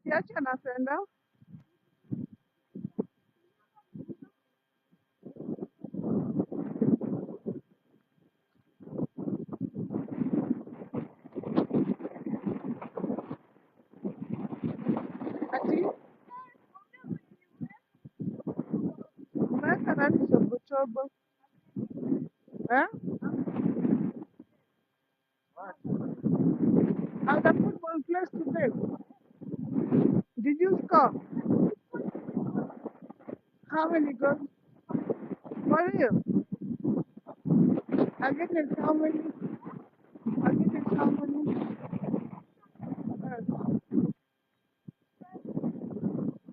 Usiache anapenda. Ati umeweka nani chobochobo? Eh? At the football place today. Did you score? How many goals? For you? Against how many? Against how many?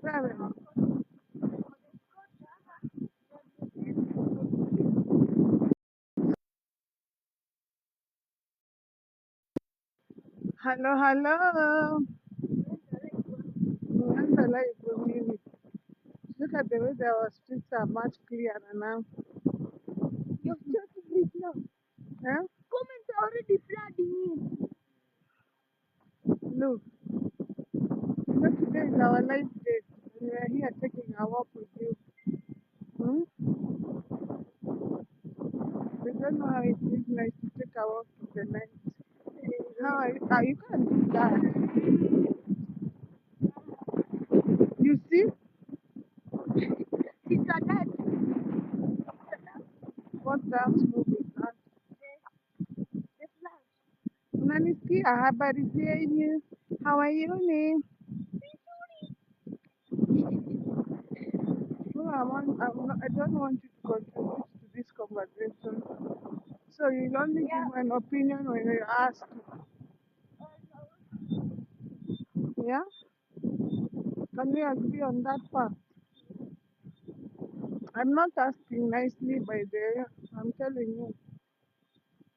Seven. Hello, hello. Unaanza live mimi. Look at the way our streets are much clearer now. Your church is now. Eh? Comments are already flooding Look, you know today is our life day. We are here taking a walk with you. Hmm? We don't know how it feels like to take a walk in the night. How are you? Ah, you can't do that. You see? in. Since I died, What dance move is that? the flash. Unanisikia habari zenyu? How are you? No, I don't want you to contribute to this conversation. So you'll only Yeah. give an opinion when you're asked. Yeah? Can we agree on that part? I'm not asking nicely by the way. I'm telling you.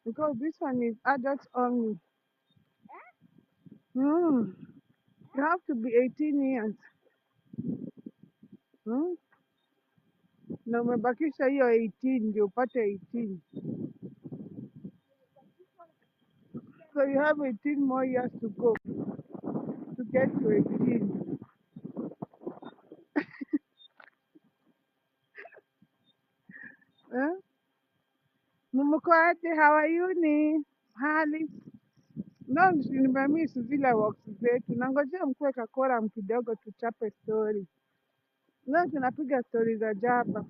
Because this one is adults only. Hmm. You have to be 18 years. Hmm? Na umebakisha hiyo 18 ndio upate 18. So you have 18 more years to go to get to 18. Eh? Mumuko aje, how are you hali? No, nimemiss zile walks zetu. Nangojea mkuwe kakoram kidogo tuchape story. Leo tunapiga story za jaba.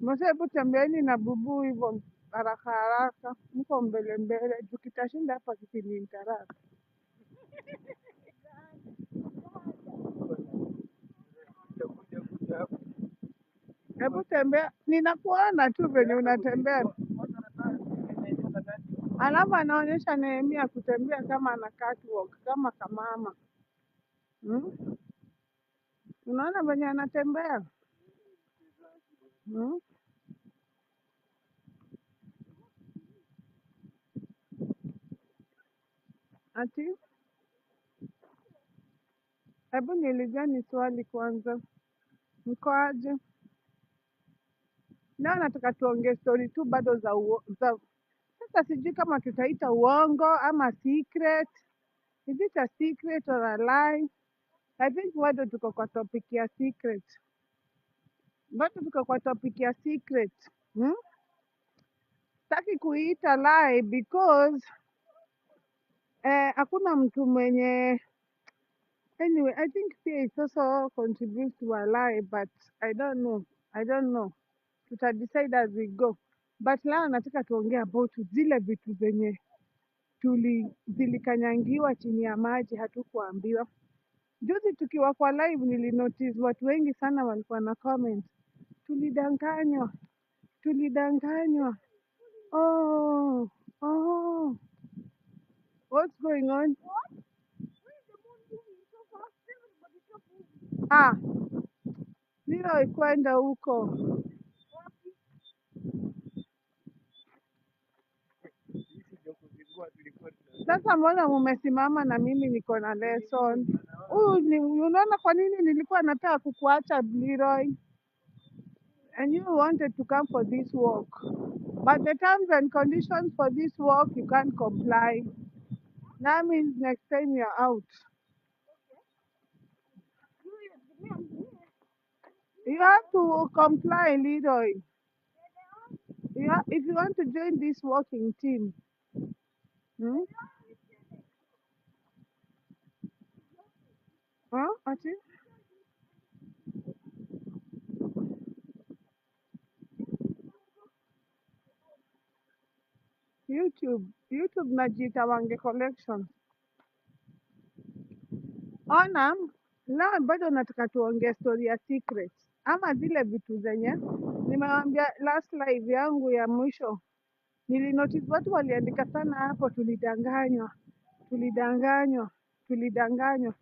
Mose, hebu tembeeni na bubu hivyo haraka haraka, mko mbele mbele, juu kitashinda hapa kikinintaraka. Hebu tembea, ninakuona tu venye unatembea, alafu anaonyesha Nehemia kutembea kama ana catwalk kama kamama. Hmm? Unaona venye anatembea? Hmm? Ati hebu niulizeni swali kwanza, mko aje? Leo nataka tuongee story tu bado za sasa, sijui kama tutaita uongo ama secret. Is it a secret or a lie? I think bado tuko kwa topic ya secret, bado tuko kwa topic ya secret. Hmm? Sitaki kuiita lie because hakuna mtu mwenye. Anyway, I think pia it also contributes to a lie, but I don't know. I don't know. Tuta decide as we go. But leo nataka tuongea about zile vitu zenye zilikanyangiwa chini ya maji hatukuambiwa. Juzi tukiwa kwa live nilinotice watu wengi sana walikuwa na comment. Tulidanganywa, tulidanganywa. Oh, oh. What's going on? Ah, Nilo ikwenda huko. Sasa mbona mumesimama na mimi niko na lesson? Unaona kwa nini nilikuwa nataka kukuacha Leroy? And you wanted to come for this walk. But the terms and conditions for this work, you can't comply. That means next time you're out. You have to comply, Leroy. If you want to join this working team, hmm? Huh? Ati? YouTube najiita Wange Collection. Ona, leo bado nataka tuongee story ya secret ama zile vitu zenye nimewambia last live yangu ya mwisho. Nilinotice watu waliandika sana hapo, tulidanganywa, tulidanganywa, tulidanganywa.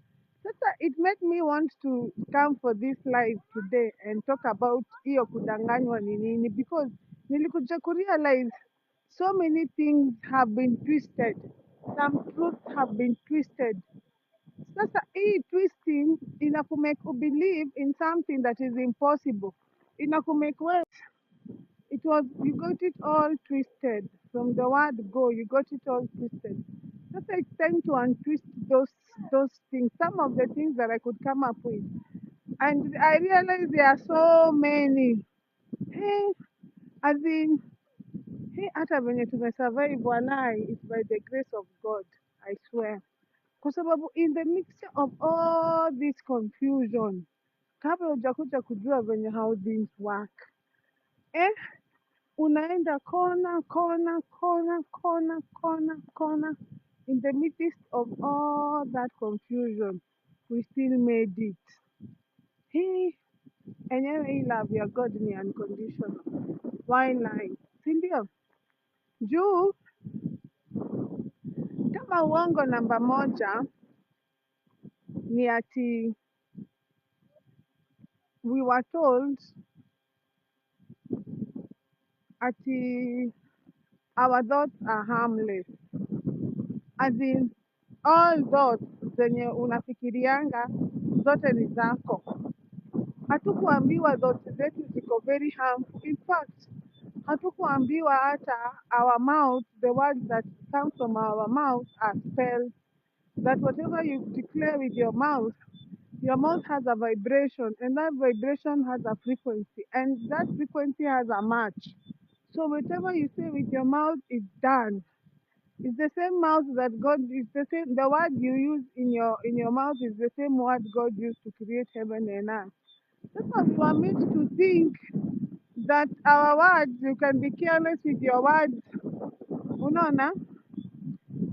Sasa it made me want to come for this live today and talk about hiyo kudanganywa ni nini, because nilikuja kurealize so many things have been twisted, some truths have been twisted. Sasa hii twisting inakumake believe in something that is impossible, inakumake we it was, you got it all twisted from the word go. You got it all twisted. Just it's time to untwist those things. Some of the things that I could come up with, and I realized there are so many. Hey, as in, hey, hata venye tumesurvive walai, it's by the grace of God. I swear. Kwa sababu in the mixture of all this confusion, kabla hujakuja kujua venye how things work, eh, unaenda kona kona kona kona kona kona. In the midst of all that confusion, we still made it. Hii enyewe hii love ya God ni unconditional. Why lie? Si ndio? Juu kama uongo namba moja ni ati we were told ati our thoughts are harmless. As in, all thoughts zenye unafikirianga zote ni zako. Hatukuambiwa thoughts zetu ziko very harmful. In fact, hatukuambiwa hata our mouth, the words that come from our mouth are spells. That whatever you declare with your mouth has a vibration, and that vibration has a frequency, and that frequency has a match. So whatever you say with your mouth is done. It's the same mouth that God is the same. The word you use in your mouth is the same word God used to create heaven and earth. That's why we are made to think that our words, you can be careless with your words. Unaona,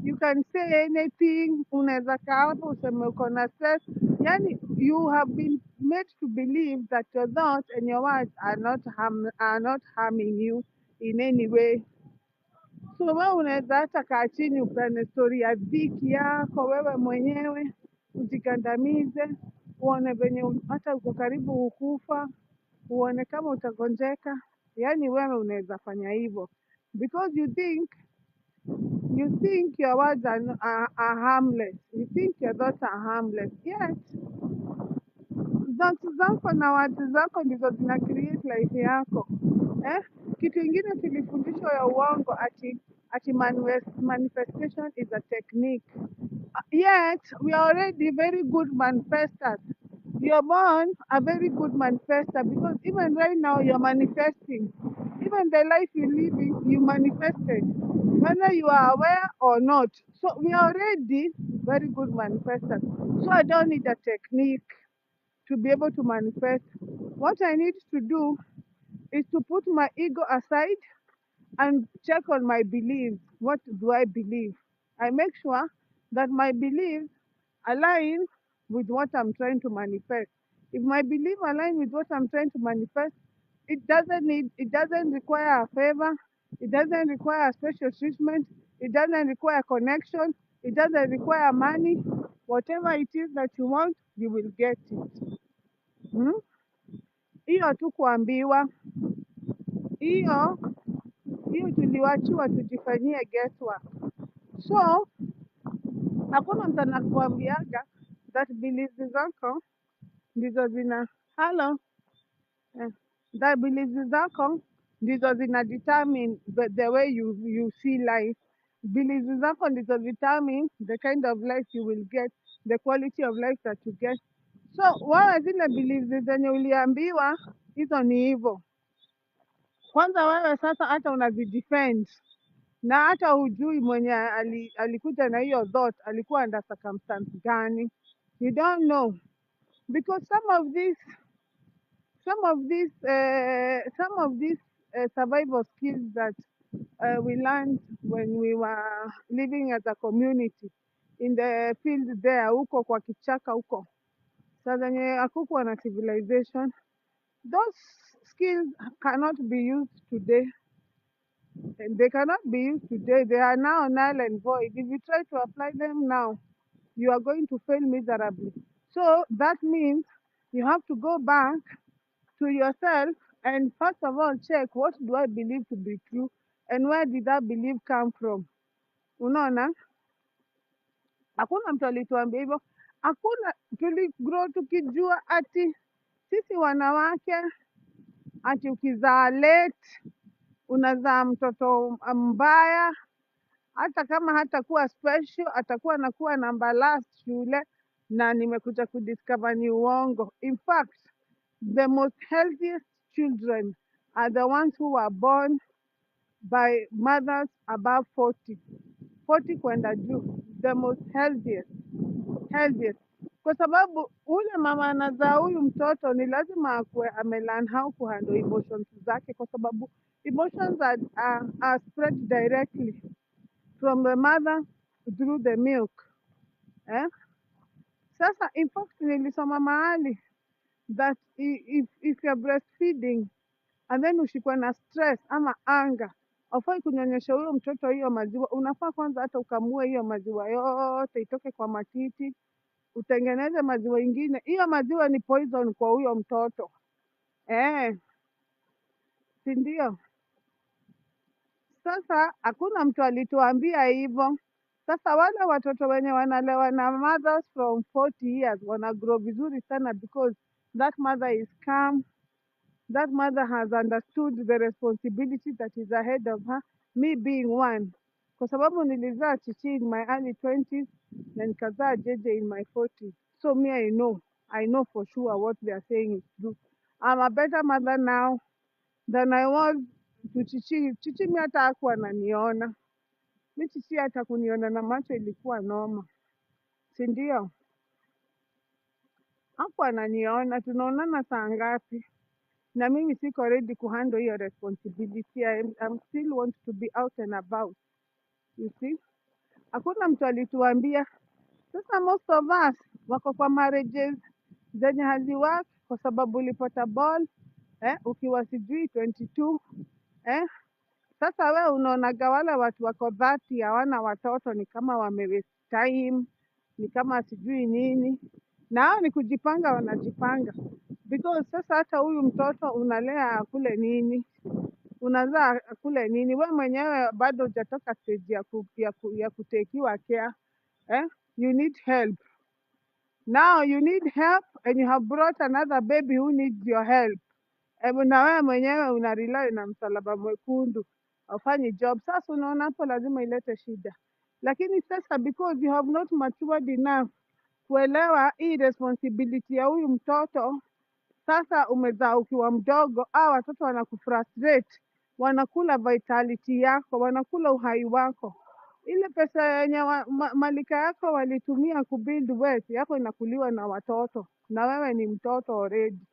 you can say anything. Unaweza kaa hapo useme uko na stress. Yani, you have been made to believe that your thoughts and your words are not harming you in any way. So wewe unaweza hata kaa chini upane stori ya dhiki yako wewe mwenyewe, ujigandamize, uone venye hata uko karibu ukufa, uone kama utagonjeka. Yaani wewe unaweza fanya hivyo because you think your words are harmless. You think your thoughts are harmless. Yes, thoughts zako na words zako ndizo zina create life yako. Kitu ingine tulifundishwa ya uongo ati manifestation is a technique. Yet we are already very good manifestors. You're born a very good manifester because even right now you're manifesting. Even the life you live in, you manifested, whether you are aware or not. So we are already very good manifestors. So I don't need a technique to be able to manifest. What I need to do is to put my ego aside and check on my beliefs. What do I believe? I make sure that my beliefs align with what I'm trying to manifest. If my belief align with what I'm trying to manifest, it doesn't require a favor, it doesn't require a special treatment, it doesn't require connection, it doesn't require money. Whatever it is that you want, you will get it. Hmm? Hiyo tu kuambiwa, hiyo hiyo tuliwachiwa tujifanyie guesswork. So hakuna mtu anakuambiaga that beliefs zako ndizo zina hello that beliefs zako ndizo zina determine the way you see life. Beliefs zako ndizo determine the kind of life you will get, the quality of life that you get. So wewe zile beliefs zenye uliambiwa hizo ni hivyo. Kwanza wewe sasa hata unazidefend na hata hujui mwenye alikuja na hiyo thought alikuwa under circumstance gani. You don't know because some of these survival skills that we learned when we were living as a community in the field there huko kwa kichaka huko, saa zenye hakukuwa na civilization, those skills cannot be used today. And they cannot be used today. They are now null and void. If you try to apply them now, you are going to fail miserably. So that means you have to go back to yourself and first of all check, what do I believe to be true and where did that belief come from? Unaona, hakuna mtu alituambia hivyo. Hakuna, tuligrow tukijua ati sisi wanawake ati ukizaa late unazaa mtoto mbaya, hata kama hatakuwa special atakuwa anakuwa number last shule, na nimekuja kudiscover ni uongo. In fact, the most healthiest children are the ones who were born by mothers above 40 kwenda juu, the most healthiest, kwa sababu ule mama anazaa huyu mtoto ni lazima akuwe amelearn how to handle emotions zake, kwa sababu emotions are spread directly from the mother through the milk eh? Sasa in fact nilisoma mahali that if you're breastfeeding and then ushikwe na stress ama anger, aufai kunyonyesha huyo mtoto hiyo maziwa. Unafaa kwanza hata ukamue hiyo maziwa yote itoke kwa matiti, utengeneze maziwa ingine. Hiyo maziwa ni poison kwa huyo mtoto si ndio? Sasa hakuna mtu alituambia hivyo. Sasa wale watoto wenye wanalewa na mothers from 40 years wana grow vizuri sana because that mother is calm. That mother has understood the responsibility that is ahead of her, me being one. Kwa sababu nilizaa Chichi in my early 20s na nikazaa Jeje in my 40s. So me I know for sure what they are saying is true. I'm a better mother now than I was to Chichi. Chichi mi hata hakuwa ananiona. Mi Chichi hata kuniona na macho ilikuwa noma. Si ndio? Hakuwa ananiona, tunaonana saa ngapi? Na mimi siko ready kuhandle hiyo responsibility. I'm still want to be out and about. You see? Hakuna mtu alituambia. Sasa most of us wako kwa marriages zenye haziwork kwa sababu ulipata ball ukiwa sijui 22 Sasa we unaonaga wale watu wako 30 hawana watoto ni kama wamewaste time, ni kama sijui nini, na hao ni kujipanga, wanajipanga because sasa hata huyu mtoto unalea akule nini, unazaa akule nini? We mwenyewe bado hujatoka stage ya kutekiwa care you need help. Now you need help and you have brought another baby who needs your help. Na wewe mwenyewe una rely na msalaba mwekundu, hafanyi job. Sasa unaona hapo lazima ilete shida. Lakini sasa because you have not matured enough kuelewa hii responsibility ya huyu mtoto, sasa umezaa ukiwa mdogo, watoto wanakufrustrate, wanakula vitality yako, wanakula uhai wako. Ile pesa yenye malika yako walitumia kubuild wealth yako inakuliwa na watoto, na wewe ni mtoto already.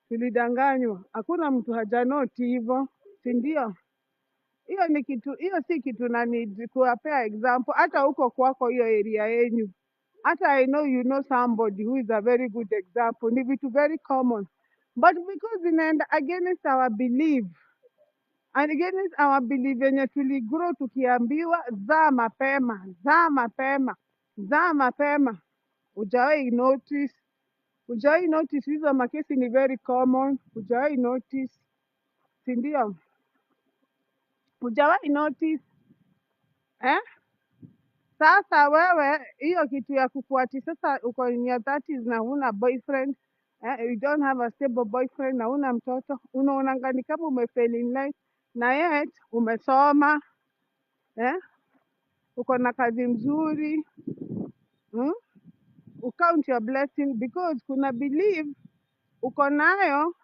Tulidanganywa, hakuna mtu hajanoti hivyo, si ndio? Hiyo ni kitu, hiyo si kitu na need kuwapea example. Hata huko kwako hiyo area yenyu, hata I know you know somebody who is a very good example. Ni vitu very common, but because inaenda against our belief and against our belief yenye tuligrow tukiambiwa zaa mapema, zaa mapema, zaa mapema. Hujawahi notice hizo makesi ni very common. Hujawahi notice, si ndio? Hujawahi notice Sasa wewe hiyo kitu ya kukuati, sasa uko in your 30s na huna boyfriend, You don't have a stable boyfriend na una mtoto, unaonanga ni kama umefail in life, na yet umesoma, eh? Uko na kazi mzuri, mm? Count your blessing because kuna believe uko nayo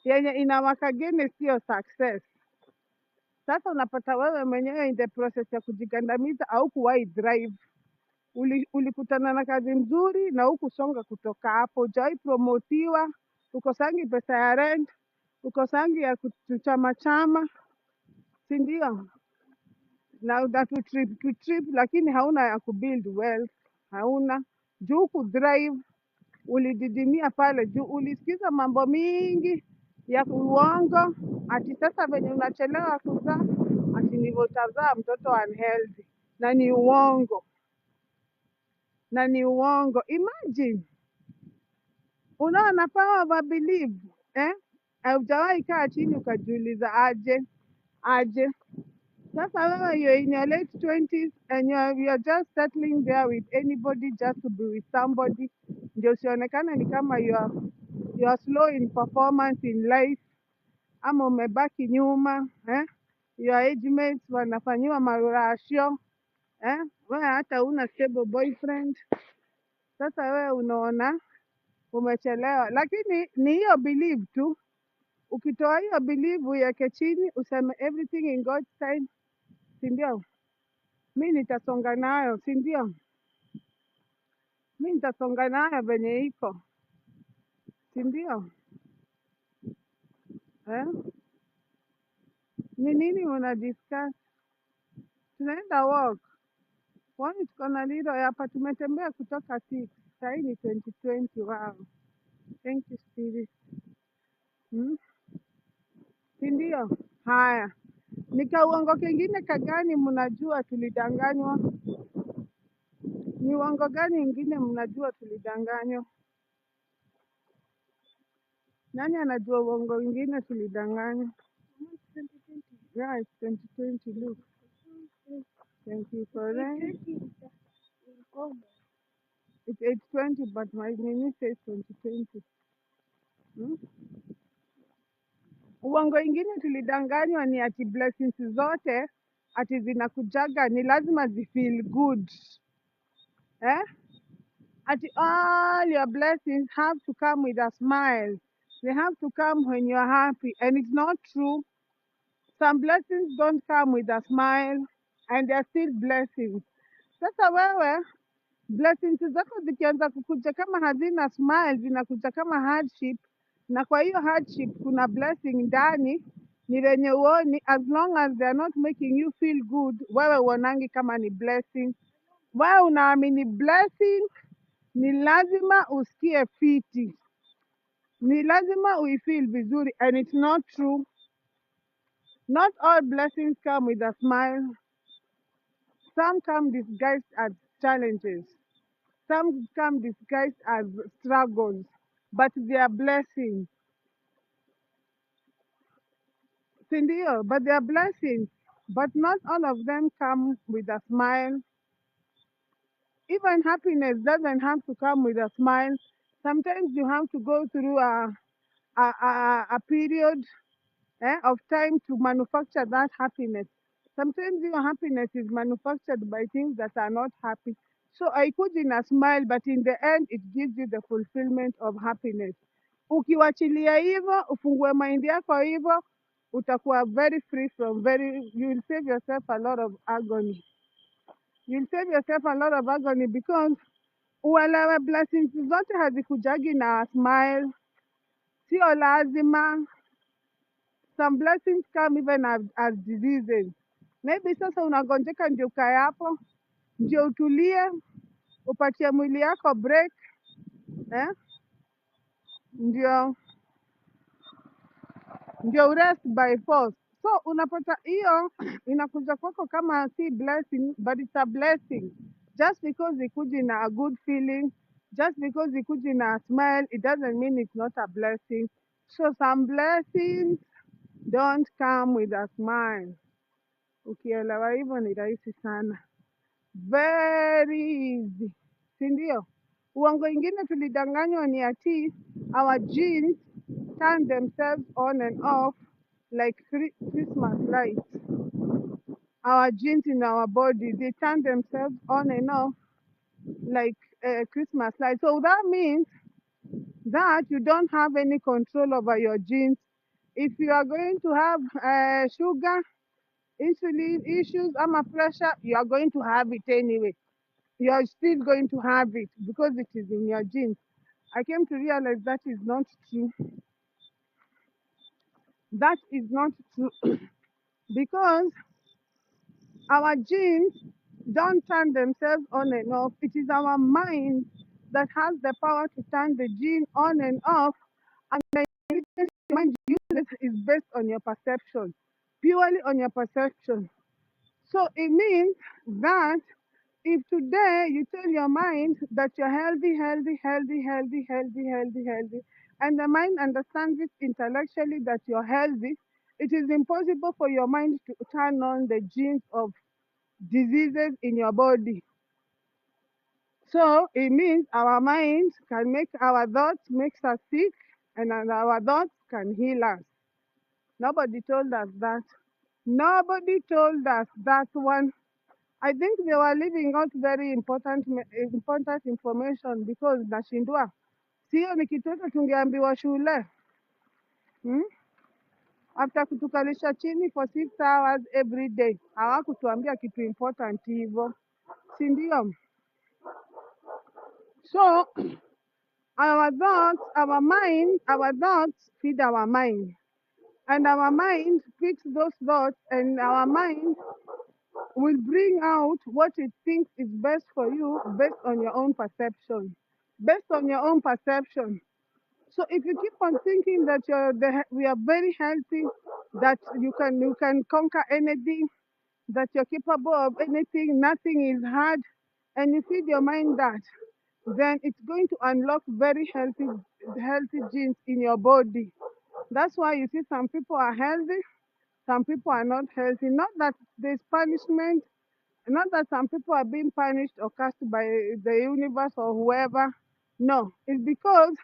yenye inawaka against sio success. Sasa unapata wewe mwenyewe in the process ya kujigandamiza au kuwahi drive, ulikutana na kazi mzuri na hukusonga kutoka hapo, hujawahi promotiwa, ukosangi pesa ya rent, ukosangi ya kuchama chama, si ndio? Na that to trip, lakini hauna ya kubuild wealth, hauna juu kudrive, ulididimia pale juu, ulisikiza mambo mingi ya uongo, ati sasa venye unachelewa kuzaa, ati ndivyo utazaa mtoto unhealthy, na ni uongo, na ni uongo. Imagine, unaona power of a belief, eh? Haujawahi kaa chini ukajiuliza aje. Sasa wewe you're in your late 20s and you're just settling there with anybody just to be with somebody, ndio usionekane ni kama you're slow in performance in life, ama umebaki nyuma, eh? Your age mates wanafanyiwa marasho, eh? Wewe hata una stable boyfriend. Sasa wewe unaona umechelewa, lakini ni hiyo belief tu. Ukitoa hiyo belief uweke chini, useme everything in God's time, si ndio? Mi nitasonga nayo, si ndio? Mi nitasonga nayo venye iko, si ndio? Eh? Ni nini una discuss? Tunaenda walk, kwani tuko na lilo hapa, tumetembea kutoka 6, sahii ni 2020. Wow, thank you spirit. Hmm? Si ndio? Haya, nika uongo kengine kagani mnajua tulidanganywa? Ni uongo gani ingine mnajua tulidanganywa? Nani anajua uongo ingine tulidanganywa? Yeah, it's 2020, look. Thank you for that. It's 820, but my name says 2020. Hmm? Uongo ingine tulidanganywa ni ati blessings zote ati zinakujaga ni lazima zifeel good. Eh? Ati all your blessings have to come with a smile. They have to come when you're happy. And it's not true. Some blessings don't come with a smile and they're still blessings. Sasa wewe blessings zako zikianza kukuja kama hazina smile, zinakuja kama hardship, na kwa hiyo hardship kuna blessing ndani, ni lenye uoni, as long as they are not making you feel good, wewe uonangi kama ni blessing. Wewe unaamini blessing ni lazima usikie fiti, ni lazima uifeel vizuri, and it's not true. Not all blessings come with a smile. Some come disguised as challenges. Some come disguised as struggles, but they are blessings. Sindio, but they are blessings. But not all of them come with a smile. Even happiness doesn't have to come with a smile. Sometimes you have to go through a period, of time to manufacture that happiness. Sometimes your happiness is manufactured by things that are not happy. So I put in a smile, but in the end, it gives you the fulfillment of happiness. Ukiwachilia hivyo, ufungue mind yako hivyo, utakuwa very free from you will save yourself a lot of agony. You'll save yourself a lot of agony because uelewe blessings zote hazikujagi na smile. Sio lazima. Some blessings come even as diseases. Maybe sasa unagonjeka ndio ukae hapo, ndio utulie, upatie mwili yako break, eh? Ndio urest by force. So unapata hiyo inakuja kwako kama si blessing, but it's a blessing. Just because ikuji na a good feeling, just because ikuji na a smile, it doesn't mean it's not a blessing. So some blessings don't come with a smile. Ukielewa hivyo ni rahisi sana, very easy, si ndio? Uongo ingine tulidanganywa ni ati our genes turn themselves on and off like Christmas lights. Our genes in our body, they turn themselves on and off like Christmas lights. So that means that you don't have any control over your genes. If you are going to have sugar, insulin issues, pressure, you are going to have it anyway. You are still going to have it because it is in your genes. I came to realize that is not true. That is not true because our genes don't turn themselves on and off. It is our mind that has the power to turn the gene on and off, and the intelligence your mind uses is based on your perception, purely on your perception. So it means that if today you tell your mind that you're healthy, healthy, healthy, healthy, healthy, healthy, healthy, and the mind understands it intellectually that you're healthy, it is impossible for your mind to turn on the genes of diseases in your body. So it means our mind can make our thoughts makes us sick, and our thoughts can heal us. Nobody told us that. Nobody told us that one. I think they were leaving out very important information because nashindwa. Sio ni kitoto tungeambiwa shule. Hmm? After kutukalisha chini for 6 hours every day. Hawakutuambia kitu important hivyo. Si ndio? So our thoughts feed our mind. And our mind picks those thoughts, and our mind will bring out what it thinks is best for you based on your own perception. Based on your own perception. So if you keep on thinking that we are very healthy, that you can conquer anything, that you're capable of anything, nothing is hard, and you feed your mind that, then it's going to unlock very healthy genes in your body. That's why you see some people are healthy, some people are not healthy. Not that there's punishment, not that some people are being punished or cast by the universe or whoever. No, it's because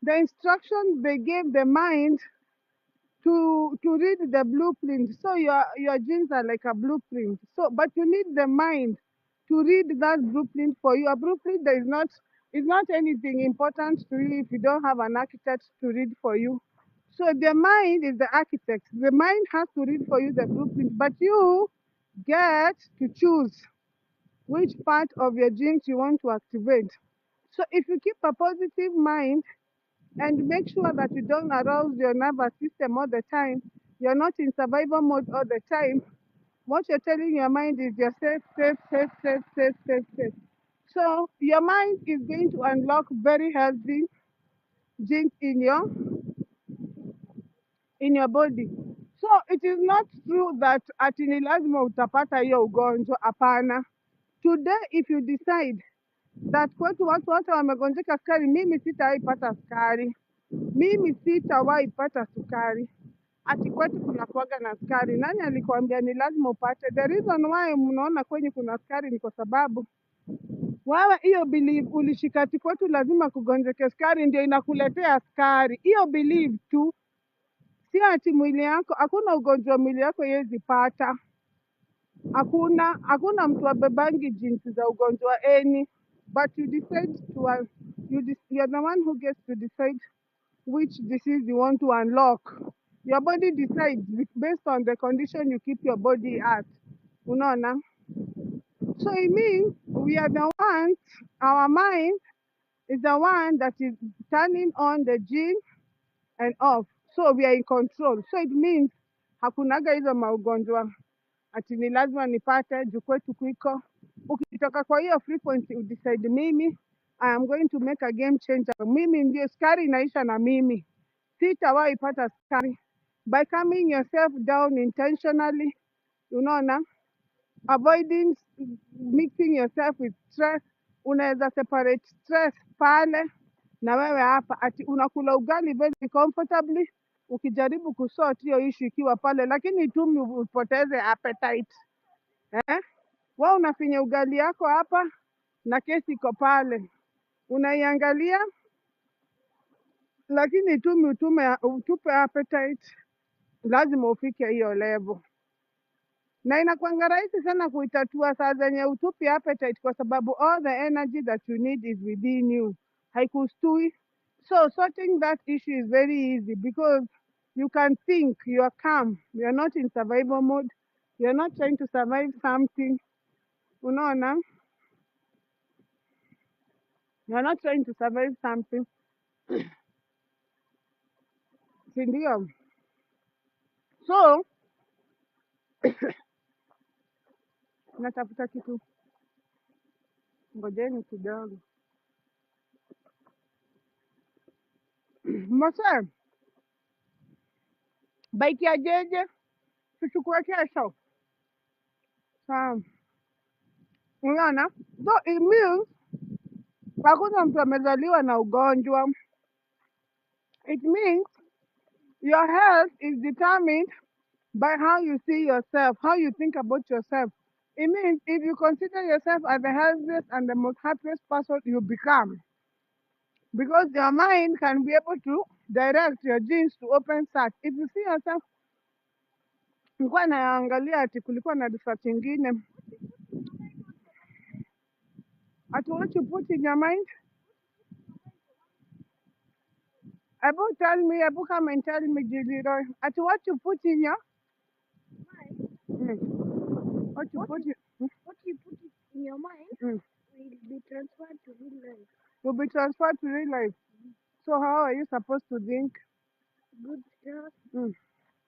the instructions they gave the mind to read the blueprint. So your genes are like a blueprint. So but you need the mind to read that blueprint for you. A blueprint that is not anything important to you if you don't have an architect to read for you. So the mind is the architect. The mind has to read for you the blueprint, but you get to choose which part of your genes you want to activate. So if you keep a positive mind and make sure that you don't arouse your nervous system all the time, you're not in survival mode all the time, what you're telling your mind is you're safe, safe, safe, safe, safe, safe, safe. So your mind is going to unlock very healthy genes in your body. So it is not true that ati ni lazima utapata hiyo ugonjwa. Hapana. Today if you decide that kwetu watu wote wamegonjeka sukari, mimi sitawahi pata sukari, mimi sitawahi pata sukari, ati kwetu kunakuwaga na sukari. Nani alikwambia ni lazima upate? The reason why mnaona kwenye kuna sukari ni kwa sababu wewe hiyo belief ulishika ati kwetu lazima kugonjeke sukari ndio inakuletea sukari. Hiyo belief tu, si ati mwili yako, hakuna ugonjwa mwili yako yezi pata. Hakuna mtu abebangi jinsi za ugonjwa eni, but you decide you're the one who gets to decide which disease you want to unlock. Your body decides based on the condition you keep your body at. Unaona? So it means we are the ones, our mind is the one that is turning on the gene and off. So we are in control. So it means hakunaga hizo maugonjwa ati ni lazima nipate juu kwetu kwiko. Ukitoka kwa hiyo frequency udecide mimi I am going to make a game changer. Mimi ndio sukari inaisha na mimi. Sitawahi pata sukari. By calming yourself down intentionally, unaona, avoiding mixing yourself with stress, unaweza separate stress pale na wewe hapa ati unakula ugali very comfortably ukijaribu kusort hiyo issue ikiwa pale, lakini tu upoteze appetite. Wewe unafinya ugali yako hapa na kesi iko pale. unaiangalia, lakini utupe appetite, lazima ufike hiyo level, na inakuanga rahisi sana kuitatua saa zenye utupi appetite, kwa sababu all the energy that you need is within you, haikustui. So sorting that issue is very easy because you can think, you are calm, you are not in survival mode, you are not trying to survive something, unaona, you are not trying to survive something, si ndio? So natafuta kitu, ngojeni kidogo. Mose, bike ya jeje tuchukue kesho. Sawa. Unaona? So it means hakuna mtu amezaliwa na ugonjwa. It means your health is determined by how you see yourself, how you think about yourself. It means if you consider yourself as the healthiest and the most happiest person you become, because your mind can be able to direct your genes to open search. If you see yourself, nilikuwa naangalia ati kulikuwa na research ingine, ati what you put in your mind. Abu tell me, Abu come and tell me, Jiliroy, ati what you put in your Mind. what you What put you, in, what you put it in your mind mm, will be transferred to real life. will be transferred to real life. So how are you supposed to think? Good stuff, Mm,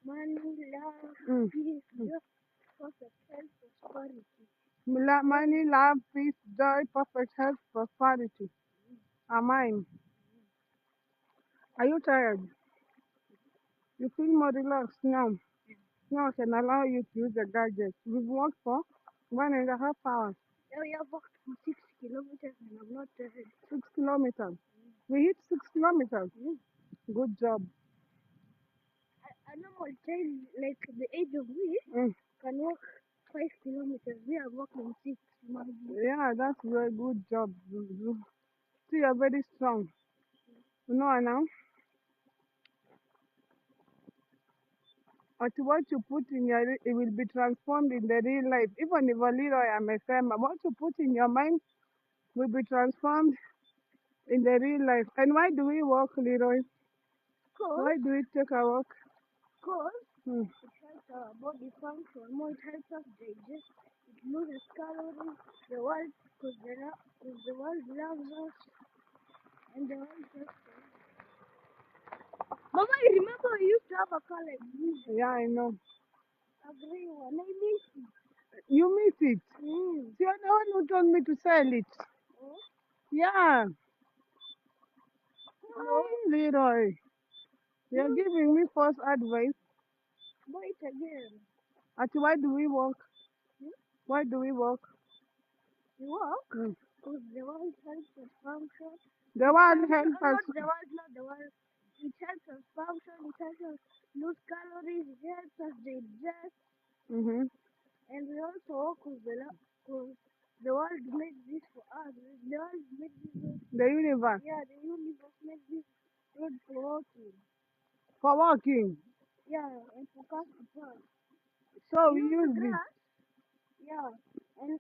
money, love, mm, peace, mm. joy, perfect health, prosperity. Money, love, peace, joy, perfect health, prosperity are mine. Are you tired? You feel more relaxed now? Now I can allow you to use the gadget. We've worked for 1.5 hours, Now we have walked for 6 kilometers and I'm not tired. 6 kilometers. We hit 6 kilometers. Mm. Good job. A normal child like the age of me Mm. can walk 5 kilometers. We are walking 6. Imagine. Yeah, that's very good job, Zuzu. See, you're very strong. You know now? But what you put in your, it will be transformed in the real life. Even if a Leroy amesema, what you put in your mind will be transformed in the real life. And why do we walk, Leroy? Why do we take a walk? Because Hmm. it helps our body function more. It helps us digest. It loses calories. The world, because the world loves us, and the world helps us. Mama, you remember we used to have a car like this, Yeah, I know. a grey one. I miss it. You miss it. Mm. You're the one who told me to sell it. Oh, Yeah. no, Hi, Leroy. You're no, giving me false advice. buy it again. Ati, why do we walk? Hmm? Why do we walk? You walk Hmm. because the world helps us function. The world help us. Not the world. It helps us function. It helps us lose calories. It helps us digest. Mm-hmm. And we also walk because the world made this for us. The world made this road. The universe. Yeah, the universe made this road for walking. For walking. Yeah, and for cars to pass. So we You know the use grass? Yeah. And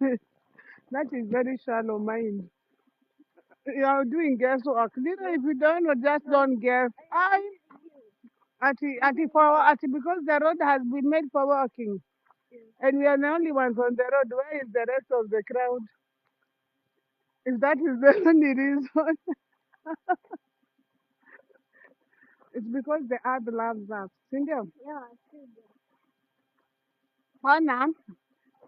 it. That is very shallow mind. You are doing guesswork. Little if you don't know, just don't guess. I because the road has been made for walking, and we are the only ones on the road. Where is the rest of the crowd? If that is the only reason, it's because the earth loves us. Sindio? yeah, I see that. Ona,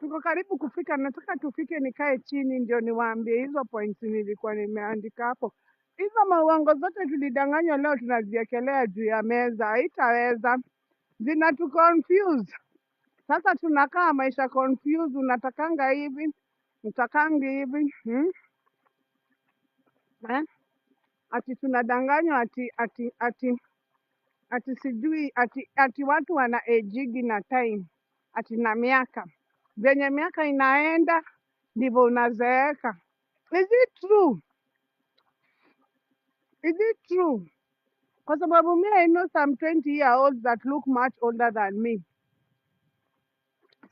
tuko karibu kufika. Nataka tufike, nikae chini ndio niwaambie hizo points nilikuwa nimeandika hapo. Hizo mauongo zote tulidanganywa leo tunaziekelea juu ya meza, haitaweza. Zinatu confuse. Sasa tunakaa maisha confuse, unatakanga hivi, utakangi hivi, eh? Ati tunadanganywa ati sijui ati watu wana ejigi na time ati na miaka venye miaka inaenda ndivyo unazeeka. Is it true? Is it true? Kwa sababu me, I know some 20-year-olds that look much older than me.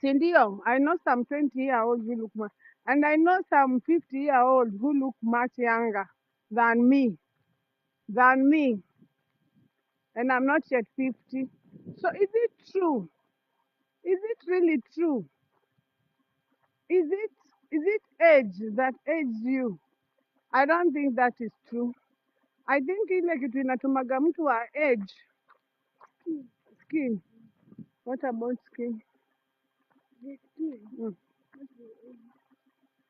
Sindio, I know some 20-year-olds who look much, and I know some 50-year-olds who look much younger than me, and I'm not yet 50. So is it true? Is it really true? Is it age that aged you? I don't think that is true. I think ile kitu inatumaga mtu wa age skin. What about skin? The skin. Mm. Not the age.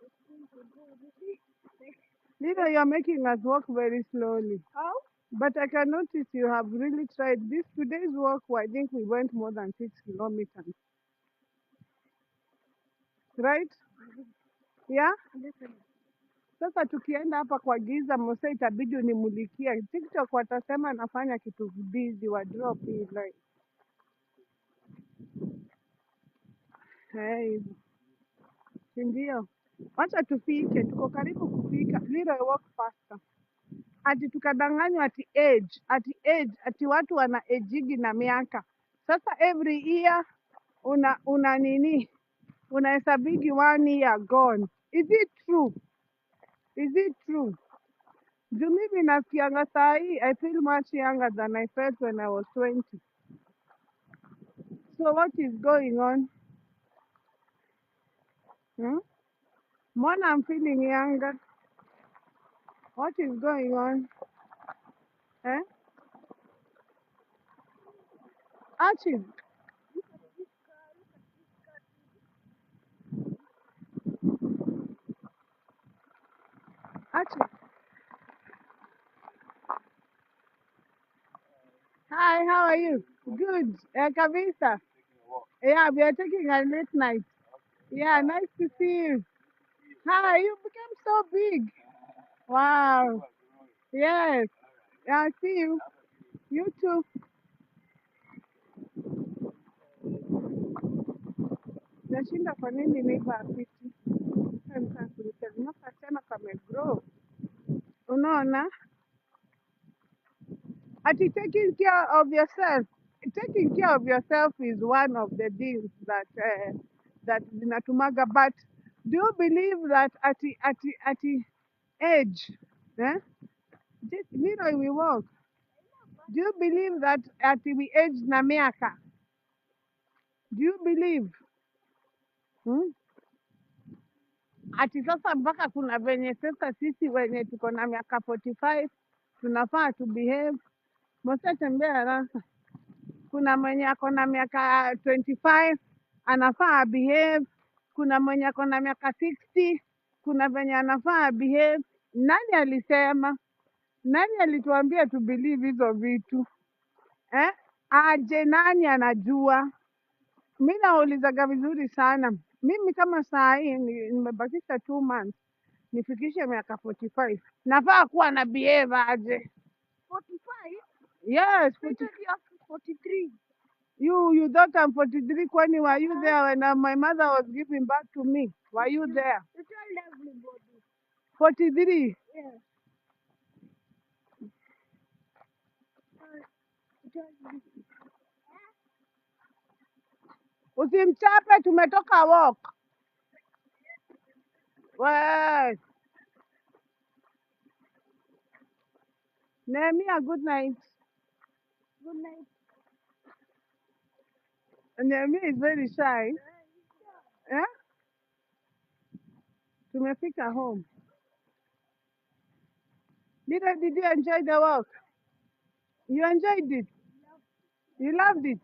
The skin could go, you see? Like, Lilo, you're making us walk very slowly. how? But I can notice you have really tried this today's walk. I think we went more than 6 kilometers, right? Yeah. Definitely. Sasa tukienda hapa kwa giza, Mose itabidi unimulikia. TikTok watasema nafanya kitu busy, wa drop hii like. Hey, si ndio? Wacha tufike, tuko karibu kufika. Little walk faster. Ati tukadanganywa ati watu wana ejigi na miaka. Sasa every year una nini? Unahesabigi 1 year gone. Is it true? Is it true? Juu mimi nasikianga saa hii, I feel much younger than I felt when I was 20. So what is going on? Hmm? Mbona I'm feeling younger? What is going on? Eh? Archie, Archie. Hi, how are you? Good. Kabisa. Yeah, we are taking a late night. Yeah, nice to see you. Hi, you became so big. Wow. Yes. Yeah, I see you. You too. Nashinda kwa nini neighbor apiti? Kasichana kamegrow. Unaona? Ati taking care of yourself is one of the things that zinatumaga. But do you believe that ati age, eh? We walk. Do you believe that ati we age na miaka? Do you believe? Hmm? Ati sasa mpaka kuna venye sasa sisi wenye tuko na miaka 45 tunafaa to behave. Mose tembea rasa. Kuna mwenye ako na miaka 25 anafaa behave. Kuna mwenye ako na miaka 60, kuna venye anafaa behave. Nani alisema? Nani alituambia to believe hizo vitu? Eh? Aje, nani anajua? Mi naulizaga vizuri sana. Mimi kama saa hii nimebakisha 2 months nifikishe miaka 45. Nafaa kuwa na behave aje? 45? Yes, I thought you are 43. you thought I'm 43, kwani were you there when my mother was giving birth to me? Were you there? You told everybody. 43. Yes. You told me. Usimchape, tumetoka walk. We, Nehemia, good night. Good night. Nehemia is very shy. Eh? Tumefika home. Did you enjoy the walk? You enjoyed it? You loved it?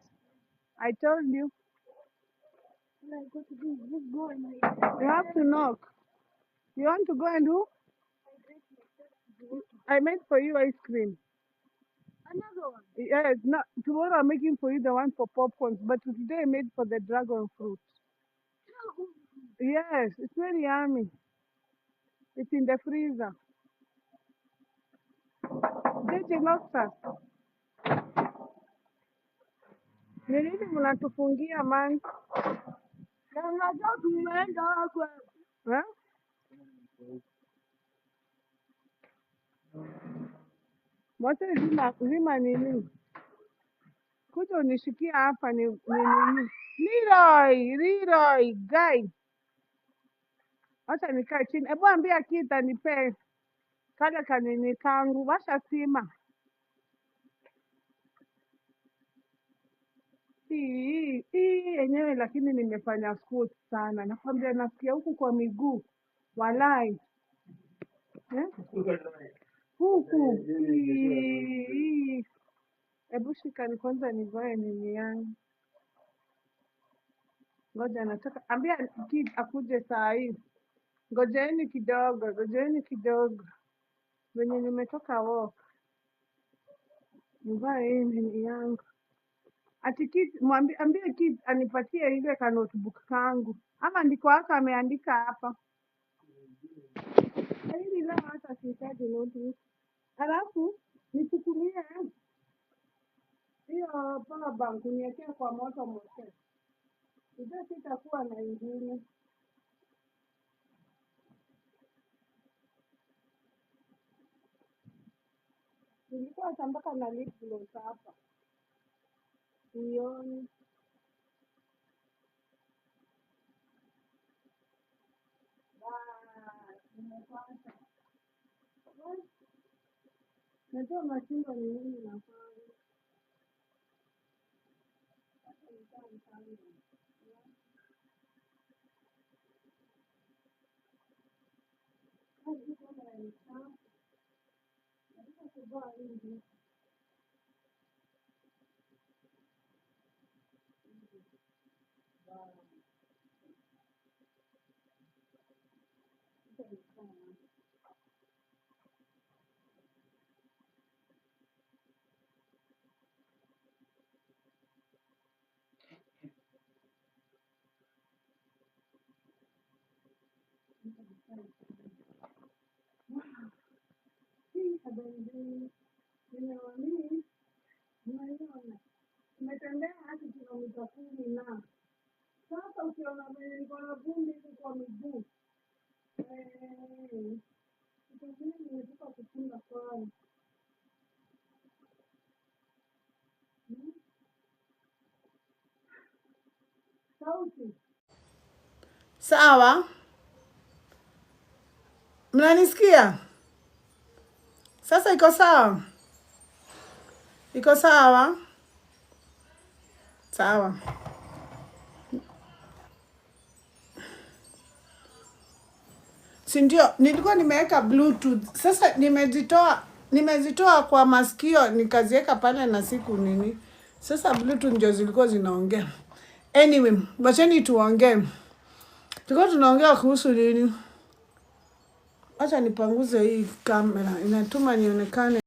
I told you. When I go to this, just go and You have to knock. You want to go and who? I made for you ice cream. another one. Yes, no, tomorrow I'm making for you the one for popcorns, but today I made for the dragon fruit. Yes, it's very yummy. It's in the freezer. JJ Lobster. Ni nini mnatufungia man? Na unajua tumeenda wapi? Eh? Wote zima nini? Kuja unishikia hapa ni nini? Leroy, guy. Wacha nikae chini. Hebu ambia Kita nipe kale kanini kangu. Washa sima. Hii yenyewe lakini nimefanya squat sana. Nakwambia nasikia huku kwa miguu. Walai. Eh? Huku. Hebu shika ni kwanza nivae nini yangu. Ngoja nataka. Ambia Kid akuje saa hii. Ngojeeni kidogo. Venye nimetoka walk. Nivae hii nini yangu. Ati Kid, ambie Kid anipatie ile ka notebook kangu. Ama ndiko haka ameandika hapa. Hili leo hata sihitaji notebook. Alafu nichukulie hiyo power bank uniwekee kwa moto. Ndio sitakuwa na ingine. Nilikuwa tambaka na lip gloss hapa. Sioni. Nimepata. Najua mashindwa ni nini nafanya. Nimetembea hadi kilomita 10 na sasa ukiona vile niko na vumbi hivi kwa miguu. Itabidi nimetoka kufunga sana. Sauti. Sawa? Mnanisikia? Sasa iko sawa? Iko sawa? Sawa. Si ndio, nilikuwa nimeweka bluetooth. Sasa nimezitoa kwa masikio nikaziweka pale na siku nini. Sasa bluetooth ndio zilikuwa zinaongea. Anyway, wacheni tuongee. Tulikuwa tunaongea kuhusu nini? Acha nipanguze hii kamera. Inatuma nionekane.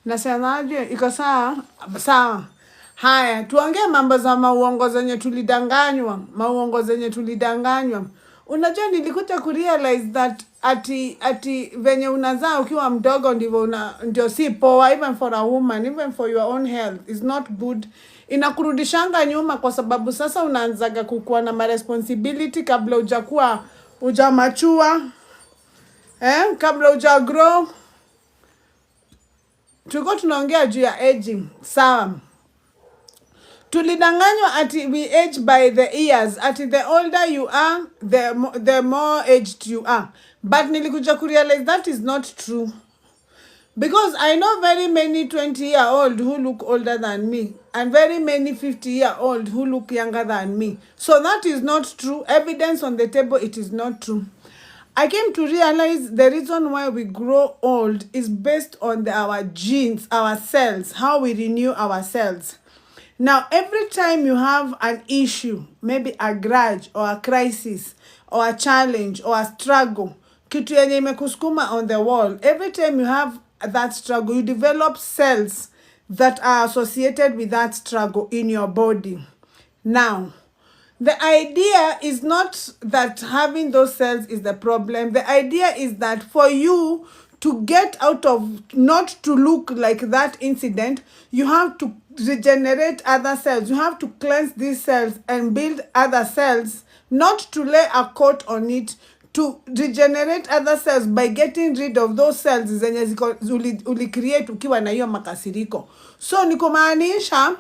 Nasemaje? Iko sawa? Sawa. Haya, tuongee mambo za mauongo zenye tulidanganywa. Unajua nilikuja kurealize that ati venye unazaa ukiwa mdogo ndio si poa, even for a woman, even for your own health is not good. Inakurudishanga nyuma kwa sababu sasa unaanzaga kukuwa na responsibility kabla hujamachua. Kabla hujagrow. Tulikuwa tunaongea juu ya aging. Sawa. Tulidanganywa ati we age by the years. Ati the older you are, the more aged you are. But nilikuja kurealize that is not true. Because I know very many 20-year-old who look older than me. And very many 50-year-old who look younger than me. So that is not true. Evidence on the table, it is not true. I came to realize the reason why we grow old is based on our genes, our cells, how we renew our cells. Now, every time you have an issue, maybe a grudge or a crisis or a challenge or a struggle, kitu yenye imekusukuma on the wall, every time you have that struggle, you develop cells that are associated with that struggle in your body. Now, the idea is not that having those cells is the problem. The idea is that for you to get out of, not to look like that incident, you have to regenerate other cells. You have to cleanse these cells and build other cells, not to lay a coat on it, to regenerate other cells by getting rid of those cells zenye ziko uli create ukiwa na hiyo makasiriko. So ni kumaanisha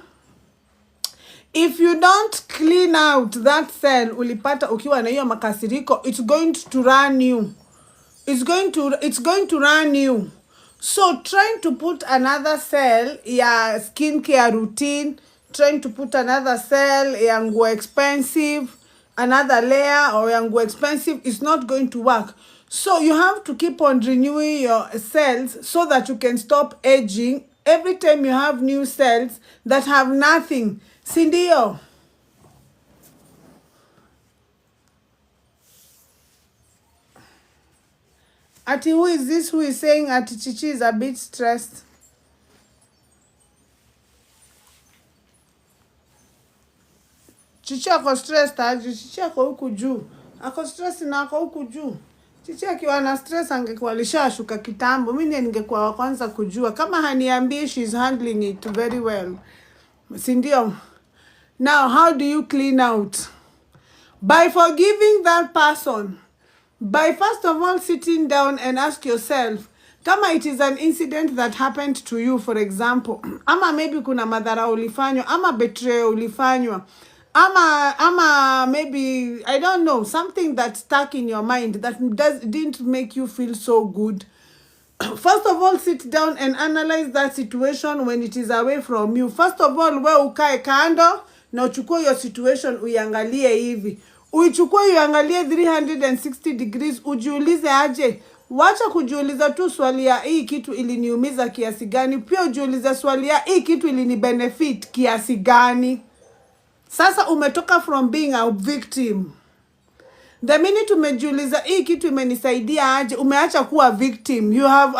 if you don't clean out that cell ulipata ukiwa na hiyo makasiriko, it's going to run you. It's going to run you. So trying to put another cell ya skincare routine, trying to put another cell ya nguo expensive, another layer or ya nguo expensive is not going to work. So you have to keep on renewing your cells so that you can stop aging every time you have new cells that have nothing. Sindio? Ati who is this who is saying Ati Chichi is a bit stressed? Chichi ako stressed aje? Chichi ako huku juu. Ako stressed na ako huku juu. Chichi akiwa na stress angekuwa alishashuka kitambo. Mimi ningekuwa wa kwanza kujua. Kama haniambii, she's handling it very well. Sindio? Now, how do you clean out? By forgiving that person. By first of all sitting down and ask yourself, kama it is an incident that happened to you, for example, ama maybe kuna madhara ulifanywa, ama betrayal ulifanywa, ama maybe, I don't know, something that stuck in your mind that didn't make you feel so good. First of all, sit down and analyze that situation when it is away from you. First of all, we ukae kando na uchukue your situation uiangalie hivi. Uichukue uiangalie 360 degrees, ujiulize aje. Wacha kujiuliza tu swali ya hii kitu iliniumiza kiasi gani. Pia ujiulize swali ya hii kitu ilini benefit kiasi gani. Sasa umetoka from being a victim. The minute umejiuliza hii kitu imenisaidia aje, umeacha kuwa victim. You have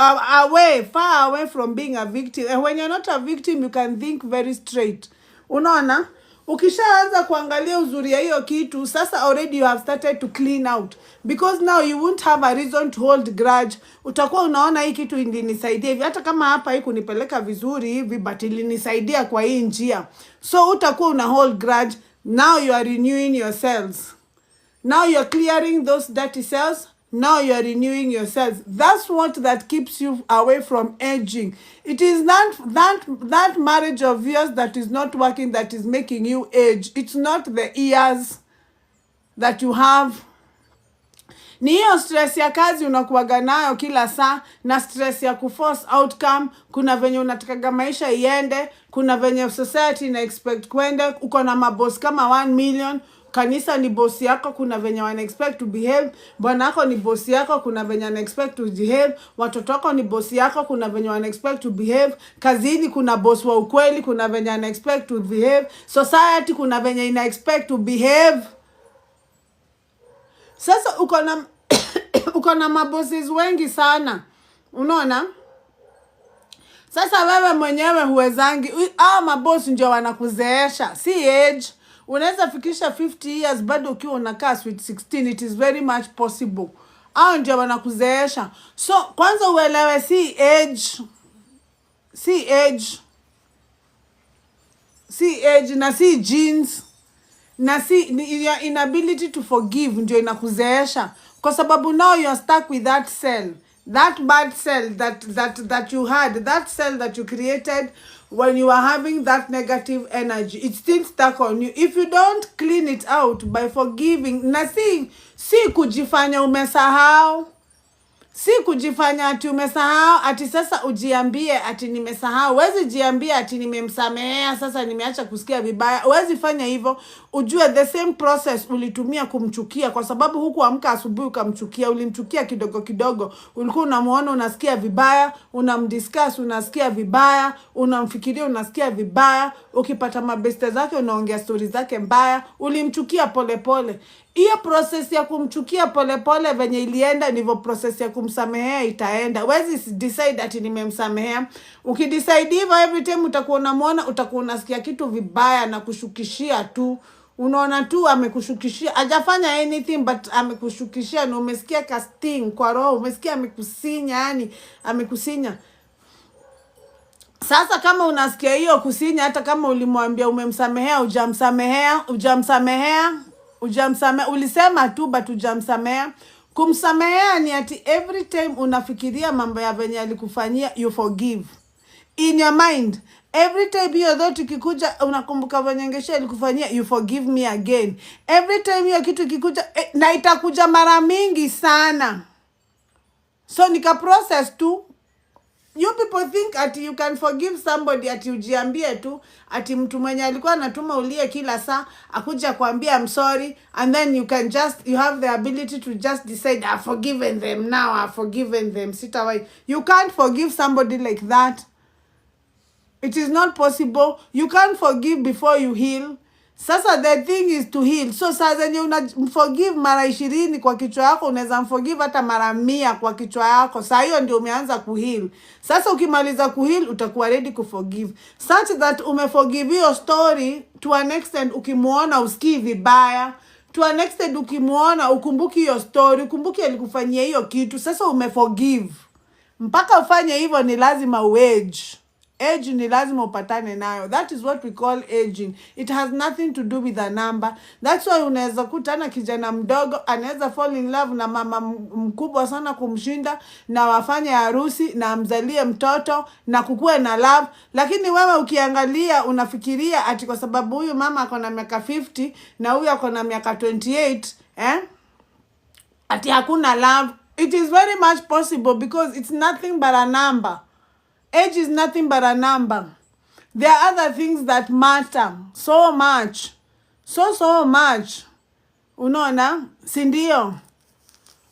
far away from being a victim. And when you're not a victim, you can think very straight. Unaona? Ukishaanza kuangalia uzuri ya hiyo kitu, sasa already you have started to clean out. Because now you won't have a reason to hold grudge. Utakuwa unaona hii kitu ilinisaidia hivi. Hata kama hapa hii kunipeleka vizuri hivi, but ilinisaidia kwa hii njia. So utakuwa una hold grudge. Now you are renewing your cells. Now you're clearing those dirty cells. Now you're renewing your cells. That's what that keeps you away from aging. It is that marriage of yours that is not working that is making you age. It's not the years that you have. Ni hiyo stress ya kazi unakuwaga nayo kila saa, na stress ya kuforce outcome. Kuna venye unatakaga maisha iende, kuna venye society na expect kwende, uko na maboss kama 1 million. Kanisa ni boss yako, kuna venye wana expect to behave. Bwana wako ni boss yako, kuna venye wana expect to behave. Watoto wako ni boss yako, kuna venye wana expect to behave. Kazini kuna boss wa ukweli, kuna venye wana expect to behave. Society kuna venye ina expect to behave. Sasa uko na mabosses wengi sana. Unaona? Sasa wewe mwenyewe huwezangi. Maboss ndio wanakuzeesha, si age. Unaweza fikisha 50 years bado ukiwa unakaa sweet 16. It is very much possible. Ndio wanakuzeesha. So kwanza uelewe si age na si genes na si your inability to forgive ndio inakuzeesha, kwa sababu now you are stuck with that cell, that bad cell that you had, that cell that you created when you are having that negative energy. It's still stuck on you. If you don't clean it out by forgiving, na si kujifanya umesahau. Si kujifanya ati umesahau, ati sasa ujiambie ati nimesahau. Wezi jiambia ati nimemsamehea, sasa nimeacha kusikia vibaya. Wezi fanya hivyo. Ujue the same process ulitumia kumchukia, kwa sababu huku amka asubuhi ukamchukia, ulimchukia kidogo kidogo. Ulikuwa unamuona unasikia vibaya, unamdiscuss unasikia vibaya, unamfikiria unasikia vibaya, ukipata mabeste zake unaongea stories zake mbaya, ulimchukia pole pole. Hiyo process ya kumchukia pole pole venye ilienda, ndivyo process ya kumsamehea itaenda. Wezi decide ati nimemsamehea. Ukidecide hivyo every time utakuwa unamuona, utakuwa unasikia kitu vibaya na kushukishia tu. Unaona tu amekushukishia, hajafanya anything but amekushukishia, na umesikia casting kwa roho, umesikia amekusinya, yani amekusinya. Sasa kama unasikia hiyo kusinya, hata kama ulimwambia umemsamehea, hujamsamehea, ulisema tu but hujamsamehea. Kumsamehea ni ati every time unafikiria mambo ya venye alikufanyia, you forgive in your mind. Every time hiyo thought ikikuja, unakumbuka venye Ngesha alikufanyia, you forgive me again. Every time hiyo kitu ikikuja, na itakuja mara mingi sana. So nika process tu. You people think ati you can forgive somebody ati ujiambie tu ati mtu mwenye alikuwa anatuma ulie kila saa akuja kuambia I'm sorry, and then you have the ability to just decide I've forgiven them now, I've forgiven them. Sitawai. You can't forgive somebody like that. It is not possible. You can't forgive before you heal. Sasa the thing is to heal. So sasa zenye unamforgive mara 20 kwa kichwa yako, unaweza mforgive hata mara 100 kwa kichwa yako. Sasa hiyo ndio umeanza kuheal. Sasa ukimaliza kuheal utakuwa ready kuforgive. Such that umeforgive hiyo story to an extent, ukimuona usikii vibaya. To an extent ukimuona ukumbuki hiyo story, ukumbuki alikufanyia hiyo kitu. Sasa umeforgive. Mpaka ufanye hivyo ni lazima uage. Age ni lazima upatane nayo. That is what we call aging. It has nothing to do with a number. That's why unaweza kutana kijana mdogo anaweza fall in love na mama mkubwa sana kumshinda, na wafanye harusi na amzalie mtoto na kukue na love, lakini wewe ukiangalia unafikiria ati kwa sababu huyu mama ako na miaka 50 na huyu ako na miaka 28, ati hakuna love. It is very much possible because it's nothing but a number. Age is nothing but a number. There are other things that matter so much. So much. Unaona? Si ndio?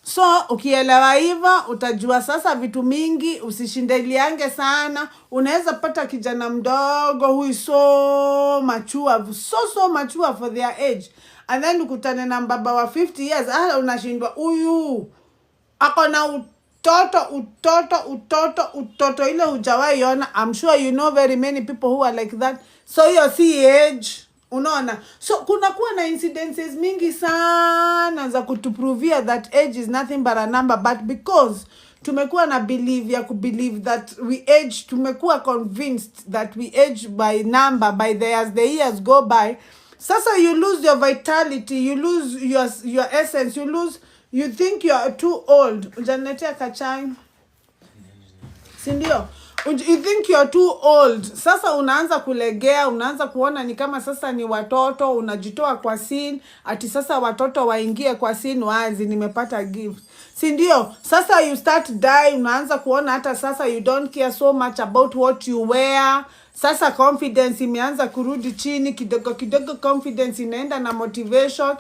So, ukielewa hivyo, utajua sasa vitu mingi, usishindeliange sana. Unaweza pata kijana mdogo who is so mature, so mature for their age. And then ukutane na mbaba wa 50 years, unashindwa huyu ako na utoto ile hujawahi ona. I'm sure you know very many people who are like that. So hiyo si age. Unaona? So kuna kuwa na incidences mingi sana za kutuprovia that age is nothing but a number, but because tumekuwa na believe ya kubelieve that we age, tumekuwa convinced that we age by number, by as the years go by. Sasa you lose your vitality, you lose your essence, you think you are too old. Ujanetea kachai. Sindio? You think you are too old. Sasa unaanza kulegea, unaanza kuona ni kama sasa ni watoto, unajitoa kwa scene, ati sasa watoto waingie kwa scene wazi, nimepata gift. Sindio? Sasa you start die, unaanza kuona hata sasa you don't care so much about what you wear. Sasa confidence imeanza kurudi chini, kidogo confidence inaenda na motivation,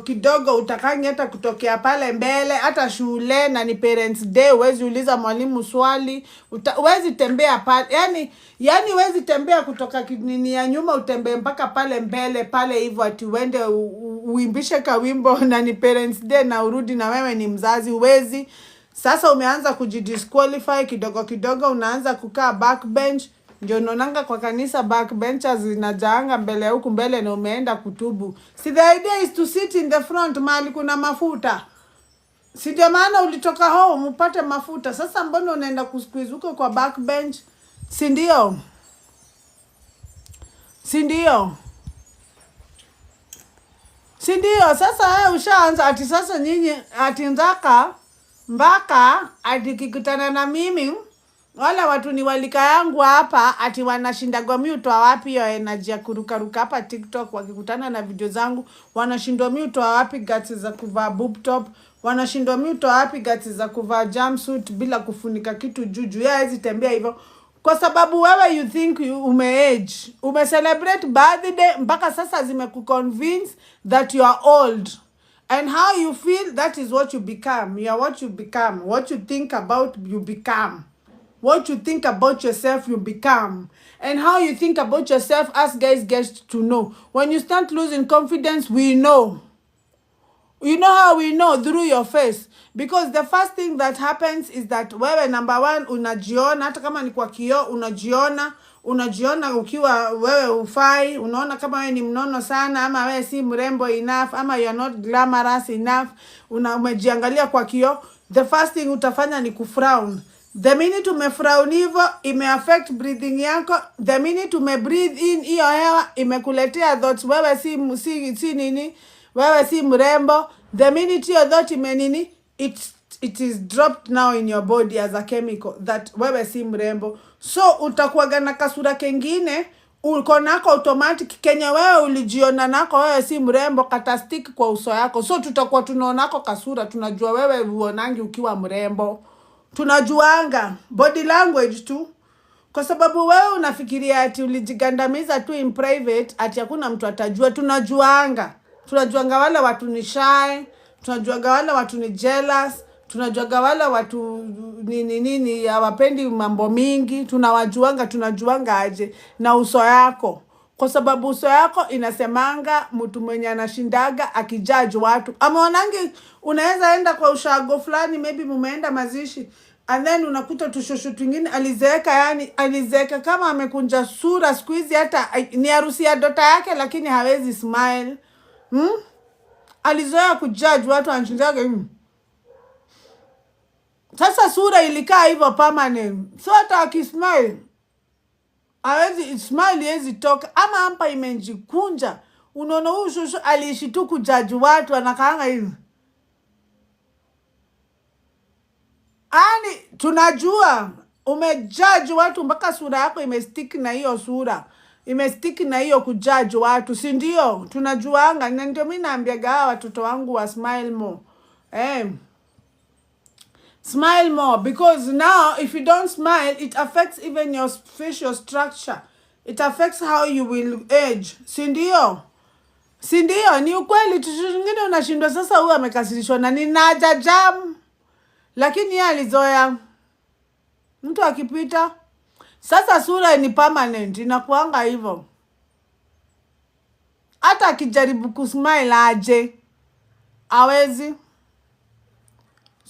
kidogo utakangi hata kutokea pale mbele, hata shule na ni parents day, huwezi uliza mwalimu swali, huwezi tembea pale, yani huwezi tembea kutoka nini ya nyuma utembee mpaka pale mbele pale hivyo ati uende uimbishe kawimbo na ni parents day na urudi na wewe ni mzazi, huwezi. Sasa umeanza kujidisqualify kidogo, unaanza kukaa backbench. Ndio unaonanga kwa kanisa backbenchers zinajaanga mbele huku mbele na umeenda kutubu. See, the idea is to sit in the front mahali kuna mafuta. Si ndio maana ulitoka home upate mafuta. Sasa mbona unaenda kusqueeze huko kwa backbench? Si ndio? Sasa ushaanza ati sasa nyinyi ati mpaka ati kikutana na mimi wala watu ni walika yangu hapa ati wanashinda gomi utoa wapi yo energy ya kurukaruka hapa TikTok wakikutana na video zangu, wanashindwa mi utoa wapi guts za kuvaa boob top, wanashindwa mi utoa wapi guts za kuvaa jumpsuit bila kufunika kitu juju. Hizi tembea hivyo kwa sababu wewe you think umeage, celebrate birthday mpaka sasa zimekuconvince that you are old. And how you feel, that is what you become. You are what you become. What you think about, you become. What you think about yourself, you become. And how you think about yourself, us guys get to know. When you start losing confidence, we know. You know how we know? Through your face. Because the first thing that happens is that wewe number one unajiona, hata kama ni kwa kioo unajiona ukiwa wewe ufai, unaona kama wewe ni mnono sana, ama wewe si mrembo enough, ama you are not glamorous enough, umejiangalia kwa kioo, the first thing utafanya ni kufrown. The minute umefrown hivyo, imeaffect breathing yako. The minute breathe in hiyo hewa, imekuletea thoughts wewe si nini, wewe si mrembo. The minute hiyo thought nini, it is dropped now in your body as a chemical that wewe si mrembo. So utakuwaga na kasura kengine uko nako automatic Kenya wewe ulijiona nako wewe si mrembo, kata stick kwa uso yako. So tutakuwa tunaonako kasura, tunajua wewe uonangi ukiwa mrembo. Tunajuanga body language tu. Kwa sababu wewe unafikiria ati ulijigandamiza tu in private, ati hakuna mtu atajua. Tunajuanga wale watu ni shy, tunajuanga wale watu ni jealous, tunajuanga wale watu nini hawapendi mambo mingi. Tunajuanga aje na uso yako. Kwa sababu uso yako inasemanga mtu mwenye anashindaga akijudge watu. Ameonangi unaweza enda kwa ushago fulani, maybe mumeenda mazishi, and then unakuta tushosho twingine alizeeka kama amekunja sura siku hizi, hata ni harusi ya dota yake lakini hawezi smile. Alizoea kujudge watu anshindaga. Sasa sura ilikaa hivyo permanent. So hata akismile hawezi smile, hezi toka, ama hapa imenjikunja. Unaona huyu shosho aliishi tu kujudge watu, anakaanga hivi. Ani tunajua umejudge watu mpaka sura yako imestick na hiyo sura. Imestick na hiyo kujudge watu, si ndio? Tunajuanga, na ndio mimi naambiaga watoto wangu wa smile more. Smile more, because now if you don't smile, it affects even your facial structure. It affects how you will age. Si ndio? Ni ukweli. Tushingine unashindwa sasa huyu amekasirishwa na ninaja jam. Lakini yeye alizoea. Mtu akipita sasa sura ni permanent, inakuanga hivyo. Hata akijaribu kusmile aje hawezi.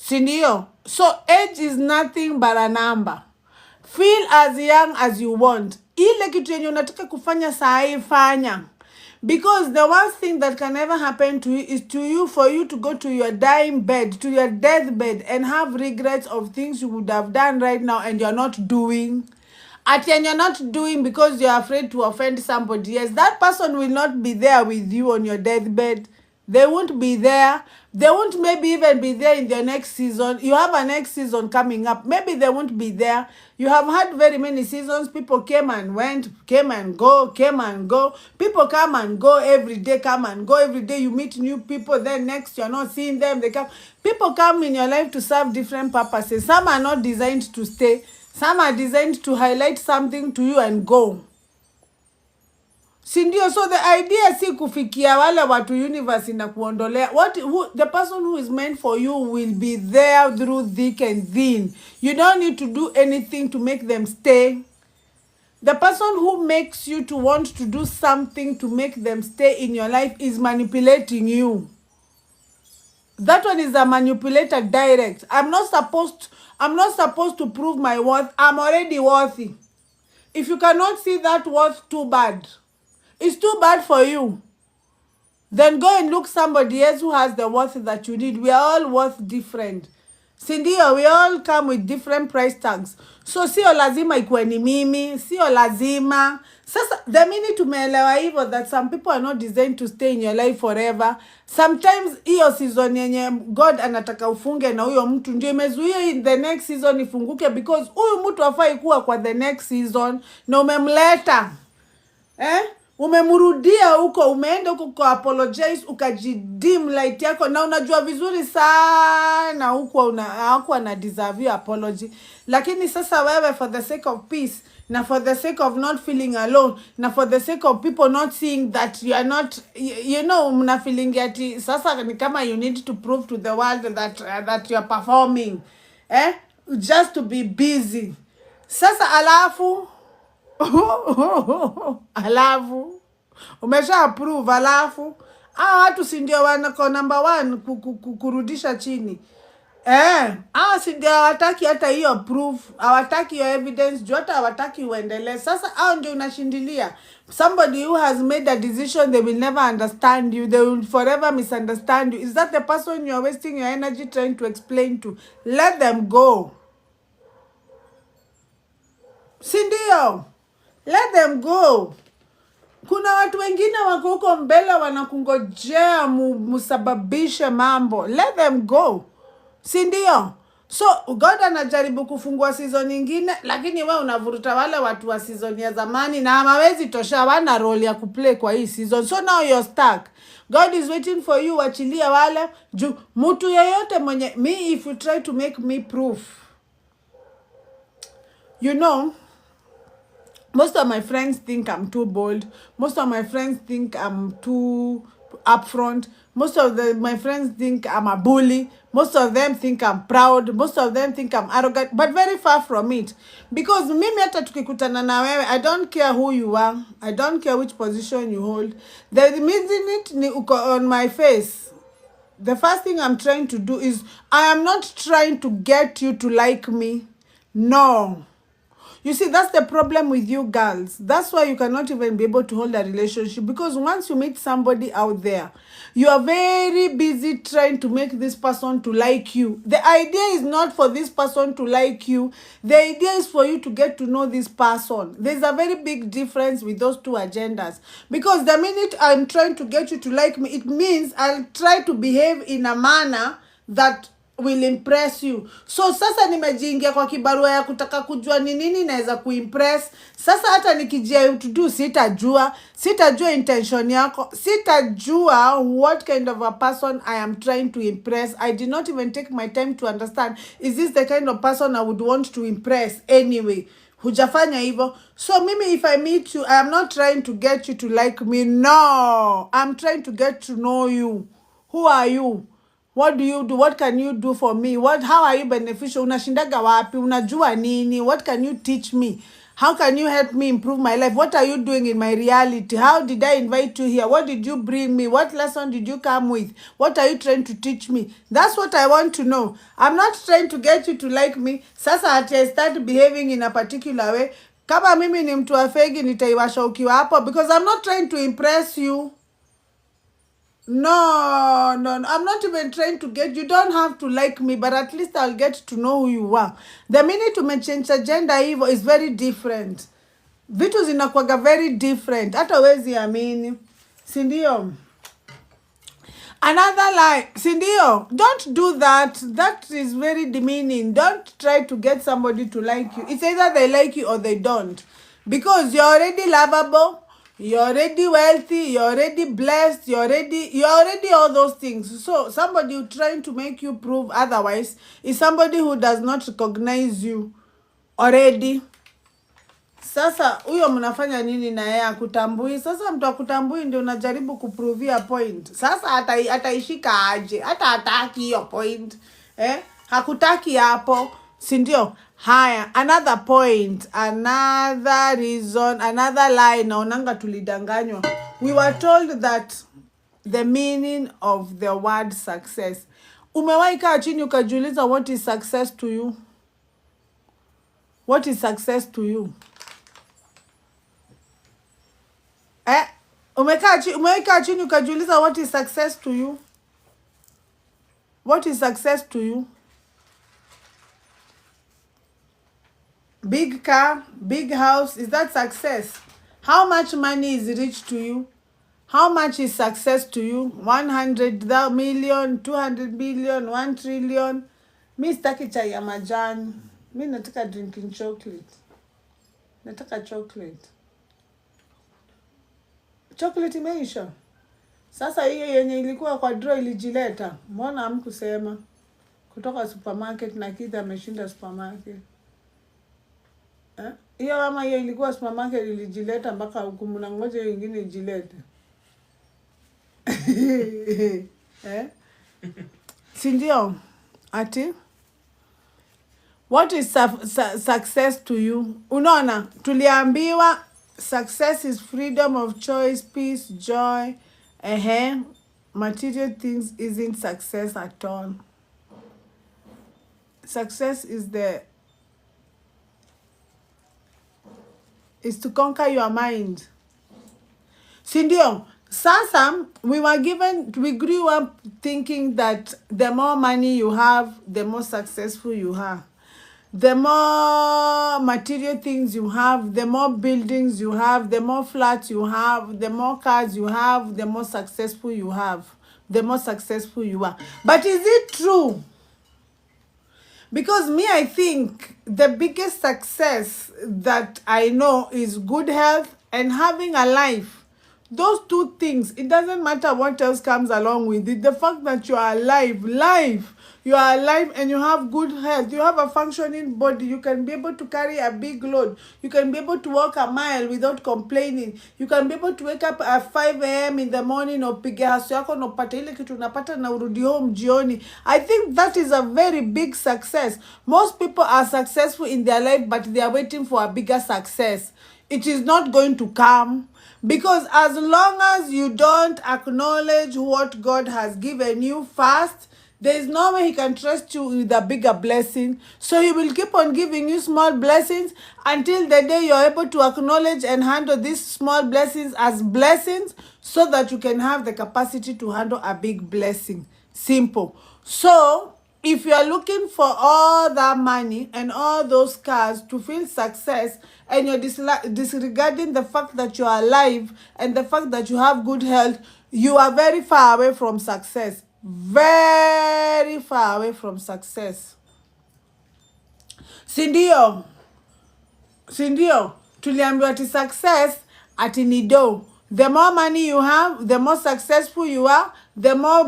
Si ndio? So age is nothing but a number. Feel as young as you want. Ile kitu yenye unataka kufanya saa hii fanya. Because the worst thing that can ever happen to you is for you to go to your dying bed, to your deathbed, and have regrets of things you would have done right now and you're not doing. And you're not doing because you're afraid to offend somebody. Yes, that person will not be there with you on your deathbed. They won't be there. They won't maybe even be there in the next season. You have a next season coming up. Maybe they won't be there. You have had very many seasons. People came and went, came and go, came and go. People come and go every day, come and go every day. You meet new people. Then next you're not seeing them. They come. People come in your life to serve different purposes. Some are not designed to stay. Some are designed to highlight something to you and go. Sindio? So the idea si kufikia wale watu universe na kuondolea. The person who is meant for you will be there through thick and thin. You don't need to do anything to make them stay. The person who makes you to want to do something to make them stay in your life is manipulating you. That one is a manipulator direct. I'm not supposed to prove my worth. I'm already worthy. If you cannot see that worth, too bad. It's too bad for you. Then go and look somebody else who has the worth that you need. We are all worth different. Sindio, we all come with different price tags. So sio lazima ikuwe ni mimi, sio lazima. Sasa the minute umeelewa hivyo that some people are not designed to stay in your life forever. Sometimes hiyo season yenye God anataka ufunge na huyo mtu ndio imezuia in the next season ifunguke, because huyu mtu hafai kuwa kwa the next season na umemleta. Umemurudia huko, umeenda huko kwa apologize, ukajidim light yako, na unajua vizuri sana huko hakuwa na deserve your apology. Lakini sasa wewe, for the sake of peace, na for the sake of not feeling alone, na for the sake of people not seeing that you are not, mna feeling ati sasa ni kama you need to prove to the world that you are performing, just to be busy. Sasa alafu umesha approve, Hao watu si ndio wanako number one kurudisha chini. Hao si ndio hawataki hata hiyo proof, hawataki hiyo evidence, juu hata hawataki uendelee. Sasa hao ndio unashindilia. Somebody who has made a decision, they will never understand you. They will forever misunderstand you. Is that the person you are wasting your energy trying to explain to? Let them go. Si ndio? Let them go. Kuna watu wengine wako huko mbele wanakungojea musababishe mambo. Let them go. Si ndio? So God anajaribu kufungua season nyingine, lakini we unavuruta wale watu wa season ya zamani na hawawezi tosha, wana role ya kuplay kwa hii season. So now you're stuck. God is waiting for you, wachilia wale. Mtu yeyote mwenye, me if you try to make me proof. You know, most of my friends think I'm too bold. Most of my friends think I'm too upfront. Most of my friends think I'm a bully. Most of them think I'm proud. Most of them think I'm arrogant. But very far from it. Because mimi hata tukikutana na wewe, I don't care who you are. I don't care which position you hold. The reason it ni uko on my face. The first thing I'm trying to do is, I am not trying to get you to like me. No. You see, that's the problem with you girls. That's why you cannot even be able to hold a relationship. Because once you meet somebody out there, you are very busy trying to make this person to like you. The idea is not for this person to like you. The idea is for you to get to know this person. There's a very big difference with those two agendas. Because the minute I'm trying to get you to like me, it means I'll try to behave in a manner that will impress you. So sasa nimejiingia kwa kibarua ya kutaka kujua ni nini naweza kuimpress. Sasa hata nikijia you to do, sitajua intention yako, sitajua what kind of a person I am trying to impress. I did not even take my time to understand, is this the kind of person I would want to impress anyway? Hujafanya hivyo. So mimi, if I meet you, I am not trying to get you to like me. No, I'm trying to get to know you. Who are you? What do you do? What can you do for me? How are you beneficial? Unashindaga wapi? Unajua nini? What can you teach me? How can you help me improve my life? What are you doing in my reality? How did I invite you here? What did you bring me? What lesson did you come with? What are you trying to teach me? That's what I want to know. I'm not trying to get you to like me. Sasa ati I start behaving in a particular way. Kama mimi ni mtu wa fegi, nitaiwasha ukiwa hapo, because I'm not trying to impress you. No, I'm not even trying to get, you don't have to like me, but at least I'll get to know who you are. The minute you change agenda hivyo is very different. Vitu zinakuwaga very different. Hata wezi amini. Sindio? Another lie. Sindio? Don't do that. That is very demeaning. Don't try to get somebody to like you. It's either they like you or they don't. Because you're already lovable. You're already wealthy, you're already blessed, you're already all those things. So somebody who trying to make you prove otherwise is somebody who does not recognize you already. Sasa huyo mnafanya nini na yeye akutambui? Sasa mtu akutambui ndio unajaribu kuprovia point. Sasa ataishika aje? Hata hataki hiyo point. Hakutaki hapo, si ndio? Haya, another point, another reason, another lie. Naonanga tulidanganywa. We were told that the meaning of the word success. Umewahi kaa chini ukajiuliza what is success to you? What is success to you? Umewahi kaa chini ukajiuliza what is success to you? What is success to you? Big car, big house, is that success? How much money is rich to you? How much is success to you? 100 million, 200 billion, 1 trillion? Mi sitaki chai ya majani. Mi nataka drinking chocolate. Nataka chocolate. Chocolate imeisha. Sasa hiyo yenye ilikuwa kwa draw ilijileta. Mbona hamkusema? Kutoka supermarket na Kida ameshinda supermarket. Hiyo ama hiyo ilikuwa supermarket ilijileta mpaka huku mnangoja hiyo nyingine ijilete. Si ndio? Ati what is success to you? Unaona, tuliambiwa success is freedom of choice, peace, joy. material things isn't success at all. Success is to conquer your mind. Si ndio? Sasa we grew up thinking that the more money you have, the more successful you are. The more material things you have, the more buildings you have, the more flats you have, the more cars you have, the more successful you have, the more successful you are. But is it true? Because me, I think the biggest success that I know is good health and having a life. Those two things, it doesn't matter what else comes along with it. The fact that you are alive, you are alive and you have good health, you have a functioning body, you can be able to carry a big load, you can be able to walk a mile without complaining, you can be able to wake up at 5 a.m. in the morning, upige haso yako na upate ile kitu unapata na urudi home jioni. I think that is a very big success. Most people are successful in their life, but they are waiting for a bigger success. It is not going to come. Because as long as you don't acknowledge what God has given you first, there is no way He can trust you with a bigger blessing. So He will keep on giving you small blessings until the day you're able to acknowledge and handle these small blessings as blessings so that you can have the capacity to handle a big blessing. Simple. So if you are looking for all that money and all those cars to feel success, and you're disregarding the fact that you are alive and the fact that you have good health, you are very far away from success. Very far away from success. Si ndio? Tuliambiwa ati success ati ni do. The more money you have, the more successful you are, the more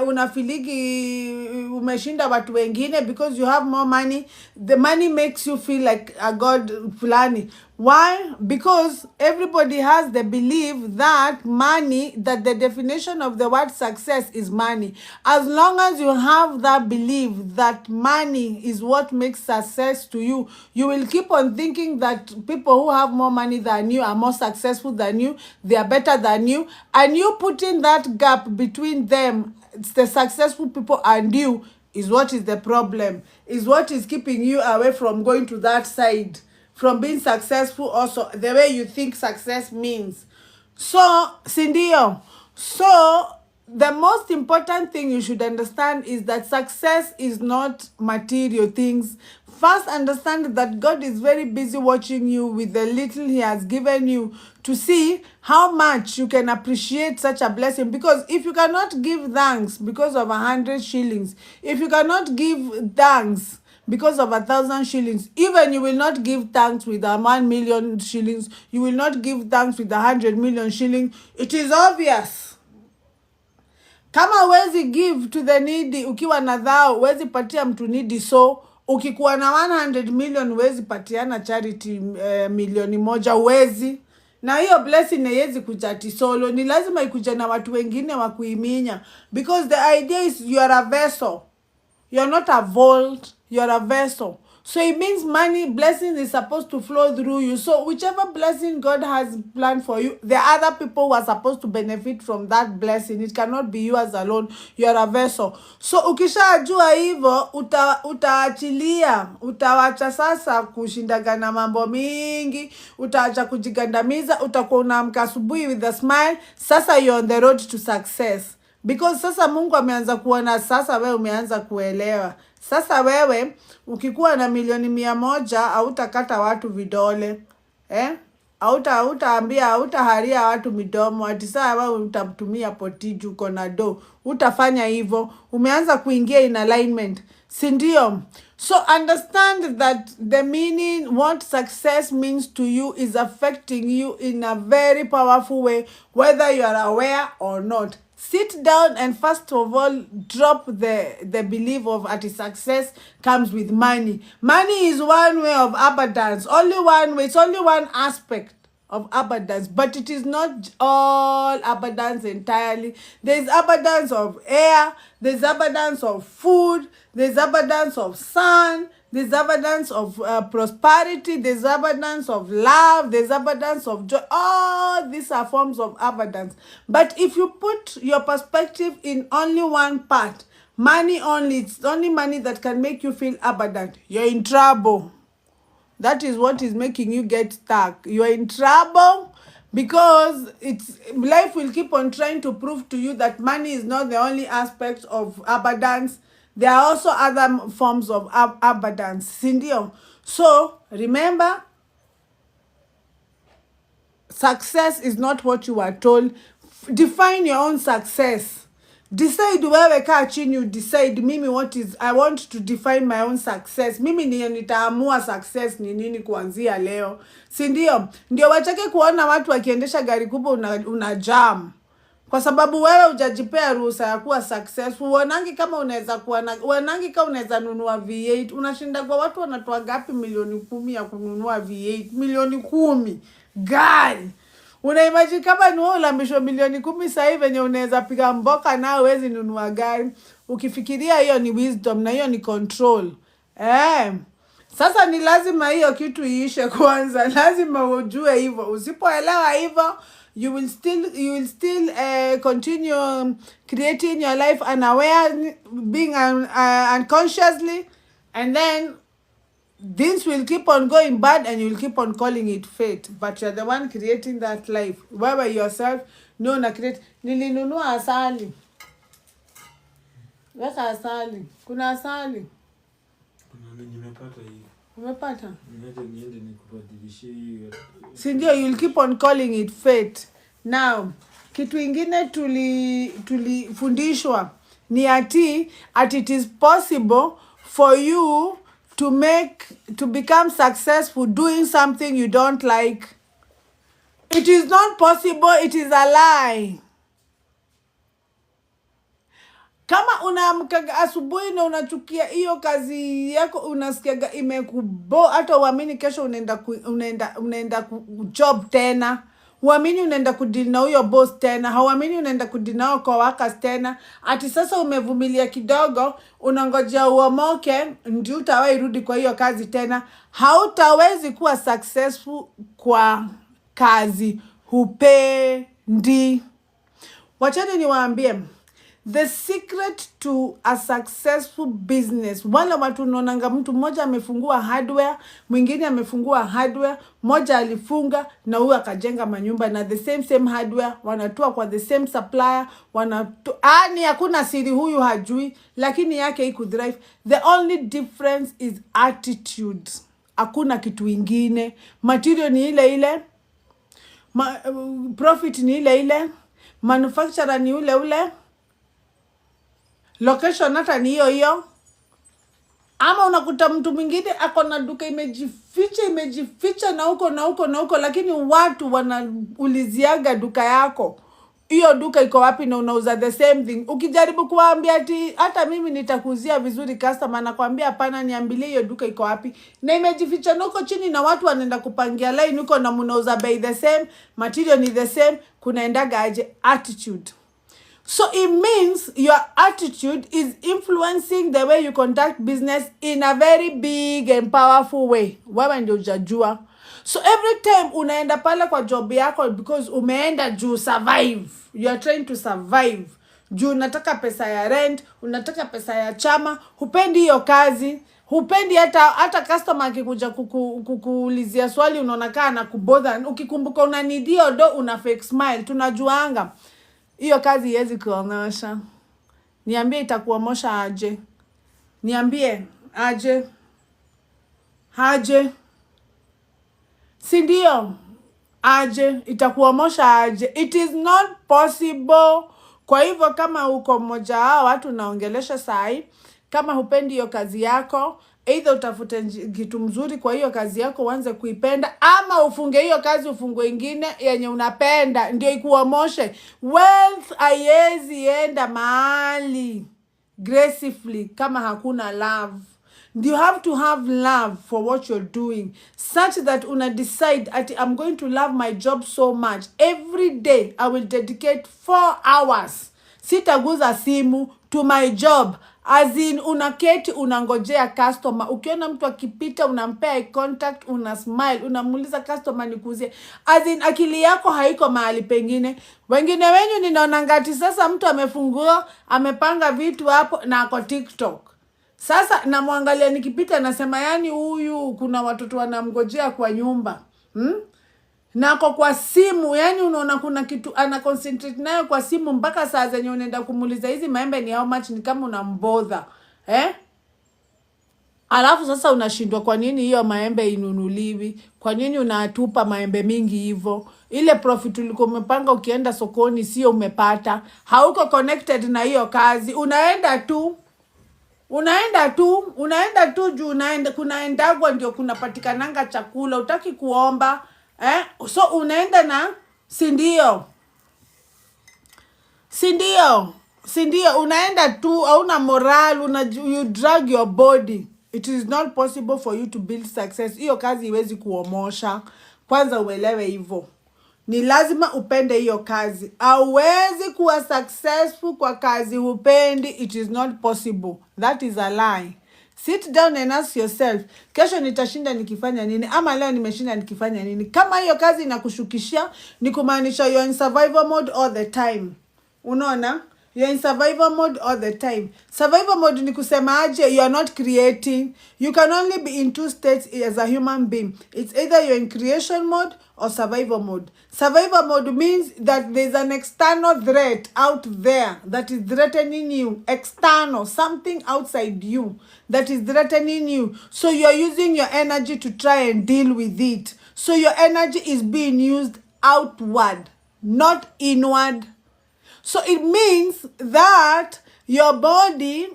unafiligi umeshinda watu wengine because you have more money. The money makes you feel like a god fulani. Why? Because everybody has the belief that the definition of the word success is money. As long as you have that belief that money is what makes success to you, you will keep on thinking that people who have more money than you are more successful than you, they are better than you, and you putting that gap between them, the successful people and you, is what is the problem, is what is keeping you away from going to that side, from being successful also, the way you think success means. So, si ndio? So, the most important thing you should understand is that success is not material things. First, understand that God is very busy watching you with the little He has given you to see how much you can appreciate such a blessing. Because if you cannot give thanks because of 100 shillings, if you cannot give thanks because of 1,000 shillings, even you will not give thanks with 1 million shillings, you will not give thanks with 100 million shillings, it is obvious. Kama huwezi give to the needy, ukiwa na dhao, huwezi patia mtu needy, so ukikuwa na 100 million huwezi patiana charity milioni moja, huwezi. Na hiyo blessing haiwezi kuja ati solo, ni lazima ikuja na watu wengine wa kuiminya, because the idea is you are a vessel. You're not a vault, you're a vessel. So it means money, blessing is supposed to flow through you. So whichever blessing God has planned for you, the other people who are supposed to benefit from that blessing. It cannot be yours alone. You're a vessel. So ukishajua hivyo, utaachilia, utawacha sasa kushindagana mambo mingi, utaacha kujigandamiza, utakuwa unaamka asubuhi with a smile. Sasa you're on the road to success. Because sasa Mungu ameanza kuona, sasa wewe umeanza kuelewa. Sasa wewe ukikuwa na milioni 100 hautakata watu vidole. Hautaharia watu midomo ati saa wewe utamtumia potiju uko na do. Utafanya hivyo. Umeanza kuingia in alignment. Si ndio? So understand that the meaning, what success means to you, is affecting you in a very powerful way, whether you are aware or not. Sit down and first of all drop the belief of success comes with money. Money is one way of abundance, only one way. It's only one aspect of abundance, but it is not all abundance entirely. There's abundance of air, there's abundance of food, there's abundance of sun, there's abundance of prosperity, there's abundance of love, there's abundance of joy. All these are forms of abundance. But if you put your perspective in only one part, money only, it's only money that can make you feel abundant, you're in trouble. That is what is making you get stuck. You're in trouble because life will keep on trying to prove to you that money is not the only aspect of abundance. There are also other forms of abundance. Sindio. So remember, success is not what you are told. Define your own success. Decide wewe, kaa chini, you decide mimi what is, I want to define my own success. Mimi ndiye nitaamua success ni nini kuanzia leo. Si ndio wachake kuona watu wakiendesha gari kubwa una jam. Kwa sababu wewe hujajipea ruhusa ya kuwa successful. Uonangi kama unaweza nunua V8. Unashinda kwa watu wanatoa gapi milioni 10 ya kununua V8. Milioni 10. Gari. Unaimagine kama ni wewe ulambishwa milioni 10 sasa hivi venye unaweza piga mboka na huwezi nunua gari. Ukifikiria hiyo ni wisdom na hiyo ni control. Sasa ni lazima hiyo kitu iishe kwanza. Lazima ujue hivyo. Usipoelewa hivyo, you will still continue creating your life unaware, being unconsciously, and then things will keep on going bad and you will keep on calling it fate, but you're the one creating that life. Wewe yourself no na create. Nilinunua asali. Weka asali. Kuna asali. Kuna nimepata hii. Umepata? Niende nikubadilishie hiyo. Si ndio, you'll keep on calling it fate. Now, kitu ingine tulifundishwa ni ati it is possible for you to become successful doing something you don't like. It is not possible, it is a lie. Kama unaamka asubuhi na unachukia hiyo kazi yako, unasikia imekubo, hata uamini kesho unaenda job tena. Uamini unaenda kudeal na huyo boss tena. Hauamini unaenda kudeal na coworkers tena. Ati sasa umevumilia kidogo, unangojea uomoke ndio utawahi rudi kwa hiyo kazi tena. Hautawezi kuwa successful kwa kazi hupendi. Wachani niwaambie, the secret to a successful business, wale watu unaonanga mtu mmoja amefungua hardware, mwingine amefungua hardware, mmoja alifunga na huyu akajenga manyumba na the same hardware, wanatoa kwa the same supplier, hakuna siri, huyu hajui, lakini yake iko drive. The only difference is attitude. Hakuna kitu ingine. Material ni ile ile, profit ni ile ile, manufacturer ni ule ule, location hata ni hiyo hiyo. Ama unakuta mtu mwingine ako na duka imejificha na huko, lakini watu wanauliziaga duka yako, hiyo duka iko wapi na unauza the same thing. Ukijaribu kuambia ati hata mimi nitakuzia vizuri, customer anakuambia hapana, niambilie hiyo duka iko wapi, na imejificha na huko chini, na watu wanaenda kupangia line huko na mnauza by the same, material ni the same. Kunaendaga aje? Attitude. So it means your attitude is influencing the way you conduct business in a very big and powerful way. Wewe ndio hujajua. So every time unaenda pale kwa job yako because umeenda juu survive. You are trying to survive. Juu unataka pesa ya rent, unataka pesa ya chama, hupendi hiyo kazi. Hupendi hata customer akikuja kukuulizia swali unaona kana kubother. Ukikumbuka unanidio do una fake smile. Tunajuanga. Hiyo kazi haiwezi kuomosha. Niambie itakuomosha aje? Niambie aje? Aje? Si ndio? Aje? Itakuomosha aje? It is not possible. Kwa hivyo kama uko mmoja hao watu naongelesha sahi, kama hupendi hiyo kazi yako, either utafute kitu mzuri kwa hiyo kazi yako uanze kuipenda, ama ufunge hiyo kazi ufungue ingine yenye unapenda ndio ikuomoshe. Wealth haiwezi enda mahali gracefully kama hakuna love. You have to have love for what you're doing, such that una decide that I'm going to love my job so much. Every day I will dedicate 4 hours. Sitaguza simu to my job. As in unaketi unangojea customer. Ukiona mtu akipita unampea eye contact, una smile, unamuuliza customer nikuuzie. As in akili yako haiko mahali pengine. Wengine wenyu ninaona ngati sasa mtu amefungua, amepanga vitu hapo na ako TikTok. Sasa namwangalia nikipita nasema yani huyu kuna watoto wanamgojea kwa nyumba. Nako kwa simu, yani unaona kuna kitu ana concentrate nayo kwa simu mpaka saa zenye unaenda kumuuliza hizi maembe ni how much, ni kama unambodha. Alafu sasa unashindwa kwa nini hiyo maembe inunuliwi? Kwa nini unatupa maembe mingi hivyo? Ile profit ulikuwa umepanga ukienda sokoni sio umepata. Hauko connected na hiyo kazi. Unaenda tu juu kunaendagwa ndio kunapatikananga chakula, utaki kuomba. So unaenda na sindio unaenda tu, hauna moral, you drag your body. It is not possible for you to build success. Hiyo kazi iwezi kuomosha. Kwanza uelewe hivyo. Ni lazima upende hiyo kazi. Hauwezi kuwa successful kwa kazi upendi. It is not possible. That is a lie. Sit down and ask yourself, kesho nitashinda nikifanya nini? Ama leo nimeshinda nikifanya nini? Kama hiyo kazi inakushukishia, ni kumaanisha you're in survival mode all the time. Unaona? You're in survival mode all the time. Survival mode ni kusema aje, you are not creating. You can only be in two states as a human being. It's either you're in creation mode or survival mode. Survival mode means that there's an external threat out there that is threatening you. External, something outside you that is threatening you. So you're using your energy to try and deal with it. So your energy is being used outward, not inward. So it means that your body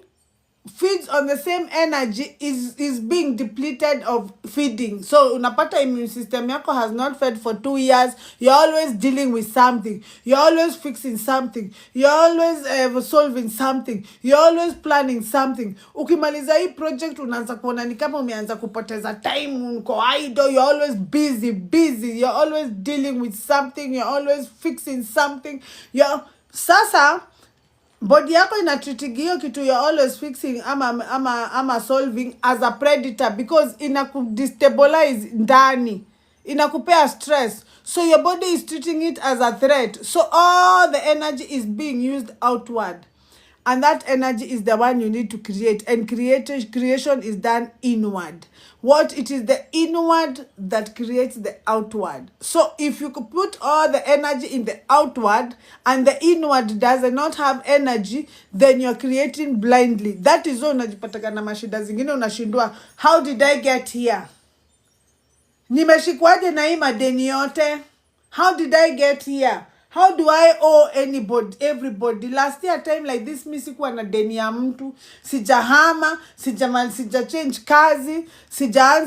feeds on the same energy is being depleted of feeding. So unapata immune system yako has not fed for 2 years. You're always dealing with something. You're always fixing something. You're always solving something. You're always planning something. Ukimaliza hii project unaanza kuona ni kama umeanza kupoteza time, uko idle. You're always busy. You're always dealing with something. You're always fixing something. Sasa body yako inatreatigio kitu you're always fixing ama solving as a predator, because inakudestabilize ndani, inakupea stress. So your body is treating it as a threat. So all the energy is being used outward. And that energy is the one you need to create. And creation is done inward. It is the inward that creates the outward. So if you could put all the energy in the outward and the inward does not have energy, then you're creating blindly. That is why unajipataka na mashida zingine unashindwa, how did I get here? Nimeshikwaje na hii madeni yote? How did I get here? How do I owe everybody? Last year time like this, mi sikuwa na deni ya mtu. Sijahama, sija change kazi,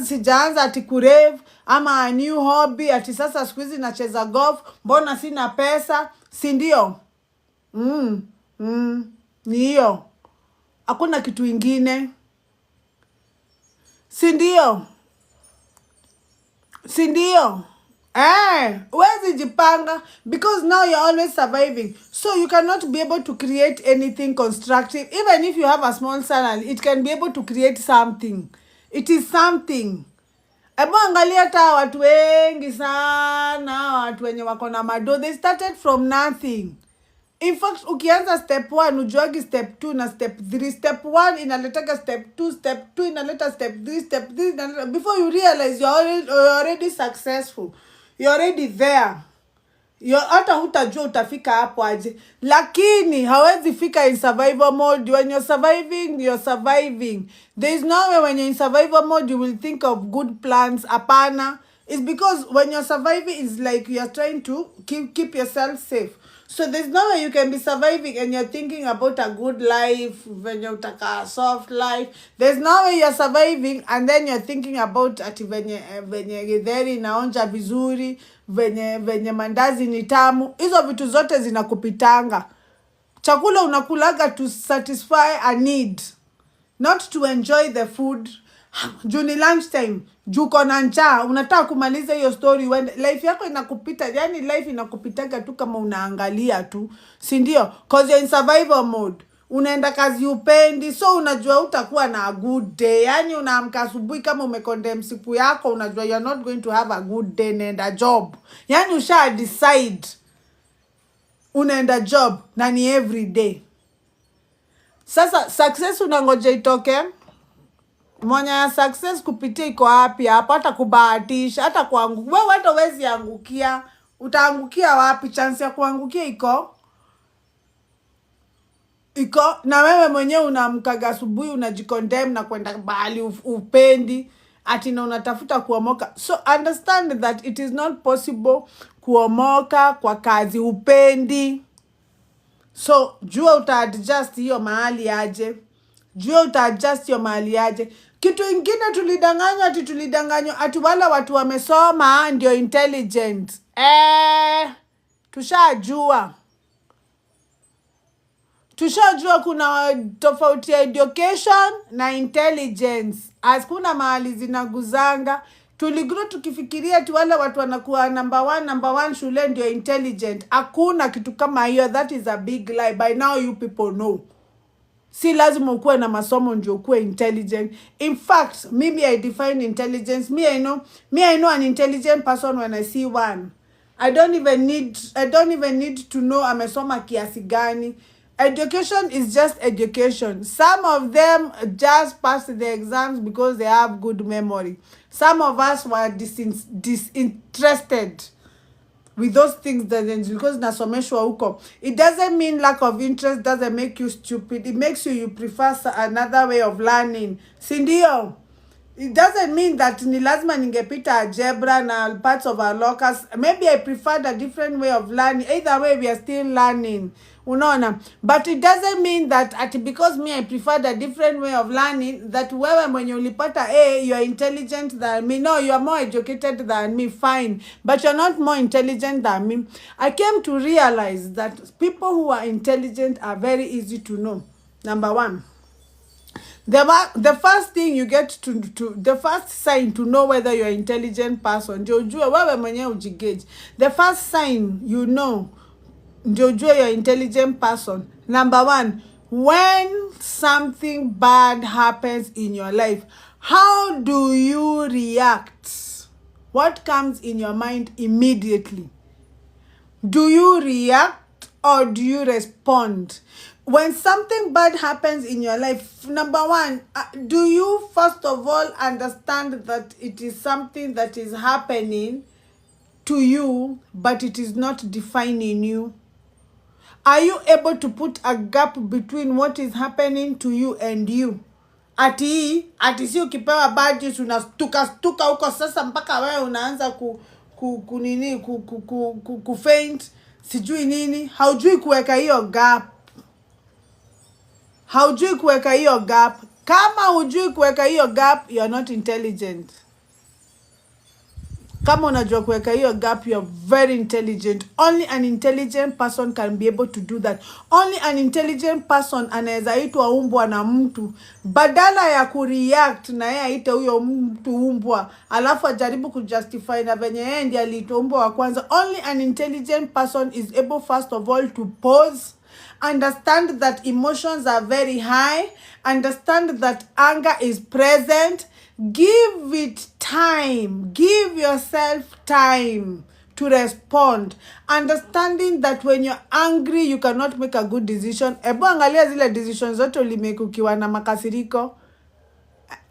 sijaanza ati kurave, ama a new hobby, ati sasa siku hizi nacheza golf, mbona sina pesa, si ndio? Ni hiyo. Hakuna kitu ingine. Si ndio? Where's jipanga? Because now you're always surviving. So you cannot be able to create anything constructive. Even if you have a small salary, it can be able to create something. It is something. Ebu angalia ta watu wengi sana, watu wenye wako na mado, they started from nothing. In fact, ukianza step 1, ujuagi step 2 na step 3. Step 1 inaletaka step 2, step 2 inaleta step 3, step 3 inaleta... Before you realize you're already successful. You're already there. Hata hutajua utafika hapo aje. Lakini hawezi fika in survival mode. When you're surviving. There is no way when you're in survival mode you will think of good plans. Apana. It's because when you're surviving, it's like you're trying to keep yourself safe. So there's no way you can be surviving and you're thinking about a good life, when you take a soft life. There's no way you're surviving and then you're thinking about ati venye githeri inaonja vizuri, venye mandazi ni tamu. Hizo vitu zote zinakupitanga. Chakula unakulaga to satisfy a need, not to enjoy the food. Juni lunchtime, juko na njaa, unataka kumaliza hiyo story when life yako inakupita. Yani life inakupitaga tu kama unaangalia tu, si ndio? Cause you're in survival mode. unaenda kazi upendi, so unajua utakuwa na a good day. Yani unaamka asubuhi kama umekondem siku yako, unajua you are not going to have a good day, nenda job. Yani usha decide unaenda job na ni every day. Sasa success unangoja itoke. Mwenye ya success kupitia iko wapi hapa? Hata kubahatisha, hata kuangukia. Wewe hata huwezi angukia. Utaangukia wapi? Chance ya kuangukia iko na wewe mwenyewe unaamkaga asubuhi unajikondem na kwenda bahali upendi ati na unatafuta kuomoka. So understand that it is not possible kuomoka kwa kazi upendi. So jua uta-adjust hiyo mahali aje. Kitu ingine tulidanganywa ati wala watu wamesoma ndio intelligent. Tushajua kuna tofauti ya education na intelligence. Hakuna mahali zinaguzanga. Tuligrow tukifikiria ati wale watu wanakuwa number one shule ndio intelligent. Hakuna kitu kama hiyo. That is a big lie. By now you people know. Si lazima ukuwe na masomo ndio ukuwe intelligent. In fact, maybe I define intelligence. Me I know an intelligent person when I see one. I don't even need to know amesoma kiasi gani. Education is just education. Some of them just pass the exams because they have good memory. Some of us were disinterested with those things because nasomeshwa huko. It doesn't mean lack of interest doesn't make you stupid. It makes you prefer another way of learning. Sindio? It doesn't mean that ni lazima ningepita algebra na parts of our locus. Maybe I preferred a different way of learning. Either way, we are still learning. Unaona? But it doesn't mean that because me I preferred a different way of learning, that wewe mwenye ulipata A, you are intelligent than me. No, you are more educated than me, fine. But you're not more intelligent than me. I came to realize that people who are intelligent are very easy to know. Number one. The first thing you get to the first sign to know whether you're an intelligent person, wewe mwenye ujigauge. The first sign you know you're an intelligent person. Number one, when something bad happens in your life, how do you react? What comes in your mind immediately? Do you react or do you respond? When something bad happens in your life, number one, do you first of all understand that it is something that is happening to you, but it is not defining you? Are you able to put a gap between what is happening to you and you? Ati si ukipewa bad news unastuka huko sasa mpaka wewe unaanza kufaint, sijui nini. Haujui kuweka hiyo gap. Kama hujui kuweka hiyo gap, you are not intelligent. Kama unajua kuweka hiyo gap, you are very intelligent. Only an intelligent person can be able to do that. Only an intelligent person anaweza itwa umbwa na mtu. Badala ya kureact na yeye aite huyo mtu umbwa, alafu ajaribu kujustify na venye yeye ndiye aliitwa umbwa wa kwanza. Only an intelligent person is able first of all to pause, understand that emotions are very high, understand that anger is present. Give it time. Give yourself time to respond. Understanding that when you're angry, you cannot make a good decision. Ebu angalia zile decisions zote ulimake ukiwa na makasiriko.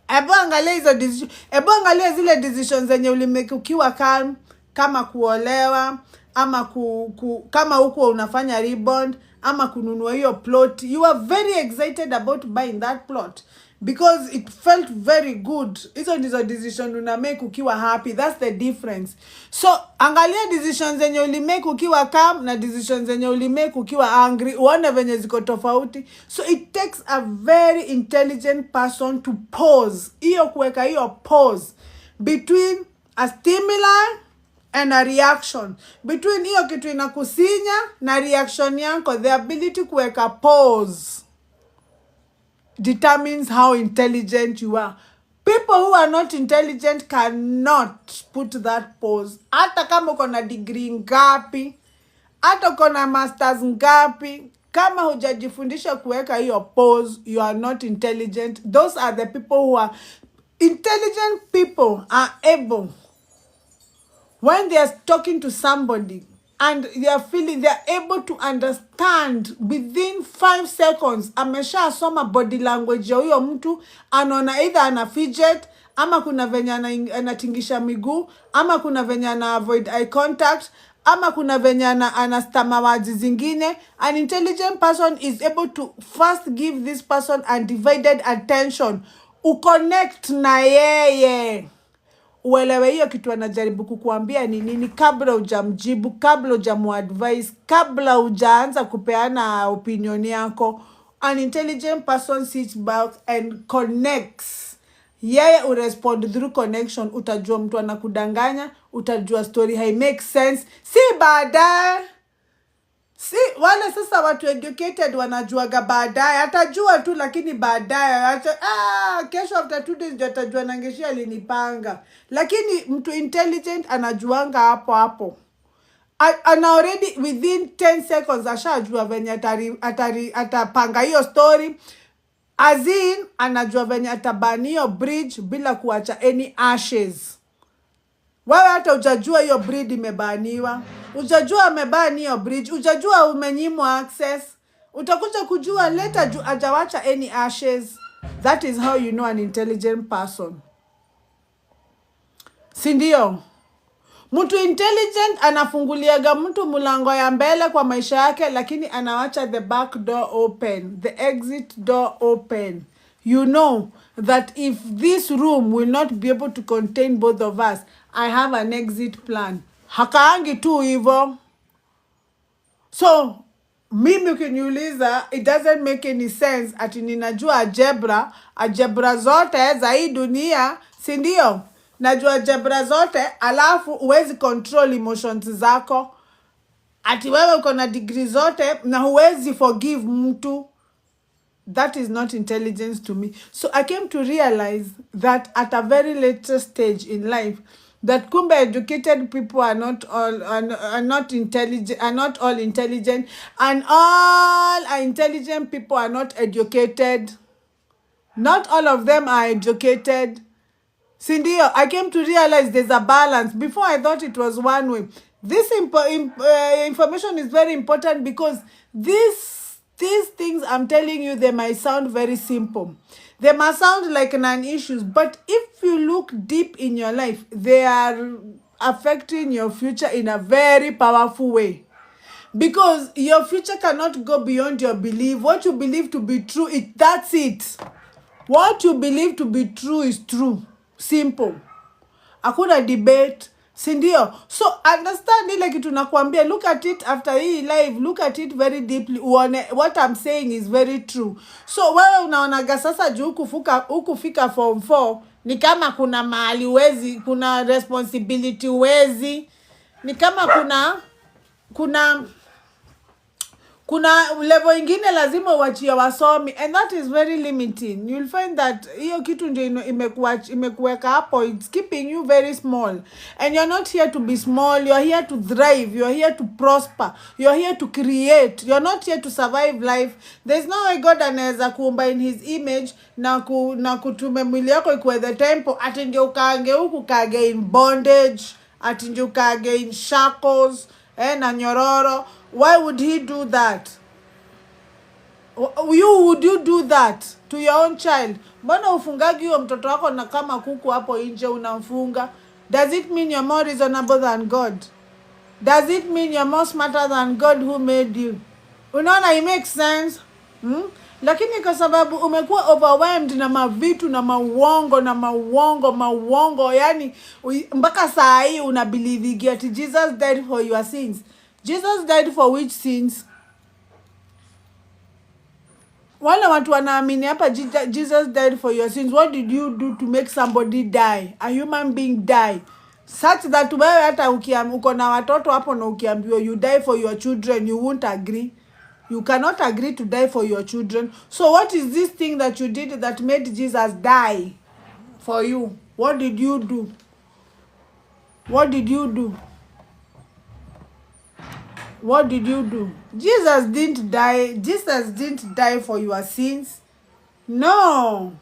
Ebu angalia zile decisions zenye ulimake ukiwa calm, kama kuolewa, ama kama huko unafanya rebound, ama kununua hiyo plot. You are very excited about buying that plot because it felt very good. Hizo ndizo decision una make ukiwa happy. That's the difference. So angalia decisions zenye ulimake ukiwa calm na decisions zenye ulimake ukiwa angry, uone venye ziko tofauti. So it takes a very intelligent person to pause. Hiyo kuweka hiyo pause between a stimuli and a reaction. Between hiyo kitu inakusinya na reaction yako, the ability kuweka pause determines how intelligent you are. People who are not intelligent cannot put that pause. Hata kama uko na degree ngapi, hata uko na masters ngapi, Kama hujajifundisha kuweka hiyo pose, you are not intelligent. Those are the people who are intelligent. People are able, when they are talking to somebody and they are feeling, they are able to understand within 5 seconds. Amesha soma body language ya huyo mtu, anaona either ana fidget, ama kuna venye anatingisha miguu, ama kuna venye ana avoid eye contact, ama kuna venye anastama words zingine. An intelligent person is able to first give this person undivided attention, uconnect na yeye, uelewe hiyo kitu anajaribu kukuambia ni nini, kabla hujamjibu, kabla hujamuadvise, kabla hujaanza kupeana opinion yako. An intelligent person sits back and connects. Yeye urespond through connection. Utajua mtu anakudanganya, utajua story hai make sense. Si baadaye. Si wale sasa watu educated wanajuaga baadaye, atajua tu lakini baadaye kesho after 2 days ndio atajua nangeshi alinipanga. Lakini mtu intelligent anajuanga hapo hapo. Ana already within 10 seconds ashajua venye atapanga hiyo story. As in, anajua venye atabani hiyo bridge bila kuacha any ashes. Wewe hata ujajua hiyo bridge imebaniwa. Ujajua amebani hiyo bridge. Ujajua umenyimwa access. Utakuja kujua later ajawacha any ashes. That is how you know an intelligent person. Sindio? Mtu intelligent anafunguliaga mtu mulango ya mbele kwa maisha yake, lakini anawacha the back door open, the exit door open. You know that if this room will not be able to contain both of us, I have an exit plan. Hakaangi tu hivyo. So, mimi ukiniuliza, it doesn't make any sense ati ninajua algebra zote za hii dunia, si ndio? Najua algebra zote, alafu huwezi control emotions zako. Ati wewe uko na degree zote na huwezi forgive mtu. That is not intelligence to me. So I came to realize that at a very later stage in life, that kumbe educated people are not all intelligent, are not all intelligent, and all are intelligent people are not educated. Not all of them are educated. Sindio, I came to realize there's a balance. Before I thought it was one way. This information is very important because these things I'm telling you, they might sound very simple. They must sound like non-issues, but if you look deep in your life, they are affecting your future in a very powerful way. Because your future cannot go beyond your belief. What you believe to be true, that's it. What you believe to be true is true. Simple. Hakuna debate. Sindio? So understand ile kitu nakwambia. Look at it after hii live. Look at it very deeply. Uone what I'm saying is very true. So wewe unaonaga sasa juu ukufika form 4 ni kama kuna mahali uwezi, kuna responsibility uwezi. Ni kama kuna level ingine lazima uachie wasomi, and that is very limiting. You'll find that hiyo kitu ndio imekuweka hapo. It's keeping you very small, and you're not here to be small. You're here to thrive. You're here to prosper. You're here to create. You're not here to survive life. There's no way God anaweza kuumba in his image na kutume mwili yako ikuwe the temple ati ndio ukaange huku kage in bondage, ati ndio kage in shackles na nyororo. Why would he do that? Would you do that to your own child? Mbona ufungagi huyo mtoto wako na kama kuku hapo nje unamfunga? Does it mean you're more reasonable than God? Does it mean you're more smarter than God who made you? Unaona, it makes sense? Lakini kwa sababu umekuwa overwhelmed na mavitu na mauongo, yani mpaka saa hii unabelieve ati Jesus died for your sins. Jesus died for which sins? Wale watu wanaamini hapa Jesus died for your sins. What did you do to make somebody die? A human being die. Such that wewe hata uko na watoto hapo na ukiambiwa you die for your children, you won't agree. You cannot agree to die for your children. So what is this thing that you did that made Jesus die for you? What did you do? What did you do? What did you do? Jesus didn't die. Jesus didn't die for your sins. No.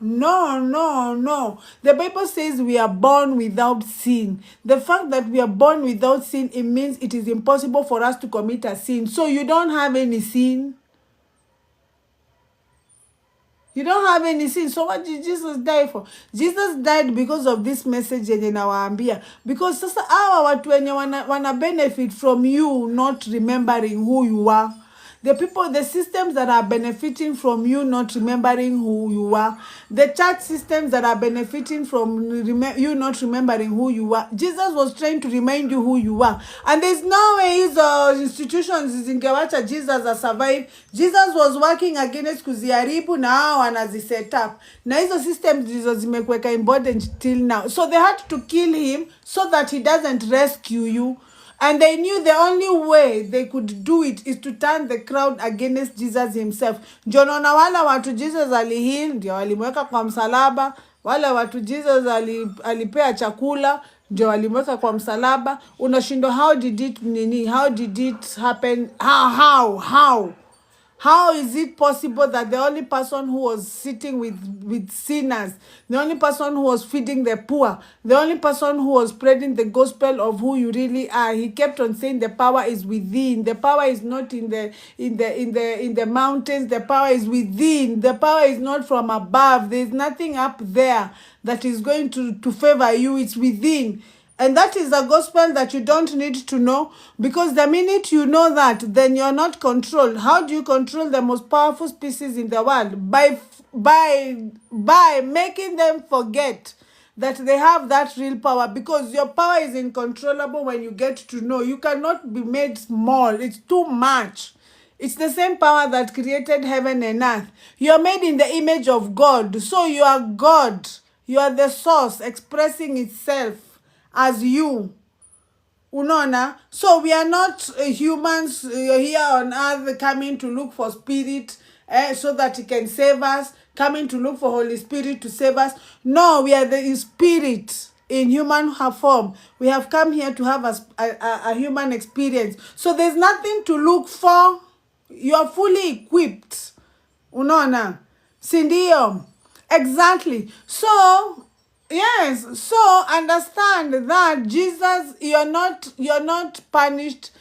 No, no, no. The Bible says we are born without sin. The fact that we are born without sin, it means it is impossible for us to commit a sin. So you don't have any sin. You don't have any sin. So what did Jesus die for? Jesus died because of this message yenye nawaambia. Because sasa hawa watu wenye wana benefit from you not remembering who you are. The people, the systems that are benefiting from you not remembering who you are. The church systems that are benefiting from you not remembering who you are. Jesus was trying to remind you who you are. And there's no way hizo institutions zingewacha Jesus survive. Jesus was working against kuziharibu na hao wanaziset up. Na hizo systems ndizo zimekuweka important till now. So they had to kill him so that he doesn't rescue you. And they knew the only way they could do it is to turn the crowd against Jesus himself. Njonaona wala watu Jesus alihil, ndio walimweka kwa msalaba. Wala watu Jesus alipea chakula, ndio walimweka kwa msalaba. Unashindwa how did it happen? How is it possible that the only person who was sitting with sinners, the only person who was feeding the poor, the only person who was spreading the gospel of who you really are, he kept on saying the power is within. The power is not in the mountains. The power is within. The power is not from above. There is nothing up there that is going to favor you. It's within. And that is a gospel that you don't need to know, because the minute you know that, then you're not controlled. How do you control the most powerful species in the world? By making them forget that they have that real power, because your power is uncontrollable when you get to know. You cannot be made small. It's too much. It's the same power that created heaven and earth. You are made in the image of God. So you are God. You are the source expressing itself as you. Unaona? So we are not humans here on earth coming to look for spirit so that he can save us, coming to look for Holy Spirit to save us. No, we are the spirit in human form. We have come here to have a human experience. So there's nothing to look for. You are fully equipped. Unaona? Sindio? Exactly. So yes, so understand that Jesus, you're not punished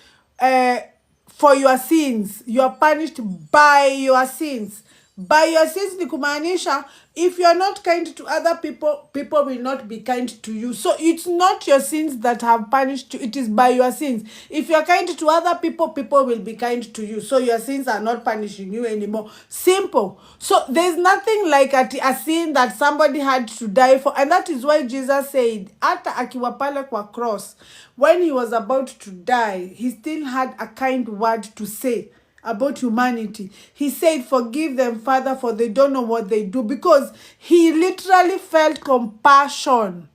for your sins. You are punished by your sins. By your sins ni kumaanisha, if you are not kind to other people, people will not be kind to you. So it's not your sins that have punished you, it is by your sins. If you are kind to other people, people will be kind to you. So your sins are not punishing you anymore. Simple. So there's nothing like a sin that somebody had to die for. And that is why Jesus said, hata akiwa pale kwa cross, when he was about to die, he still had a kind word to say about humanity. He said, forgive them, Father, for they don't know what they do. Because he literally felt compassion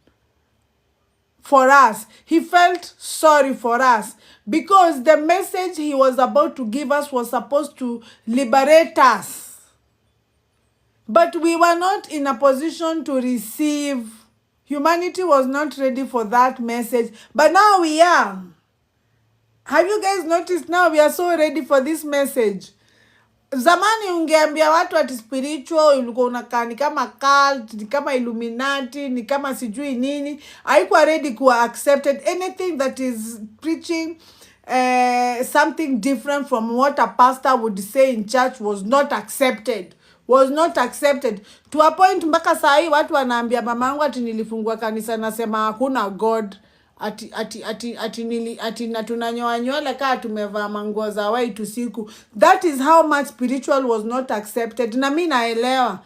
for us. He felt sorry for us. Because the message he was about to give us was supposed to liberate us. But we were not in a position to receive. Humanity was not ready for that message. But now we are. Have you guys noticed now we are so ready for this message? Zamani ungeambia watu ati spiritual, ulikuwa unakaa ni kama cult, ni kama Illuminati, ni kama sijui nini. Haikuwa ready kuwa accepted. Anything that is preaching something different from what a pastor would say in church was not accepted. Was not accepted. To a point mpaka saa hii watu wanaambia mamangu ati nilifungua kanisa nasema hakuna God. Ati na tunanyoa nywele kaa tumevaa manguo za white usiku. That is how much spiritual was not accepted. Na mimi naelewa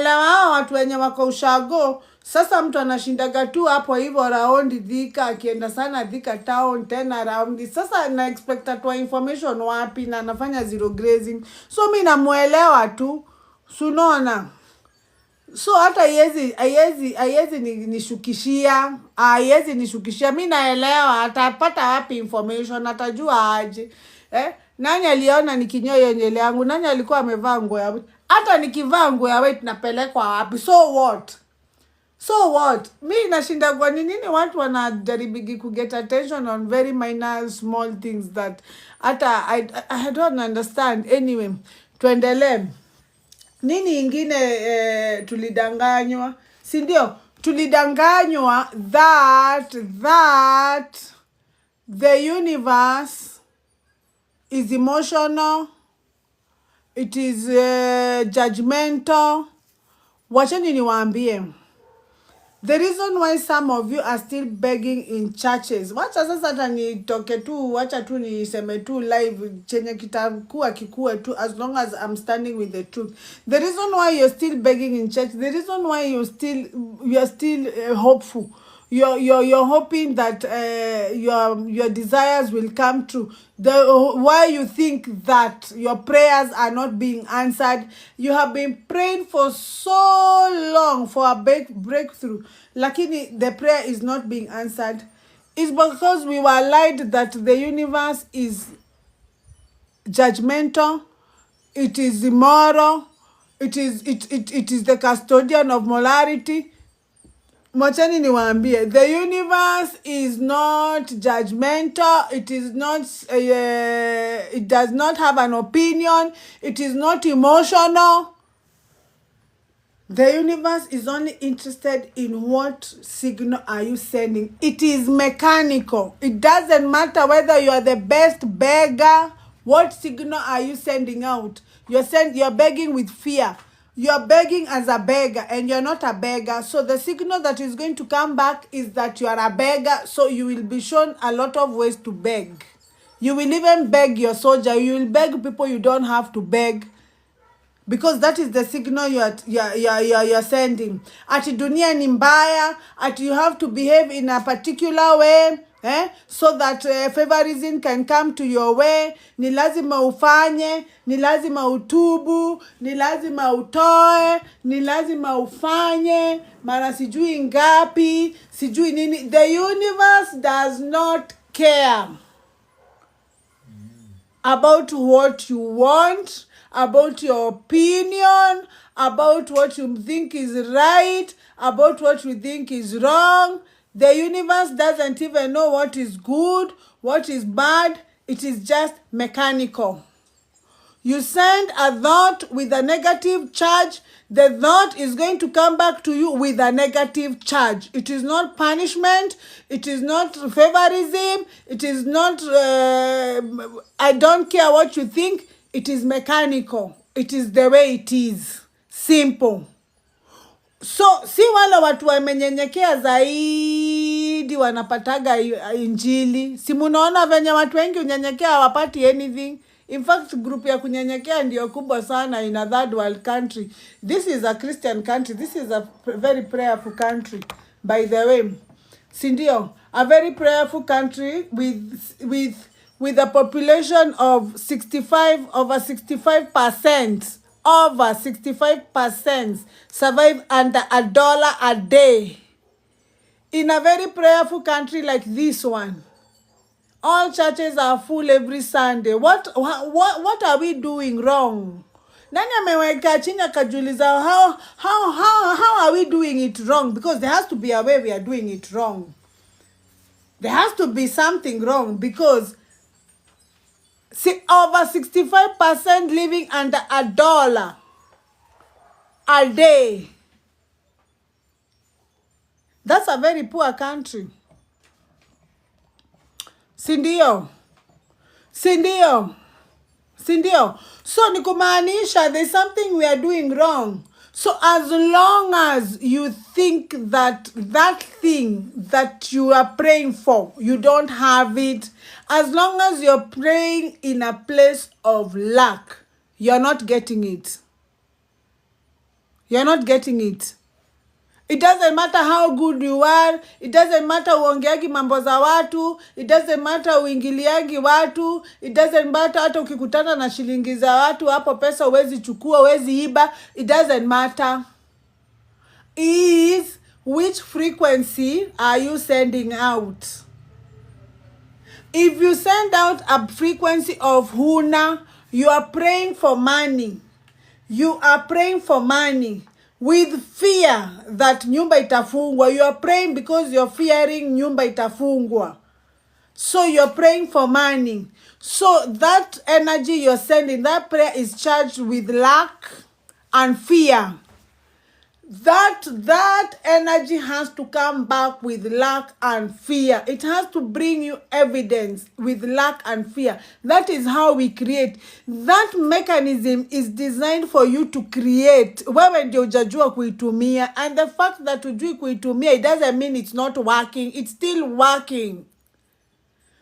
hao watu wenye wako ushago. Sasa mtu anashindaga tu hapo hivyo around Thika, akienda sana Thika town tena around. Sasa na expect atoa information wapi na anafanya zero grazing. So mimi namuelewa tu. Sunaona. So hata haiwezi nishukishia. Haiwezi nishukishia. Mimi naelewa atapata wapi information, atajua aje. Nani aliona nikinyoa nywele yangu? Nani alikuwa amevaa nguo ya white? Hata nikivaa nguo ya white napelekwa wapi? So what? So what? Mi nashinda kwa nini watu wanajaribigi ku get attention on very minor small things that hata I don't understand. Anyway, tuendelee. Nini ingine tulidanganywa? Si ndio? Tulidanganywa that the universe is emotional, it is judgmental. Wacheni niwaambie. The reason why some of you are still begging in churches. Wacha sasa hata nitoke tu, wacha tu niseme tu live chenye kitakuwa kikuwe tu, as long as I'm standing with the truth. The reason why you're still begging in church, the reason why you're still hopeful. You're hoping that your desires will come true. Why you think that your prayers are not being answered? You have been praying for so long for a breakthrough, lakini the prayer is not being answered. It's because we were lied that the universe is judgmental, it is immoral, it is the custodian of morality. Mwacheni niwaambie, the universe is not judgmental, it is not it does not have an opinion, it is not emotional. The universe is only interested in what signal are you sending. It is mechanical. It doesn't matter whether you are the best beggar. What signal are you sending out? You're begging with fear. You're begging as a beggar and you're not a beggar. So the signal that is going to come back is that you are a beggar. So you will be shown a lot of ways to beg. You will even beg your soldier. You will beg people you don't have to beg. Because that is the signal you're sending. Ati dunia ni mbaya, ati you have to behave in a particular way, so that favorism can come to your way. Ni lazima ufanye, ni lazima utubu, ni lazima utoe, ni lazima ufanye, mara sijui ngapi, sijui nini. The universe does not care about what you want, about your opinion, about what you think is right, about what you think is wrong. The universe doesn't even know what is good, what is bad. It is just mechanical. You send a thought with a negative charge, the thought is going to come back to you with a negative charge. It is not punishment. It is not favorism. It is not, I don't care what you think. It is mechanical. It is the way it is. Simple. So, si wala watu wamenyenyekea zaidi wanapataga injili. Si munaona venye watu wengi unyenyekea hawapati anything. In fact, group ya kunyenyekea ndio kubwa sana in a third world country. This is a Christian country. This is a very prayerful country, by the way. Sindio, a very prayerful country with a population of over 65%. Over 65% survive under $1 a day. In a very prayerful country like this one. All churches are full every Sunday. What are we doing wrong? Nani ameweka chini akajiuliza how are we doing it wrong? Because there has to be a way we are doing it wrong. There has to be something wrong because over 65% living under $1 a day. That's a very poor country. Sindio. So ni kumaanisha there's something we are doing wrong. So as long as you think that thing that you are praying for, you don't have it, as long as you're praying in a place of lack, you're not getting it. You're not getting it. It doesn't matter how good you are. It doesn't matter uongeagi mambo za watu. It doesn't matter uingiliagi watu. It doesn't matter hata ukikutana na shilingi za watu hapo pesa huwezi chukua, huwezi iba. It doesn't matter. Is which frequency are you sending out? If you send out a frequency of huna, you are praying for money. You are praying for money. with fear that nyumba itafungwa. You are praying because you're fearing nyumba itafungwa. So you're praying for money. So that energy you're sending, that prayer is charged with lack and fear. That energy has to come back with lack and fear. It has to bring you evidence with lack and fear. That is how we create. That mechanism is designed for you to create. Wewe ndio hujajua kuitumia, and the fact that hujui kuitumia, it doesn't mean it's not working. It's still working.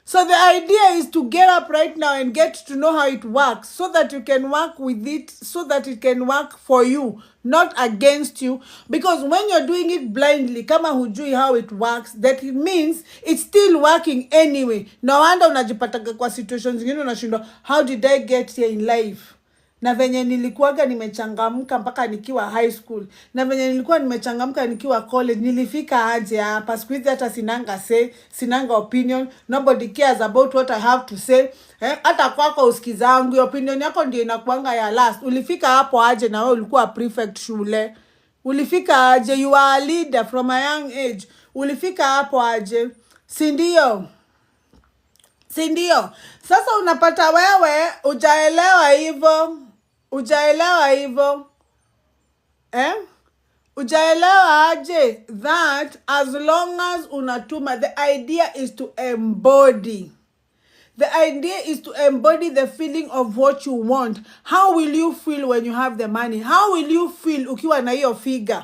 So the idea is to get up right now and get to know how it works, so that you can work with it, so that it can work for you, not against you. Because when you're doing it blindly, kama hujui how it works, that it means it's still working anyway. No wonder unajipataga kwa situations zingine unashindwa, how did I get here in life? Na venye nilikuwaga nimechangamka mpaka nikiwa high school, na venye nilikuwa nimechangamka nikiwa college, nilifika aje hapa? Siku hizi hata sinanga opinion. Nobody cares about what I have to say. Hata kwako usikizangu, opinion yako ndio inakuanga ya last. Ulifika hapo aje? Na wewe ulikuwa prefect shule. Ulifika aje? You are a leader from a young age. Ulifika hapo aje? Si ndio? Sasa unapata wewe ujaelewa hivyo. Ujaelewa aje that as long as unatuma, the idea is to embody. The idea is to embody the feeling of what you want. How will you feel when you have the money? How will you feel ukiwa na hiyo figure?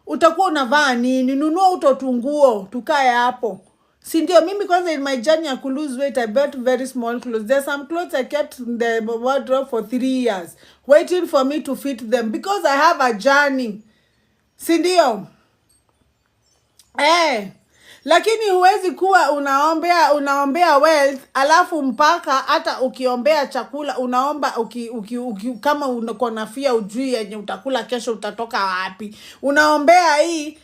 Utakuwa unavaa nini? Nunua utotunguo, tukae hapo. Si ndio? Mimi kwanza in my journey ya lose weight, I bought very small clothes. There's some clothes I kept in the wardrobe for 3 years, waiting for me to fit them, because I have a journey. Si ndio? Lakini huwezi kuwa unaombea wealth, alafu mpaka hata ukiombea chakula unaomba kama uko na fear ujui yenye utakula kesho utatoka wapi. Unaombea hii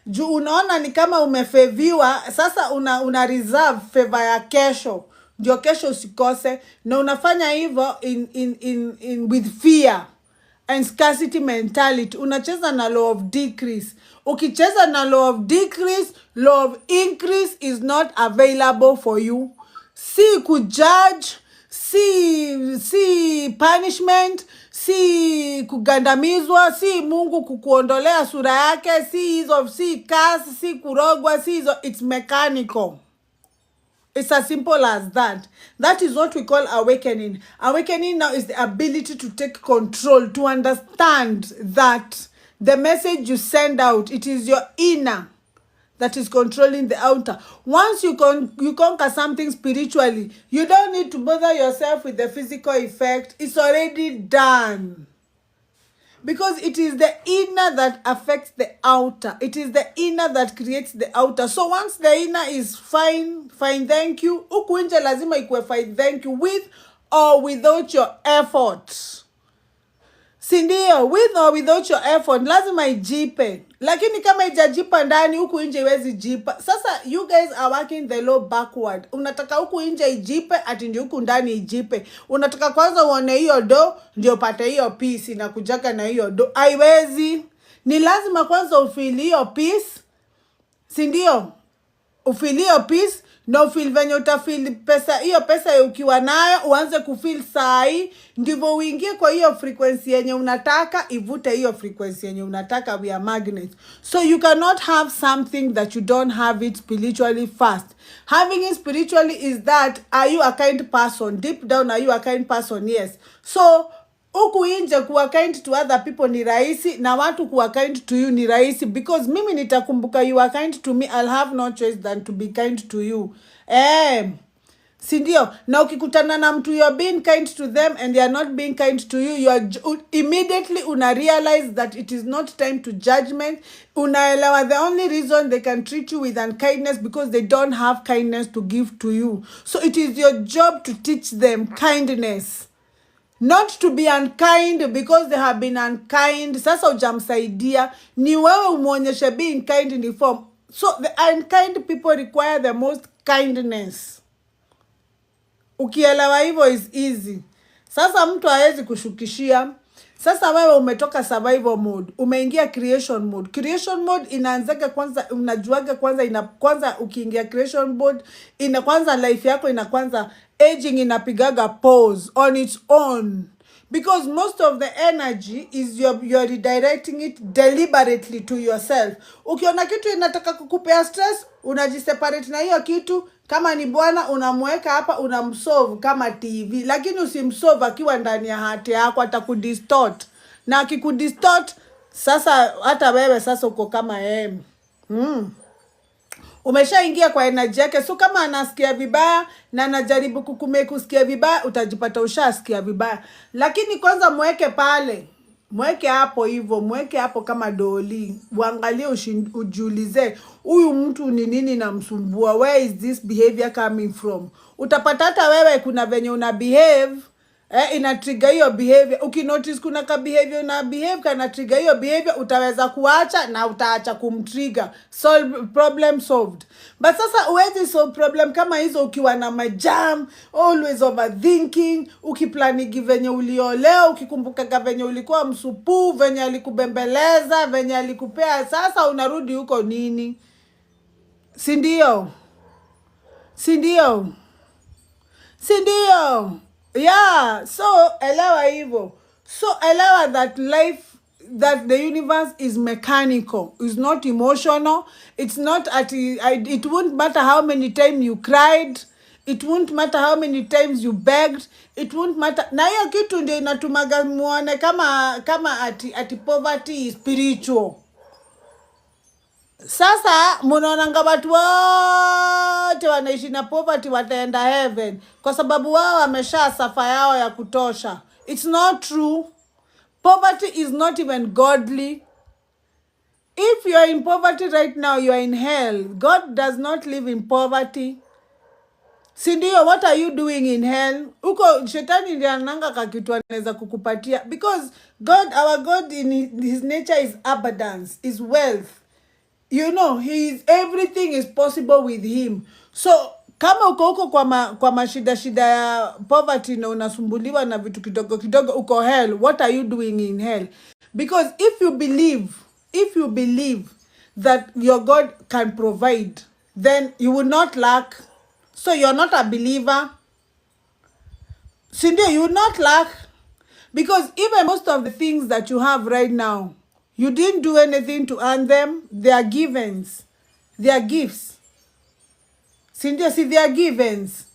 juu unaona ni kama umefeviwa, sasa una reserve favor ya kesho, ndio kesho usikose, na unafanya hivyo in with fear and scarcity mentality. Unacheza na law of decrease. Ukicheza na law of decrease, law of increase is not available for you. Si kujudge, si punishment, si kugandamizwa, si Mungu kukuondolea sura yake, si curse, si kurogwa, si hizo. It's mechanical. It's as simple as that. That is what we call awakening. Awakening now is the ability to take control, to understand that the message you send out, it is your inner that is controlling the outer. Once you conquer something spiritually, you don't need to bother yourself with the physical effect. It's already done. Because it is the inner that affects the outer. It is the inner that creates the outer. So once the inner is fine, thank you. Huku nje lazima ikuwe fine, thank you, with or without your effort. Si ndio? With or without your effort, lazima ijipe. Lakini kama ijajipa ndani, huku nje iwezi jipa. Sasa you guys are working the law backward. Unataka huku nje ijipe, ati ndio huku ndani ijipe. Unataka kwanza uone hiyo do, ndio pate hiyo peace na kujaka na hiyo do. Haiwezi. Ni lazima kwanza ufeel hiyo peace. Si ndio? Ufeel hiyo peace, na ufeel venye utafeel pesa, hiyo pesa ukiwa nayo uanze kufeel sai, ndivyo uingie kwa hiyo frequency yenye unataka, ivute hiyo frequency yenye unataka. We are magnets. So you cannot have something that you don't have it spiritually first. Having it spiritually is that, are you a kind person? Deep down, are you a kind person? Yes. So huku nje kuwa kind to other people ni rahisi, na watu kuwa kind to you ni rahisi, because mimi nitakumbuka you are kind to me, I'll have no choice than to be kind to you. Si ndio? Na ukikutana na mtu you're being kind to them and they are not being kind to you, you are immediately una realize that it is not time to judgment. Unaelewa the only reason they can treat you with unkindness because they don't have kindness to give to you. So it is your job to teach them kindness. Not to be unkind because they have been unkind. Sasa ujamsaidia, ni wewe umuonyeshe being kind in the form. So the unkind people require the most kindness. Ukielewa hivyo is easy. Sasa mtu hawezi kushukishia. Sasa wewe umetoka survival mode, umeingia creation mode. Creation mode inaanzaga kwanza, unajuaga kwanza ukiingia creation mode, kwanza life yako kwanza aging inapigaga pause on its own. Because most of the energy is you're redirecting it deliberately to yourself. Ukiona kitu inataka kukupea stress, unajiseparate na hiyo kitu. Kama ni bwana unamweka hapa, unamsolve kama TV. Lakini usimsolve akiwa ndani ya hati yako, atakudistort. Na akikudistort, sasa hata wewe sasa uko kama yeye. Umeshaingia kwa energy yake. So kama anasikia vibaya na anajaribu kusikia vibaya, utajipata ushasikia vibaya. Lakini kwanza mweke pale. Mweke hapo hivyo, mweke hapo kama doli. Uangalie, ujiulize, huyu mtu ni nini namsumbua? Where is this behavior coming from? Utapata hata wewe kuna venye una behave, ina trigger hiyo behavior. Ukinotice kuna ka behavior una behave kana trigger hiyo behavior, utaweza kuacha na utaacha kumtrigger. Problem solved. But sasa uwezi solve problem kama hizo ukiwa na majam, always overthinking, ukiplanigi venye ulioleo, ukikumbuka venye ulikuwa msupu, venye alikubembeleza, venye alikupea, sasa unarudi huko nini? Si ndio? Si ndio? Si ndio? Yeah, so elewa hivyo. So elewa that life, that the universe is mechanical, is not emotional. It's not it won't matter how many times you cried, it won't matter how many times you begged, it won't matter. Na hiyo kitu ndio inatumaga muone kama ati poverty is spiritual. Sasa munaonanga watu wote wanaishi na poverty wataenda heaven kwa sababu wao wamesha safa yao ya kutosha. It's not true. Poverty is not even godly. If you are in poverty right now, you are in hell. God does not live in poverty. Sindio, what are you doing in hell? Uko shetani ndiye ananga kakitu anaweza kukupatia. Because God, our God in his nature is abundance, is wealth. You know, everything is possible with him. So, kama uko huko kwa mashida ya poverty na unasumbuliwa na vitu kidogo uko hell, what are you doing in hell? Because if you believe that your God can provide, then you will not lack. So you're not a believer. Cindy, you will not lack. Because even most of the things that you have right now, you didn't do anything to earn them. They are givens. They are gifts. Cynthia, see, they are givens.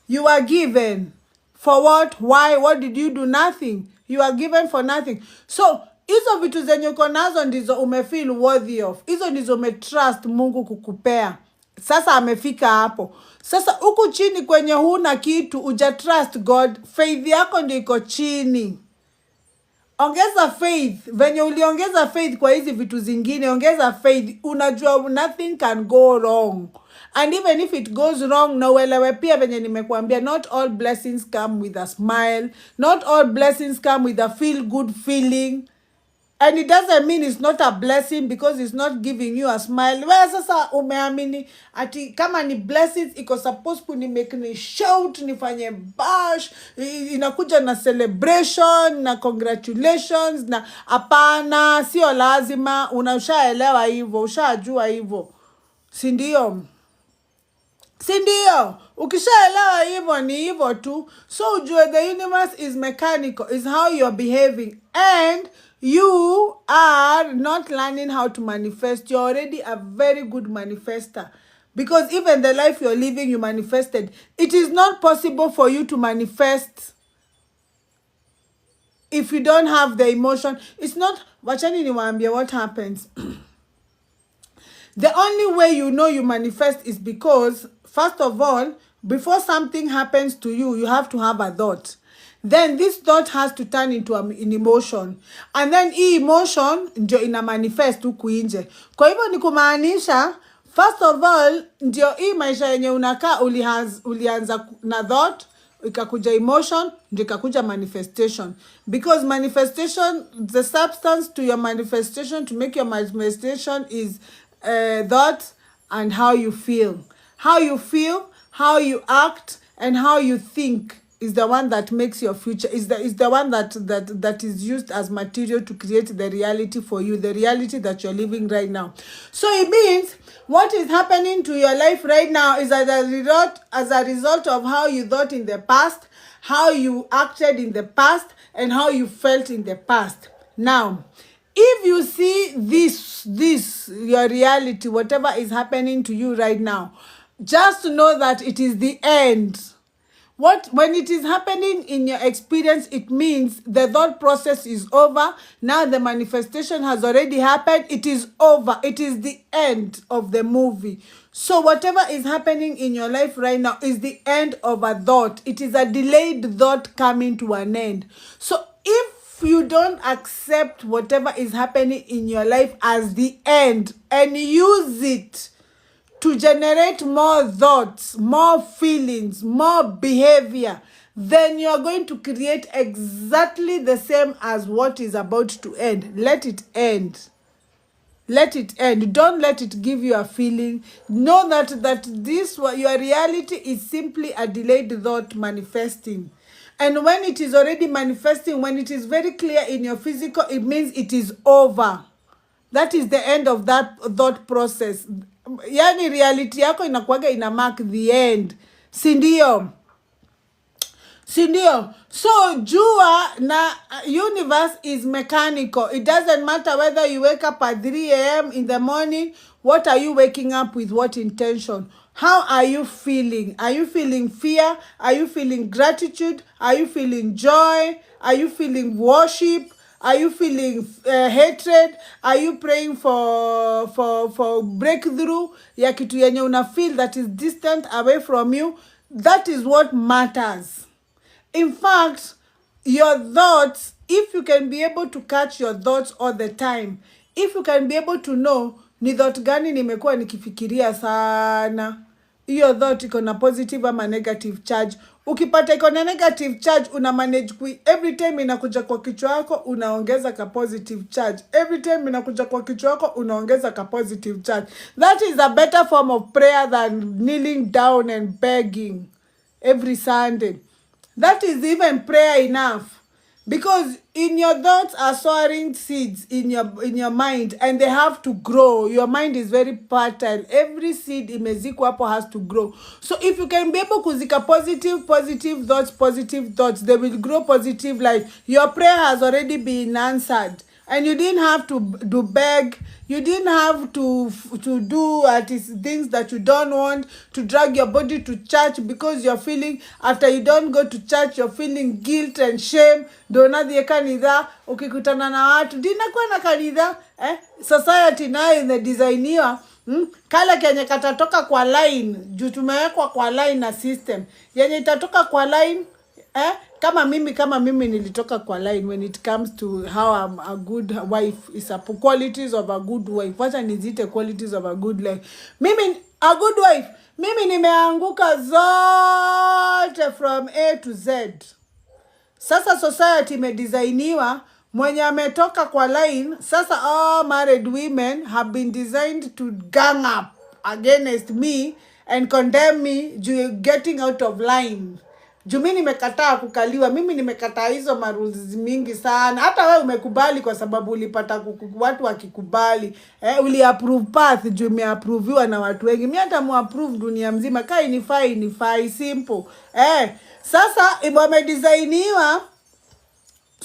You are given. For what? Why? What did you do? Nothing. You are given for nothing. So, hizo vitu zenye uko nazo ndizo umefeel worthy of. Hizo ndizo umetrust Mungu kukupea. Sasa amefika hapo. Sasa huku chini kwenye huna kitu, ujatrust God. Faith yako ndio iko chini. Ongeza faith. Venye uliongeza faith kwa hizi vitu zingine, ongeza faith. Unajua nothing can go wrong. And even if it goes wrong, na uelewe pia venye nimekuambia, not all blessings come with a smile. Not all blessings come with a feel-good feeling. And it doesn't mean it's not a blessing because it's not giving you a smile. Well, sasa umeamini ati kama ni blessings iko supposed to make ni shout, nifanye bash, inakuja na celebration, na congratulations, na hapana, sio lazima. Ushaelewa hivyo, ushajua hivyo. Si ndio? Si ndio? Ukishaelewa hivyo ni hivyo tu. So ujue the universe is mechanical, is how you're behaving. And you are not learning how to manifest. You're already a very good manifester. Because even the life you're living, you manifested. It is not possible for you to manifest if you don't have the emotion. It's not, wachani niwaambie what happens. The only way you know you manifest is because, first of all, before something happens to you, you have to have a thought. Then this thought has to turn into an emotion. And then hii emotion ndio ina manifest huku nje. Kwa hivyo ni kumaanisha, first of all, ndio hii maisha yenye unakaa ulianza na thought, ikakuja emotion, ndio ikakuja manifestation. Because manifestation, the substance to your manifestation, to make your manifestation is thought and how you feel. How you feel, how you act, and how you think is the one that makes your future, is the one that is used as material to create the reality for you, the reality that you're living right now. So it means what is happening to your life right now is as a result of how you thought in the past, how you acted in the past, and how you felt in the past. Now, if you see this your reality, whatever is happening to you right now, just know that it is the end. When it is happening in your experience, it means the thought process is over. Now the manifestation has already happened. It is over. It is the end of the movie. So whatever is happening in your life right now is the end of a thought. It is a delayed thought coming to an end. So if you don't accept whatever is happening in your life as the end and use it to generate more thoughts, more feelings, more behavior, then you're going to create exactly the same as what is about to end. Let it end. Let it end. Don't let it give you a feeling. Know that your reality is simply a delayed thought manifesting. And when it is already manifesting, when it is very clear in your physical, it means it is over. That is the end of that thought process. Yani reality yako inakuwaga ina mark the end. Si ndio? So jua na universe is mechanical. It doesn't matter whether you wake up at 3 a.m. in the morning. What are you waking up with? What intention? How are you feeling? Are you feeling fear? Are you feeling gratitude? Are you feeling joy? Are you feeling worship? Are you feeling hatred? Are you praying for breakthrough? Ya kitu yenye una feel that is distant away from you. That is what matters. In fact, your thoughts, if you can be able to catch your thoughts all the time, if you can be able to know ni thought gani nimekuwa nikifikiria sana, hiyo thought iko na positive ama negative charge. Ukipata iko na negative charge, una manage every time inakuja kwa kichwa yako unaongeza ka positive charge. Every time inakuja kwa kichwa yako unaongeza ka positive charge. That is a better form of prayer than kneeling down and begging every Sunday. That is even prayer enough, because in your thoughts are soaring seeds in your mind, and they have to grow. Your mind is very fertile. Every seed imezikwa hapo has to grow. So if you can be able kuzika positive thoughts, they will grow positive life. Your prayer has already been answered, and you didn't have to beg. You didn't have to do things that you don't want, to drag your body to church because you're feeling, after you don't go to church, you're feeling guilt and shame. Donadhi kanidha, ukikutana na watu, dina kwa na kanidha, society nayo imedesigniwa, kala kenye katatoka kwa line, juu tumewekwa kwa line na system. Yenye itatoka kwa line, kama mimi nilitoka kwa line when it comes to how a good wife is qualities of a good wife. Wacha nizite qualities of a good wife. Mimi a good wife, mimi nimeanguka zote from A to Z. Sasa society imedesigniwa mwenye ametoka kwa line. Sasa all married women have been designed to gang up against me and condemn me getting out of line. Juu mimi nimekataa kukaliwa. Mimi nimekataa hizo marules mingi sana. Hata wewe umekubali kwa sababu ulipata watu wakikubali. Uli approve path juu imeapproviwa na watu wengi. Mimi hata muapprove dunia mzima. Kai inifai simple. Sasa imedesigniwa.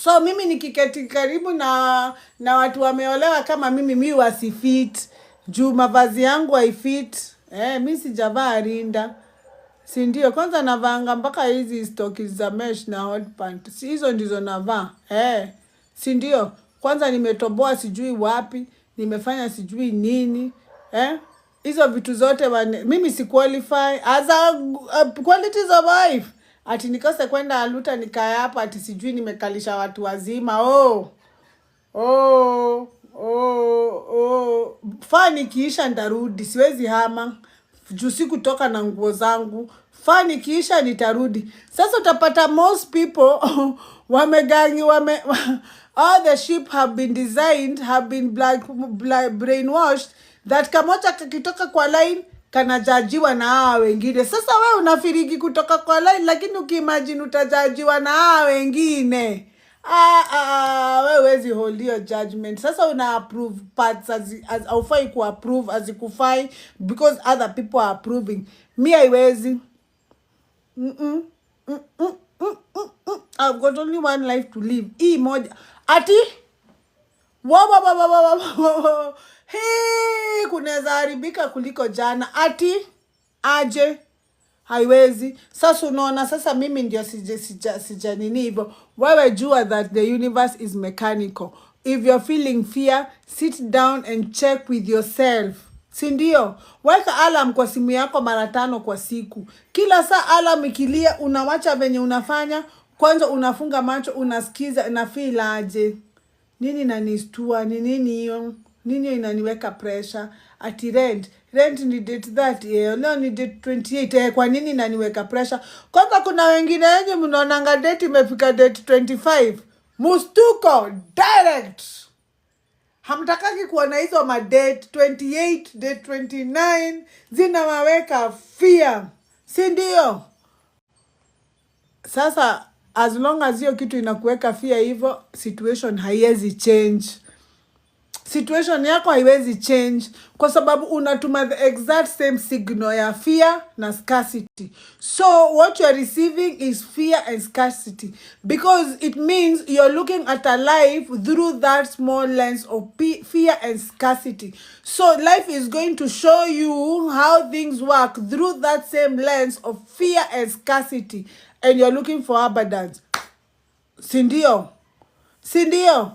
So mimi nikiketi karibu na watu wameolewa kama mimi wasifit. Juu mavazi yangu haifit. Mimi sijavaa rinda. Si ndio, kwanza navanga mpaka hizi stoki za mesh na hot pant. Si hizo ndizo navaa. Si ndio, kwanza nimetoboa sijui wapi, nimefanya sijui nini. Hizo vitu zote mimi si qualify as a qualities of life. Ati nikose kwenda aluta nikaya hapa ati sijui nimekalisha watu wazima. Fani kiisha ndarudi, siwezi hama. Juu sikutoka na nguo zangu. Fani kiisha nitarudi. Sasa utapata most people all the sheep have been designed, have been brainwashed that kamocha kakitoka kwa line kanajajiwa na hawa wengine. Sasa we unafiriki kutoka kwa line, lakini ukiimagine utajajiwa na hawa wengine. We wezi hold your judgment. Sasa una approve parts as haufai ku approve hazikufai because other people are approving. Mi haiwezi. I've got only one life to live. Hii moja. Ati? Hii kunaweza haribika kuliko jana. Ati? Aje? Haiwezi. Sasa unaona, sasa mimi ndio sija nini hivyo. Wewe jua that the universe is mechanical. If you're feeling fear, sit down and check with yourself. Si ndio? Weka alarm kwa simu yako mara 5 kwa siku. Kila saa alarm ikilia, unawacha venye unafanya. Kwanza unafunga macho, unasikiza, na feel aje. Nini inanistua? Ni nini hiyo? Nini inaniweka pressure? Ati rent ni date 30. Leo ni date 28. Kwa nini inaniweka pressure? Kwanza kuna wengine wenye mnaonanga date imefika date 25. Mustuko direct. Hamtakaki kuona hizo ma date 28, date 29 zinawaweka fear. Si ndio? Sasa as long as hiyo kitu inakuweka fear hivyo, situation haiwezi change. Situation yako haiwezi change kwa sababu unatuma the exact same signal ya fear na scarcity. So what you are receiving is fear and scarcity because it means you're looking at a life through that small lens of fear and scarcity. So life is going to show you how things work through that same lens of fear and scarcity, and you're looking for abundance. Sindio?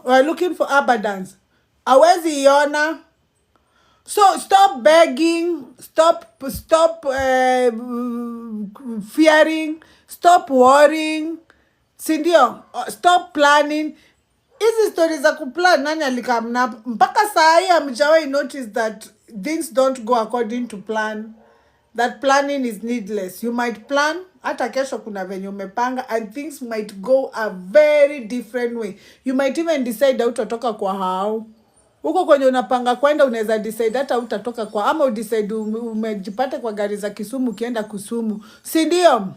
We're looking for abundance. Hawezi iona. So stop begging, stop fearing, stop worrying. Sindio? Stop planning. Hizi stories za kuplan nani alikamna? Mpaka saa hii hamjawahi notice that things don't go according to plan. That planning is needless. You might plan, hata kesho kuna venye umepanga, and things might go a very different way. You might even decide utatoka kwa hao. Huko kwenye unapanga kwenda unaweza decide hata utatoka kwa, ama udecide umejipata kwa gari za Kisumu ukienda Kusumu. Si ndio?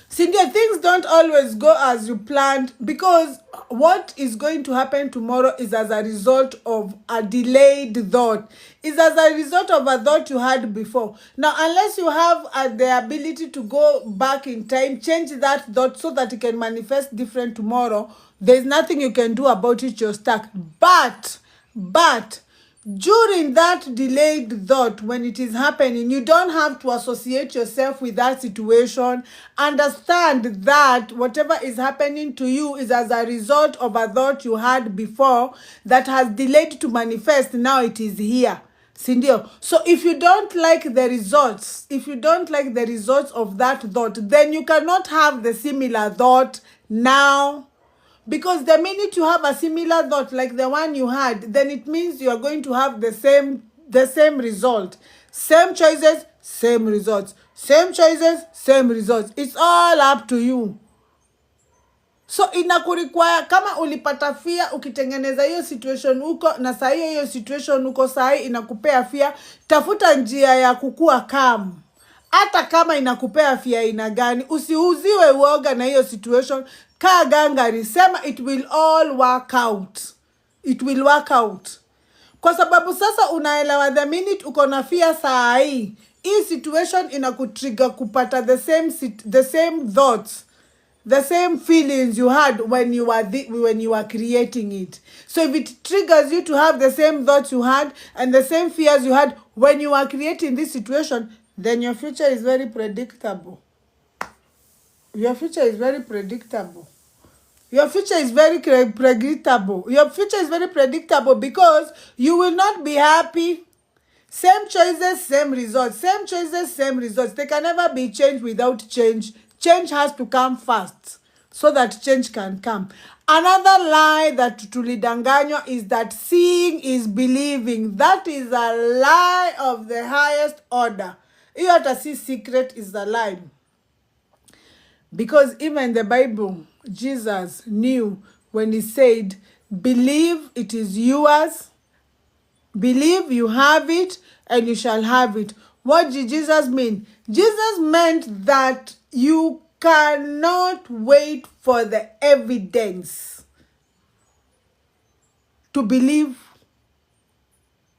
Things don't always go as you planned because what is going to happen tomorrow is as a result of a delayed thought. Is as a result of a thought you had before. Now, unless you have the ability to go back in time, change that thought so that it can manifest different tomorrow, there's nothing you can do about it. You're stuck. But during that delayed thought, when it is happening, you don't have to associate yourself with that situation. Understand that whatever is happening to you is as a result of a thought you had before that has delayed to manifest. Now it is here. Sindio? So if you don't like the results, of that thought, then you cannot have the similar thought now. Because the minute you have a similar thought like the one you had, then it means you are going to have the same result. Same choices, same results. Same choices, same results. It's all up to you. So inakurequire, kama ulipata fear ukitengeneza hiyo situation uko, na saa hiyo situation uko saa hii inakupea fear, tafuta njia ya kukua calm. Hata kama inakupea fear aina gani, usiuziwe uoga na hiyo situation. Kaa gangari, sema it will all work out. It will work out. Kwa sababu sasa unaelewa the minute uko na fear saa hii situation inakutrigger kupata the same thoughts, the same feelings you had when you were creating it. So if it triggers you to have the same thoughts you had and the same fears you had when you were creating this situation, then your future is very predictable. Your future is very predictable. Your future is very predictable. Your future is very predictable because you will not be happy. Same choices, same results. Same choices, same results. They can never be changed without change. Change has to come first so that change can come. Another lie that tulidanganywa is that seeing is believing. That is a lie of the highest order. Hiyo hata si secret, is a lie. Because even the Bible, Jesus knew when he said, believe it is yours, Believe you have it and you shall have it. What did Jesus mean? Jesus meant that you cannot wait for the evidence to believe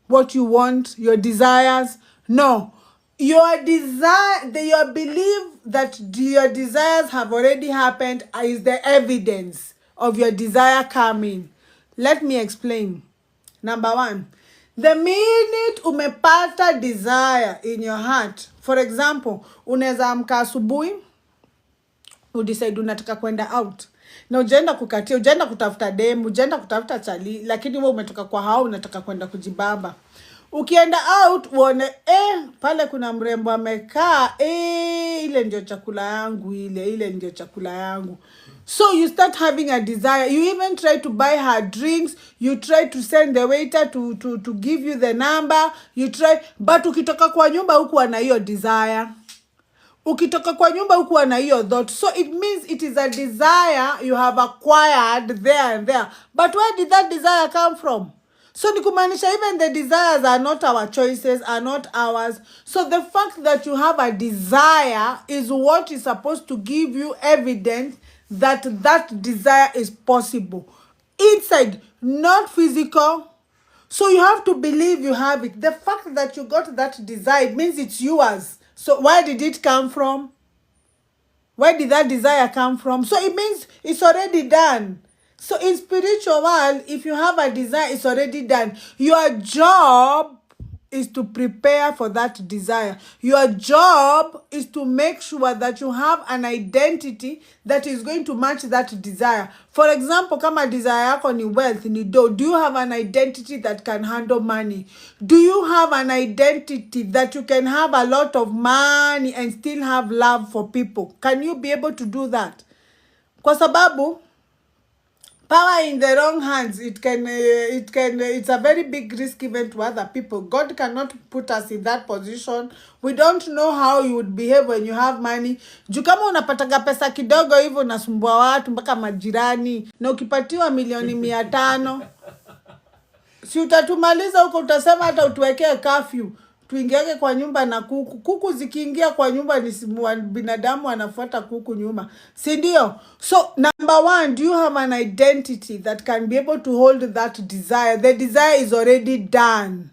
what you want, your desires. No. Your belief that your desires have already happened is the evidence of your desire coming. Let me explain. Number one, the minute umepata desire in your heart, for example, unaweza amka asubuhi udecide unataka kwenda out na ujaenda kukatia, ujaenda kutafuta demu, ujaenda kutafuta chali, lakini wewe umetoka kwa hao unataka kwenda kujibaba. Ukienda out uone pale kuna mrembo amekaa, ile ndio chakula yangu, ile ndio chakula yangu. So you start having a desire. You even try to buy her drinks. You try to send the waiter to give you the number. You try, but ukitoka kwa nyumba hukuwa na hiyo desire. Ukitoka kwa nyumba hukuwa na hiyo thought. So it means it is a desire you have acquired there and there. But where did that desire come from? So ni kumaanisha even the desires are not our choices, are not ours. So the fact that you have a desire is what is supposed to give you evidence that that desire is possible. Inside, not physical. So you have to believe you have it. The fact that you got that desire, it means it's yours. So where did it come from? Where did that desire come from? So it means it's already done. So in spiritual world, if you have a desire, it's already done. Your job is to prepare for that desire. Your job is to make sure that you have an identity that is going to match that desire. For example, kama desire yako ni wealth, ni do you have an identity that can handle money? Do you have an identity that you can have a lot of money and still have love for people? Can you be able to do that? Kwa sababu power in the wrong hands, it's a very big risk even to other people. God cannot put us in that position. We don't know how you would behave when you have money. Juu kama unapataga pesa kidogo hivyo unasumbua watu mpaka majirani, na ukipatiwa milioni 500 si utatumaliza huko, utasema hata utuwekee curfew tuingiake kwa nyumba na kuku. Kuku zikiingia kwa nyumba ni binadamu anafuata kuku nyuma. Si ndio? So number one, do you have an identity that can be able to hold that desire? The desire is already done.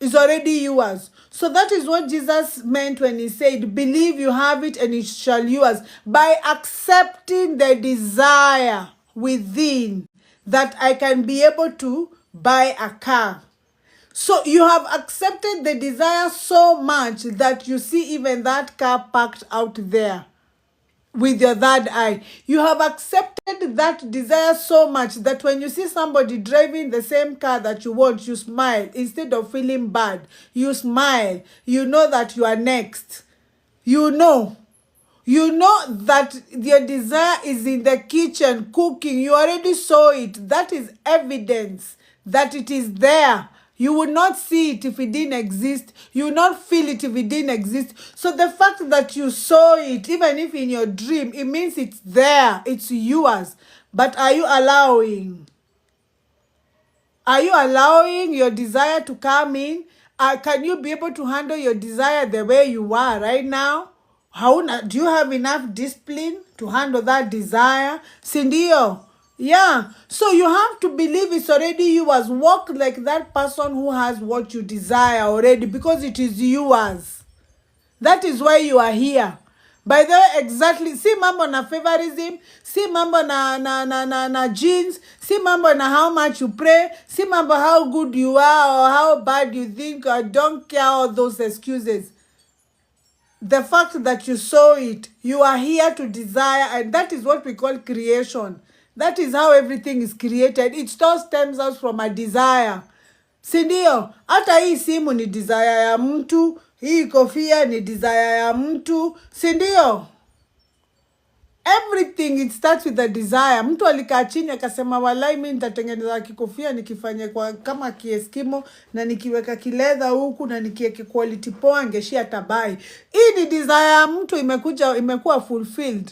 It's already yours. So that is what Jesus meant when he said, believe you have it and it shall yours. By accepting the desire within that I can be able to buy a car. So you have accepted the desire so much that you see even that car parked out there with your third eye. You have accepted that desire so much that when you see somebody driving the same car that you want, you smile. Instead of feeling bad, you smile. You know that you are next. You know that your desire is in the kitchen cooking. You already saw it. That is evidence that it is there. You would not see it if it didn't exist. You would not feel it if it didn't exist. So the fact that you saw it, even if in your dream, it means it's there. It's yours. But are you allowing? Are you allowing your desire to come in? Can you be able to handle your desire the way you are right now? Do you have enough discipline to handle that desire? Sindio? Yeah. So you have to believe it's already yours. Walk like that person who has what you desire already, because it is yours. That is why you are here. By the way, exactly. Si mambo na favorism, si mambo na genes, si mambo na how much you pray, si mambo how good you are or how bad you think. I don't care all those excuses. The fact that you saw it, you are here to desire, and that is what we call creation. That is how everything is created. It all stems out from a desire. Sindio? Hata hii simu ni desire ya mtu. Hii kofia ni desire ya mtu. Sindio? Everything, it starts with a desire. Mtu alikaa chini akasema walai mimi nitatengeneza kikofia nikifanye kwa kama kieskimo na nikiweka kiledha huku na nikiweke quality poa ngeshia tabai. Hii ni desire ya mtu imekuwa fulfilled.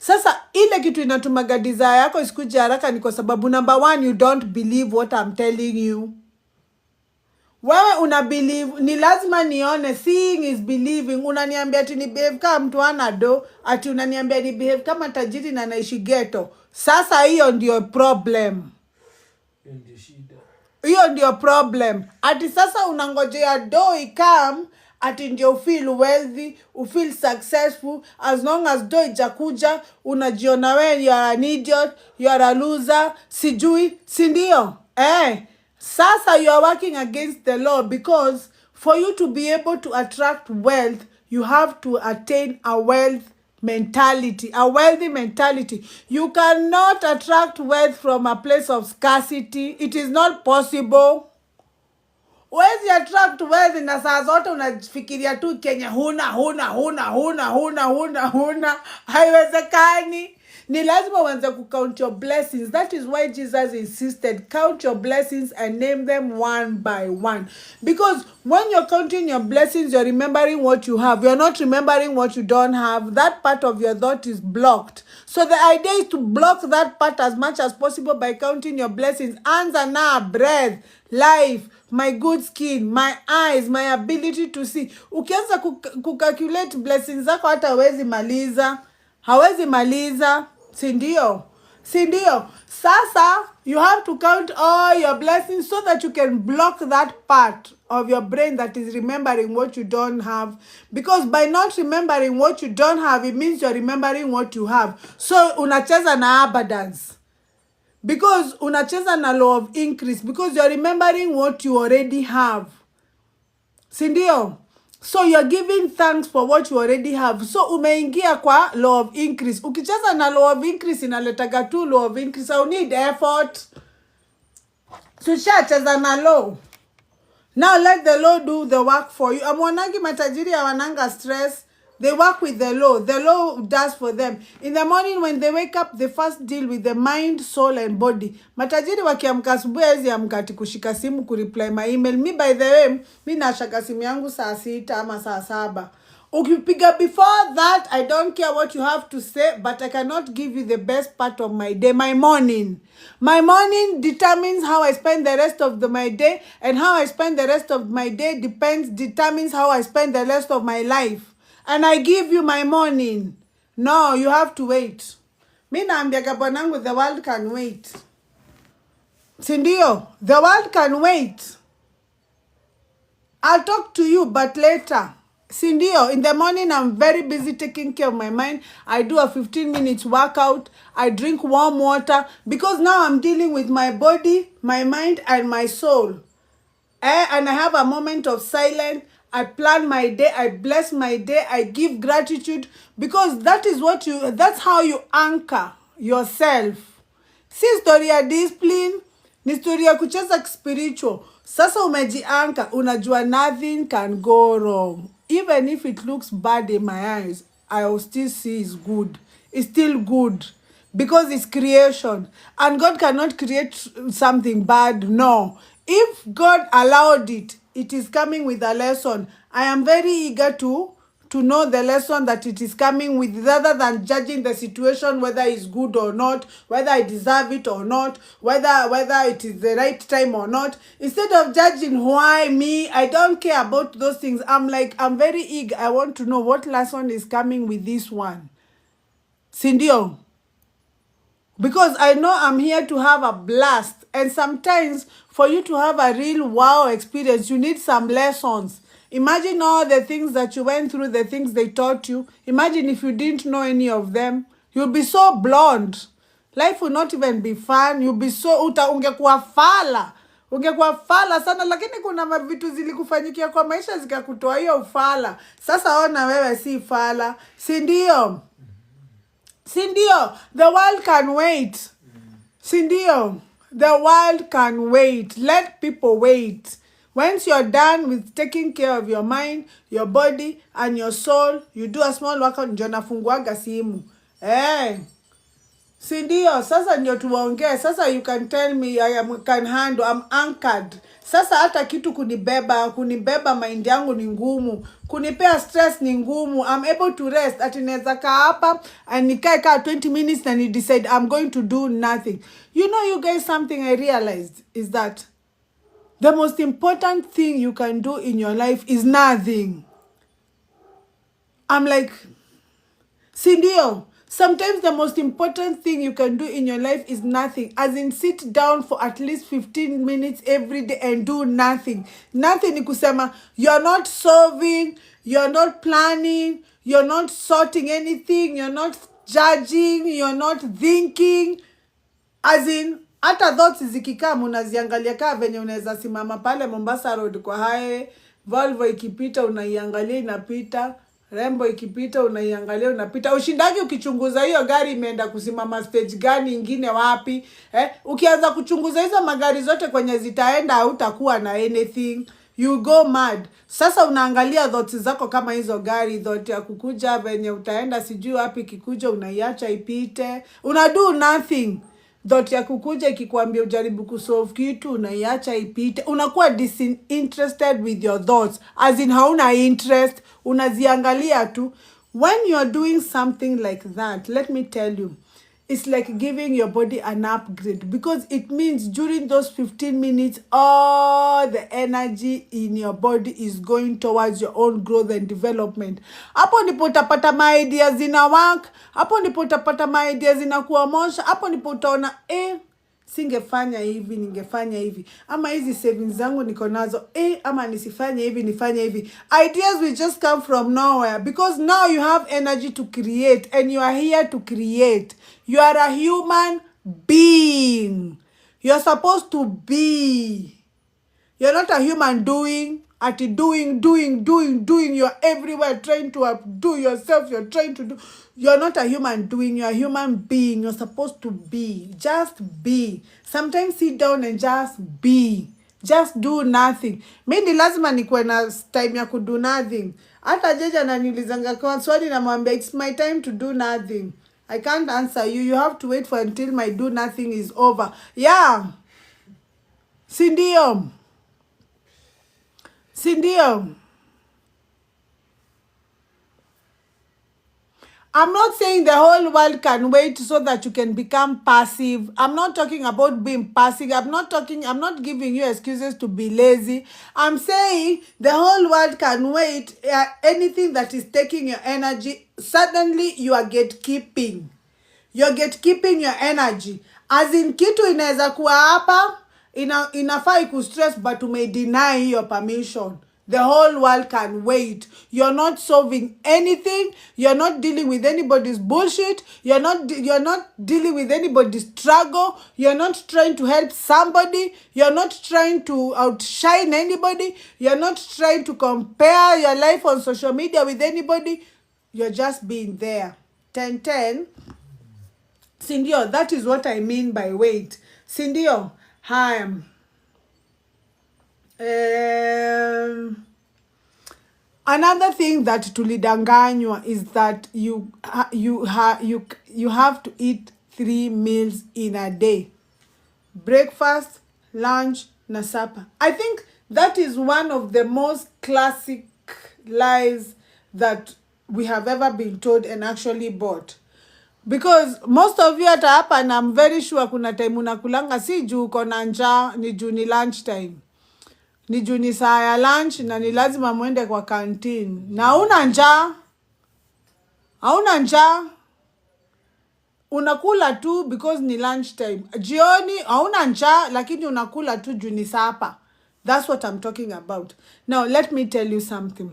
Sasa ile kitu inatumaga desire yako isikuje haraka ni kwa sababu number one, you don't believe what I'm telling you. Wewe una believe, ni lazima nione. Seeing is believing. Unaniambia ati ni behave kama mtu ana do, ati unaniambia ni behave kama tajiri na naishi ghetto. Sasa hiyo ndio problem. Hiyo ndio shida. Hiyo ndio problem. Ati sasa unangojea do ikam, ati ndio feel wealthy, feel successful. As long as do ijakuja, unajiona wewe you are an idiot, you are a loser, sijui, si ndio? Sasa you are working against the law, because for you to be able to attract wealth, you have to attain a wealth mentality, a wealthy mentality. You cannot attract wealth from a place of scarcity. It is not possible. Huwezi attract wealth na saa zote unafikiria tu Kenya huna. Haiwezekani. Ni lazima uanze count your blessings. That is why Jesus insisted, count your blessings and name them one by one. Because when you're counting your blessings, you're remembering what you have. You're not remembering what you don't have. That part of your thought is blocked. So the idea is to block that part as much as possible by counting your blessings. Answer now, breath, life, my good skin, my eyes, my ability to see. Ukianza kucalculate blessings zako hata hawezi maliza. Sindio? Sasa, you have to count all your blessings so that you can block that part of your brain that is remembering what you don't have. Because by not remembering what you don't have, it means you're remembering what you have. So, unacheza na abundance. Because unacheza na law of increase. Because you're remembering what you already have. Sindio? So you're giving thanks for what you already have. So umeingia kwa law of increase. Ukicheza na law of increase inaletaga tu law of increase. You need effort. So cheza na law. Now let the law do the work for you. Amwanagi matajiri hawananga stress. They work with the law. The law does for them. In the morning when they wake up, they first deal with the mind, soul and body. Matajiri wakiamka asubuhi hawezi amka ati kushika simu kureply my email. Me by the way, mi nashaka simu yangu saa 6 ama saa 7. Ukipiga before that, I don't care what you have to say, but I cannot give you the best part of my day, my morning. My morning determines how I spend the rest of my day, and how I spend the rest of my day determines how I spend the rest of my life. And I give you my morning. No, you have to wait. Mi naambiaga bwanangu, the world can wait. Sindio? The world can wait. I'll talk to you, but later. Sindio? In the morning, I'm very busy taking care of my mind. I do a 15 minutes workout. I drink warm water. Because now I'm dealing with my body, my mind, and my soul. And I have a moment of silence. I plan my day, I bless my day, I give gratitude, because that's how you anchor yourself. Si story ya discipline, ni story ya kucheza spiritual. Sasa umejianka, unajua nothing can go wrong. Even if it looks bad in my eyes, I will still see it's good. It's still good. Because it's creation. And God cannot create something bad, no. If God allowed it, it is coming with a lesson. I am very eager to know the lesson that it is coming with, rather than judging the situation, whether it's good or not, whether I deserve it or not, whether it is the right time or not. Instead of judging why me, I don't care about those things. I'm very eager. I want to know what lesson is coming with this one. Sindio? Because I know I'm here to have a blast. And sometimes, for you to have a real wow experience, you need some lessons. Imagine all the things that you went through, the things they taught you. Imagine if you didn't know any of them. You'll be so blunt. Life will not even be fun. You'll be so... Ungekuwa fala. Ungekuwa fala sana. Lakini kuna vitu zilikufanyikia kwa maisha zikakutoa hiyo ufala. Sasa ona wewe si fala. Sindio? Sindio? The world can wait. Sindio? The world can wait. Let people wait. Once you're done with taking care of your mind, your body, and your soul, you do a small workout, ndio nafunguaga simu. Sindio? Sasa ndio tuongee. Sasa you can tell me I can handle. I'm anchored. Sasa hata kitu kunibeba mind yangu ni ngumu. Kunipea stress ni ngumu. I'm able to rest. Ati naweza kaa hapa and nikae 20 minutes and you decide I'm going to do nothing. You know, you guys, something I realized is that The most important thing you can do in your life is nothing. I'm like, Sindio, sometimes the most important thing you can do in your life is nothing. As in, sit down for at least 15 minutes every day and do nothing. Nothing ni kusema, you're not solving, you're not planning, you're not sorting anything, you're not judging, you're not thinking. As in, hata thoughts zikikaa unaziangalia kaa venye unaweza simama pale Mombasa Road kwa highway, Volvo ikipita unaiangalia inapita, Rembo ikipita unaiangalia unapita. Ushindagi ukichunguza hiyo gari imeenda kusimama stage gani ingine wapi. Ukianza kuchunguza hizo magari zote kwenye zitaenda hautakuwa na anything. You go mad. Sasa unaangalia thoughts zako kama hizo gari, thought ya kukuja venye utaenda sijui wapi, kikuja unaiacha ipite. Unado nothing. Thought ya kukuja ikikwambia ujaribu kusolve kitu unaiacha ipite. Unakuwa disinterested with your thoughts. As in hauna interest, unaziangalia tu. When you are doing something like that, let me tell you, it's like giving your body an upgrade, because it means during those 15 minutes, all the energy in your body is going towards your own growth and development. Hapo ndipo utapata my ideas zina work. Hapo ndipo utapata my ideas zinakuwa motion. Hapo ndipo utaona singefanya hivi, ningefanya hivi. Ama hizi savings zangu niko nazo. Ama nisifanye hivi, nifanye hivi. Ideas will just come from nowhere, because now you have energy to create and you are here to create. You are a human being. You're supposed to be. You're not a human doing. Doing. You're everywhere trying to outdo yourself. You're trying to do. You're not a human doing. You're a human being. You're supposed to be. Just be. Sometimes sit down and just be. Just do nothing. Mimi lazima nikuwe na time ya kudo nothing. Hata jeja ananiulizanga kwa swali na mwambia it's my time to do nothing. I can't answer you. You have to wait for until my do nothing is over. Yeah. Sindio. I'm not saying the whole world can wait so that you can become passive. I'm not talking about being passive. I'm not giving you excuses to be lazy. I'm saying the whole world can wait. Anything that is taking your energy, suddenly you are gatekeeping. You're gatekeeping your energy. As in, kitu inaweza kuwa hapa, inafaa ikustress, but you may deny your permission. The whole world can wait. You're not solving anything. You're not dealing with anybody's bullshit. You're not dealing with anybody's struggle. You're not trying to help somebody. You're not trying to outshine anybody. You're not trying to compare your life on social media with anybody. You're just being there. 10-10. Sindio, that is what I mean by wait. Sindio, another thing that tulidanganywa is that you have to eat 3 meals in a day. Breakfast, lunch, na supper. I think that is one of the most classic lies that we have ever been told and actually bought. Because most of you hata hapa, and I'm very sure kuna time unakulanga si juu uko na njaa, ni juu ni lunch time. Ni juu ni saa ya lunch na ni lazima muende kwa canteen. Na hauna njaa. Unakula tu because ni lunch time. Jioni hauna njaa lakini unakula tu juu ni supper. That's what I'm talking about. Now let me tell you something.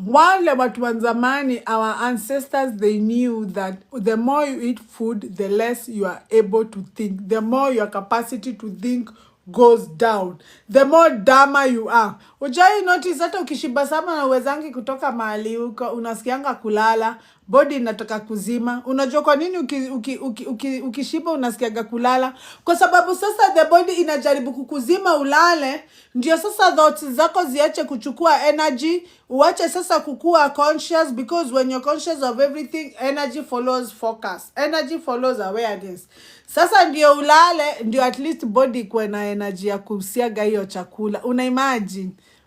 Wale watu wa zamani, our ancestors, they knew that the more you eat food, the less you are able to think. The more your capacity to think goes down. The more dumber you are. Ujai notice hata ukishiba sana na uwezangi kutoka mahali huko, unasikianga kulala, body inataka kuzima. Unajua kwa nini ukishiba unasikianga kulala? Kwa sababu sasa the body inajaribu kukuzima ulale, ndio sasa thoughts zako ziache kuchukua energy, uache sasa kukua conscious, because when you're conscious of everything, energy follows focus. Energy follows awareness. Sasa ndio ulale, ndio at least body kuwe na energy ya kusiaga hiyo chakula.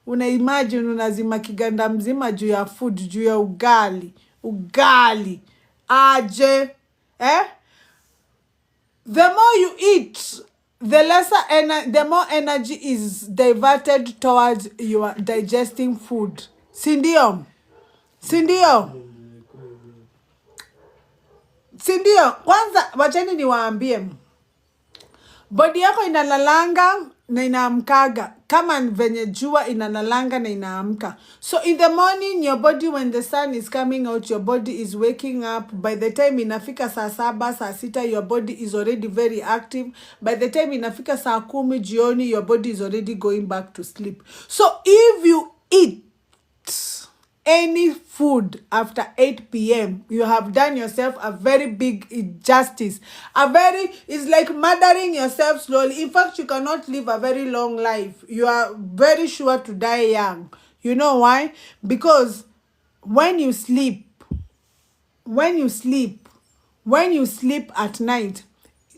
Unaimagine unazima kiganda mzima juu ya food, juu ya ugali. Aje. The more you eat, the more energy is diverted towards your digesting food. Sindio? Kwanza wacheni niwaambie, body yako inalalanga na inaamkaga kama venye jua inalalanga na inaamka. So in the morning, your body, when the sun is coming out, your body is waking up. By the time inafika saa 7, saa 6, your body is already very active. By the time inafika saa 10 jioni, your body is already going back to sleep. So if you eat any food after 8 p.m., you have done yourself a very big injustice. It's like murdering yourself slowly. In fact, you cannot live a very long life. You are very sure to die young. You know why? Because when you sleep at night,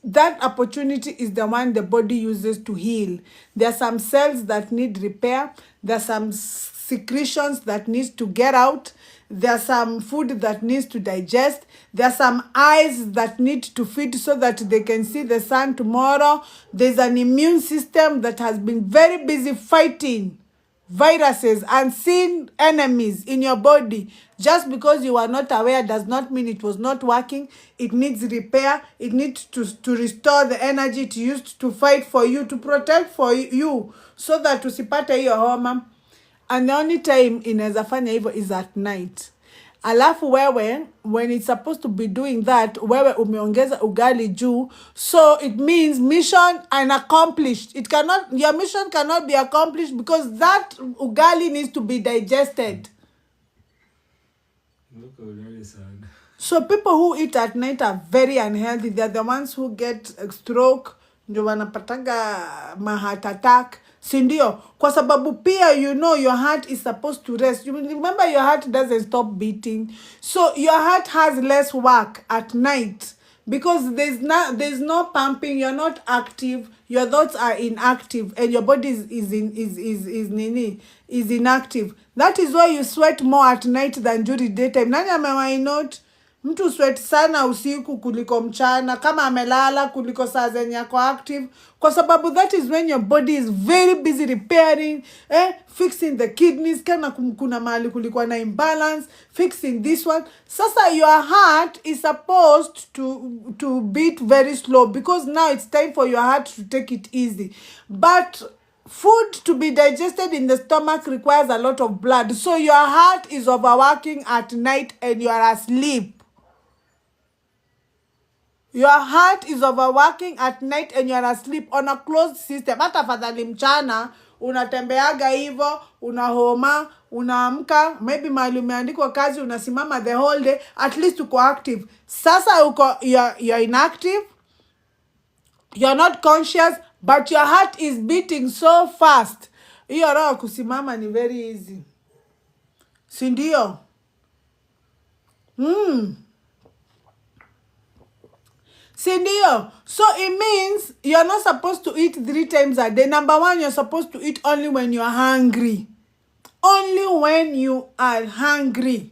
that opportunity is the one the body uses to heal. There are some cells that need repair. There are some secretions that needs to get out. There's some food that needs to digest. There's some eyes that need to feed so that they can see the sun tomorrow. There's an immune system that has been very busy fighting viruses, unseen enemies in your body. Just because you are not aware does not mean it was not working. It needs repair. It needs to restore the energy it used to fight for you, to protect for you, so that usipate hiyo homa. And the only time inaweza fanya hivyo is at night. Alafu wewe, when it's supposed to be doing that, wewe umeongeza ugali juu. So it means mission unaccomplished. Your mission cannot be accomplished because that ugali needs to be digested. So people who eat at night are very unhealthy. They're the ones who get a stroke, ndio wanapatanga heart attack. Sindio? Kwa sababu pia, your heart is supposed to rest. You remember, your heart doesn't stop beating. So your heart has less work at night because there's no pumping. You're not active. Your thoughts are inactive, and your body is inactive. That is why you sweat more at night than during daytime. Nani amewahi note? Mtu sweat sana usiku kuliko mchana, kama amelala kuliko saa zenye yako active, kwa sababu that is when your body is very busy repairing, fixing the kidneys, kana kuna mahali kulikuwa na imbalance, fixing this one. Sasa your heart is supposed to beat very slow because now it's time for your heart to take it easy. But food to be digested in the stomach requires a lot of blood. So your heart is overworking at night and you are asleep. Your heart is overworking at night and you are asleep on a closed system. Hata fadhali mchana, unatembeaga hivo, unahoma, unaamka, maybe mahali umeandikwa kazi, unasimama the whole day, at least uko active. Sasa you're inactive, you're not conscious, but your heart is beating so fast. Hiyo roho kusimama ni very easy. Sindio? Sindio? So it means you're not supposed to eat 3 times a day. Number 1, you're supposed to eat only when you're hungry. Only when you are hungry.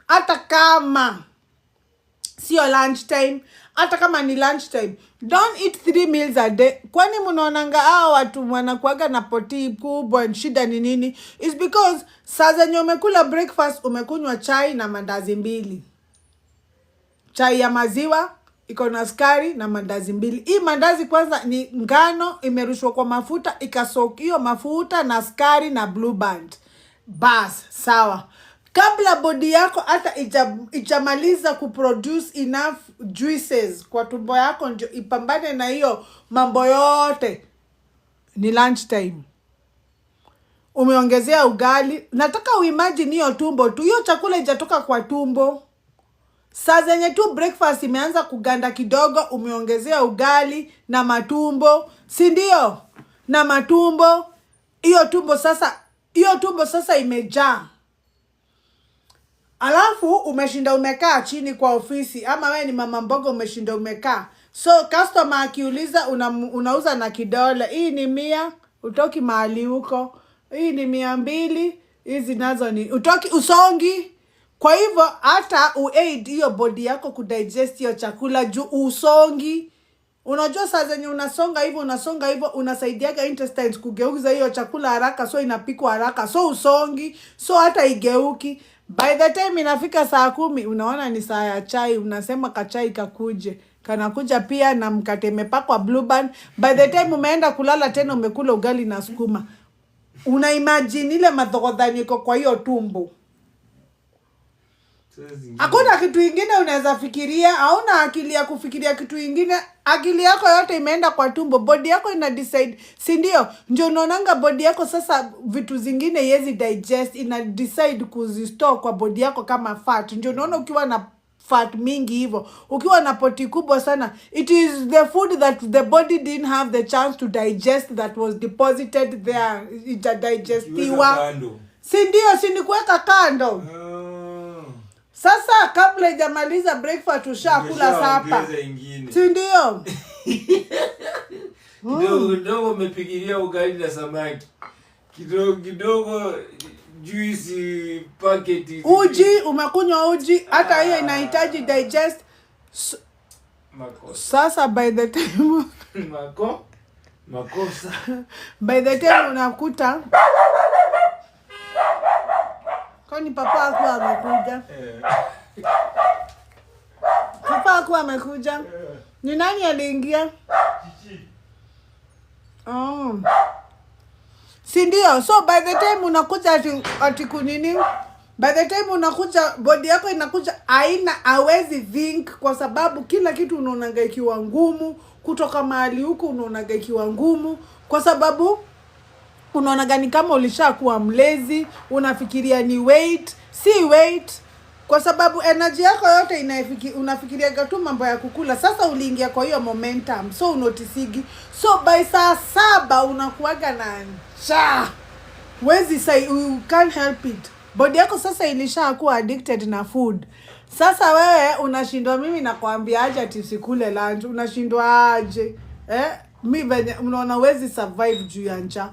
Hata kama sio lunchtime, hata kama ni lunchtime, don't eat 3 meals a day. Kwani mnaonanga hao watu wanakuaga na poti kubwa, shida ni nini? It's because saa zenye umekula breakfast umekunywa chai na mandazi 2. Chai ya maziwa iko na sukari na mandazi 2. Hii mandazi kwanza ni ngano imerushwa kwa mafuta, ikasoak hiyo mafuta na sukari na Blue Band. Bas, sawa. Kabla body yako hata ijamaliza kuproduce enough juices kwa tumbo yako ndio ipambane na hiyo mambo yote, ni lunch time. Umeongezea ugali. Nataka uimagine hiyo tumbo tu. Hiyo chakula ijatoka kwa tumbo. Saa zenye tu breakfast imeanza kuganda kidogo, umeongezea ugali na matumbo. Sindio? Na matumbo. Hiyo tumbo sasa imejaa. Alafu umeshinda umekaa chini kwa ofisi, ama we ni mama mboga umeshinda umekaa. So customer akiuliza unauza na kidole. Hii ni 100, utoki mahali huko. Hii ni 200, hizi nazo ni utoki, usongi. Kwa hivyo hata uaid hiyo body yako kudigest hiyo chakula juu usongi. Unajua saa zenye unasonga hivyo unasaidiaga intestines kugeuza hiyo chakula haraka, so inapikwa haraka, so usongi, so hata igeuki. By the time inafika saa 10 unaona ni saa ya chai, unasema kachai kakuje. Kanakuja pia na mkate imepakwa Blue Band. By the time umeenda kulala tena umekula ugali na sukuma. Una imagine ile madhogodhani iko kwa hiyo tumbo. Hakuna kitu ingine unaweza fikiria, hauna akili ya kufikiria kitu ingine. Akili yako yote imeenda kwa tumbo, body yako ina decide, si ndio? Ndio unaonanga body yako sasa vitu zingine yezi digest, ina decide kuzistore kwa body yako kama fat. Ndio unaona ukiwa na fat mingi hivyo, ukiwa na poti kubwa sana, it is the food that the body didn't have the chance to digest that was deposited there, itadigestiwa. Si ndio? Si ni kuweka kando. Sasa kabla ijamaliza breakfast ushakula sapa. Si ndio? Kidogo umepigilia ugali na samaki. Kidogo juice packet. Uji umekunywa uji, hata hiyo inahitaji digest. Sasa by the time makosa. By the time unakuta kwani papa hakuwa amekuja? Papa hakuwa amekuja? Ni nani aliingia? Oh. Si ndio? So by the time unakuja ati kunini? By the time unakuja body yako inakuja hawezi think, kwa sababu kila kitu unaonaga ikiwa ngumu, kutoka mahali huko unaonaga ikiwa ngumu, kwa sababu unaona gani kama ulishakuwa mlezi, unafikiria ni weight, si weight, kwa sababu energy yako yote unafikiria tu mambo ya kukula. Sasa uliingia kwa hiyo momentum, so unotisigi, so by saa 7 unakuaga na njaa, wezi say you can't help it. Body yako sasa ilishakuwa addicted na food. Sasa wewe unashindwa, mimi nakwambia aje ati usikule lunch, unashindwa aje? Mimi unaona wezi survive juu ya njaa.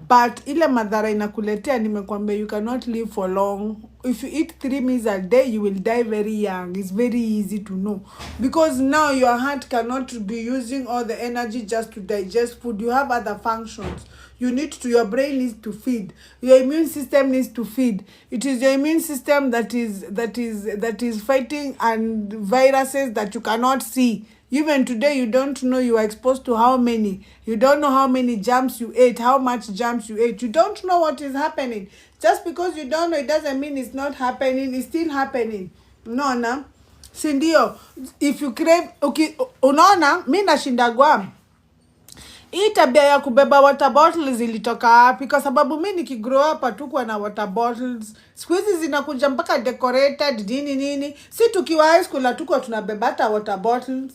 But ile madhara inakuletea, nimekwambia you cannot live for long. If you eat 3 meals a day, you will die very young. It's very easy to know. Because now your heart cannot be using all the energy just to digest food. You have other functions. Your brain needs to feed. Your immune system needs to feed. It is your immune system that is fighting and viruses that you cannot see. Even today, you don't know you are exposed to how many. You don't know how many germs you ate, how much germs you ate. You don't know what is happening. Just because you don't know, it doesn't mean it's not happening. It's still happening. Unaona? Si ndio? If you crave, okay, unaona, mimi nashindagwa. Hii tabia ya kubeba water bottles ilitoka wapi? Kwa sababu mimi nikigrow up hatukuwa na water bottles. Siku hizi zinakuja mpaka decorated nini. Si tukiwa high school hatukuwa tunabeba hata water bottles.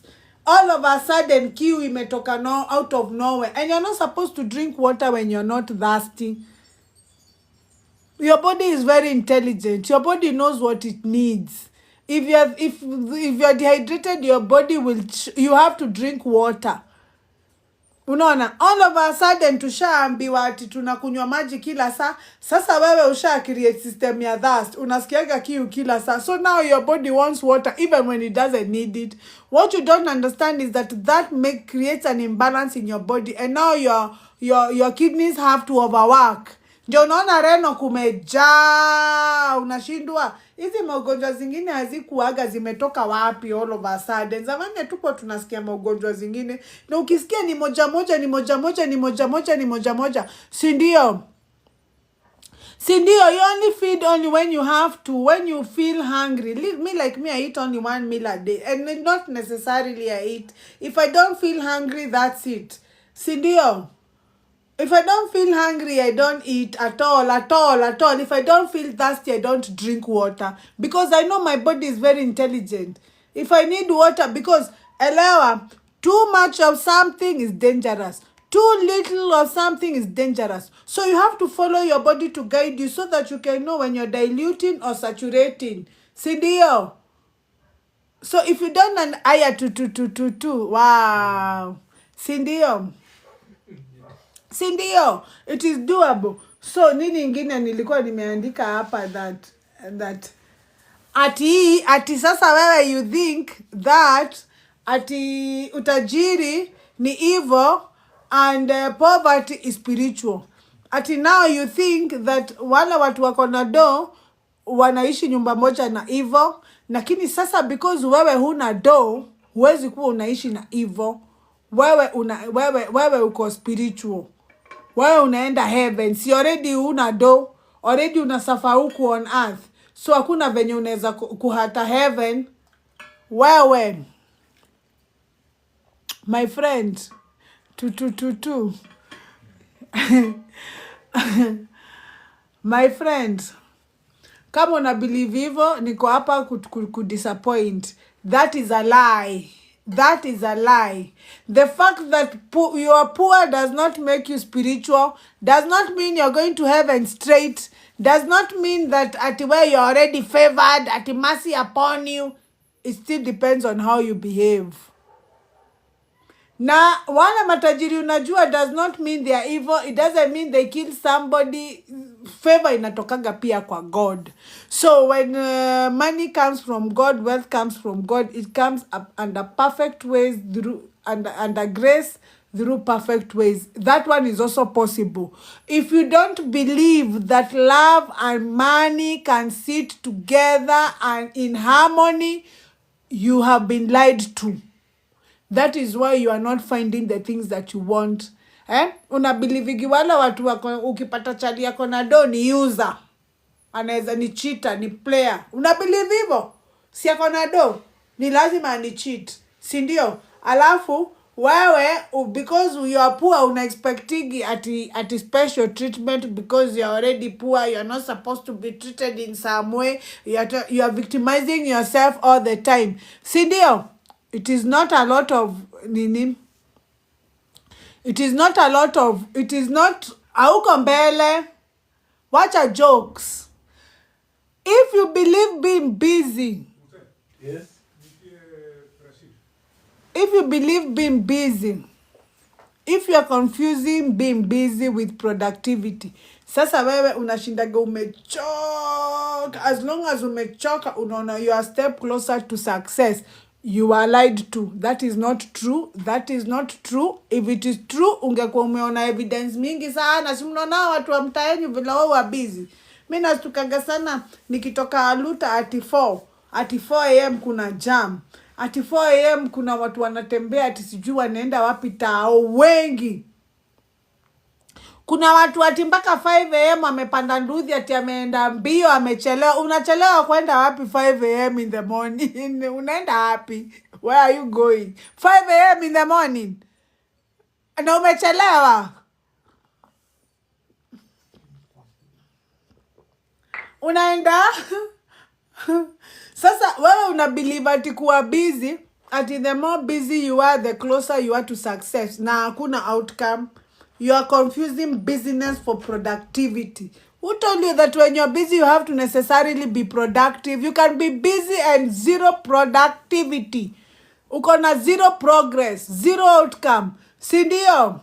All of a sudden queue imetoka out of nowhere, and you're not supposed to drink water when you're not thirsty. Your body is very intelligent. Your body knows what it needs. If you're dehydrated, your body you have to drink water. Unaona, all of a sudden tushaambiwa ati tunakunywa maji kila saa. Sasa wewe usha create system ya thirst, unasikiaga kiu kila saa. So now your body wants water even when it doesn't need it. What you don't understand is that creates an imbalance in your body, and now your kidneys have to overwork. Ndio unaona reno kumejaa, unashindwa. Hizi magonjwa zingine hazikuaga zimetoka wapi all of a sudden. Zamani tuko tunasikia magonjwa zingine, na ukisikia ni moja moja. Si ndio? You only feed only when you have to, when you feel hungry. Me, I eat only 1 meal a day, and not necessarily I eat. If I don't feel hungry, that's it. Si ndio? If I don't feel hungry, I don't eat at all. If I don't feel thirsty, I don't drink water. Because I know my body is very intelligent. If I need water, because elewa, too much of something is dangerous. Too little of something is dangerous. So you have to follow your body to guide you so that you can know when you're diluting or saturating. Si ndio? So if you don't wow. Si ndio? Si ndio? It is doable. So nini ingine nilikuwa nimeandika hapa that ati sasa wewe you think that ati utajiri ni evil and poverty is spiritual. Ati now you think that wale watu wako na do wanaishi nyumba moja na evil, lakini sasa because wewe huna do huwezi kuwa unaishi na evil. Wewe uko spiritual, wewe unaenda heaven. Si already una do, already unasuffer huku on earth, so hakuna venye unaweza kuhata heaven. Wewe my friend my friend, kama una believe hivyo, niko hapa kudisappoint. That is a lie. That is a lie. The fact that you are poor does not make you spiritual, does not mean you're going to heaven straight, does not mean that at where you're already favored, at mercy upon you. It still depends on how you behave. Na wale matajiri unajua does not mean they are evil. It doesn't mean they kill somebody. Favor inatokanga pia kwa God. So when money comes from God, wealth comes from God, it comes up under perfect ways, through under grace, through perfect ways. That one is also possible. If you don't believe that love and money can sit together and in harmony, you have been lied to. That is why you are not finding the things that you want. Unabilivigi wala watu wako, ukipata chali yako na do ni user, anaweza ni cheater, ni player. Unabelieve hivyo? Si yako na do ni lazima ni cheat, si ndio? Alafu wewe because you are poor una expecting ati special treatment because you are already poor. You are not supposed to be treated in some way. You are victimizing yourself all the time, si ndio? It is not a lot of nini. It is not auko mbele. Wacha jokes. If you believe being busy, Yes. if you believe being busy, if you are confusing being busy with productivity, sasa wewe unashindaga umechoka. As long as umechoka, unaona you are a step closer to success. You are lied to. That is not true. That is not true. If it is true, ungekuwa umeona evidence mingi sana. Si mnaona watu wa mtaani vile wao wa busy. Mimi nastukaga sana nikitoka Aluta ati 4 am kuna jam. Ati 4 am kuna watu wanatembea ati sijui wanaenda wapi tao wengi. Kuna watu ati mpaka 5 am amepanda nduthi ati ameenda mbio, amechelewa. Unachelewa kwenda wapi 5 am in the morning? Unaenda wapi? Where are you going? 5 am in the morning. Na umechelewa. Unaenda? Sasa wewe unabelieve ati kuwa busy, ati the more busy you are, the closer you are to success. Na hakuna outcome. You are confusing business for productivity. Who told you that when you're busy, you have to necessarily be productive? You can be busy and zero productivity. Uko na zero progress, zero outcome. Sindio?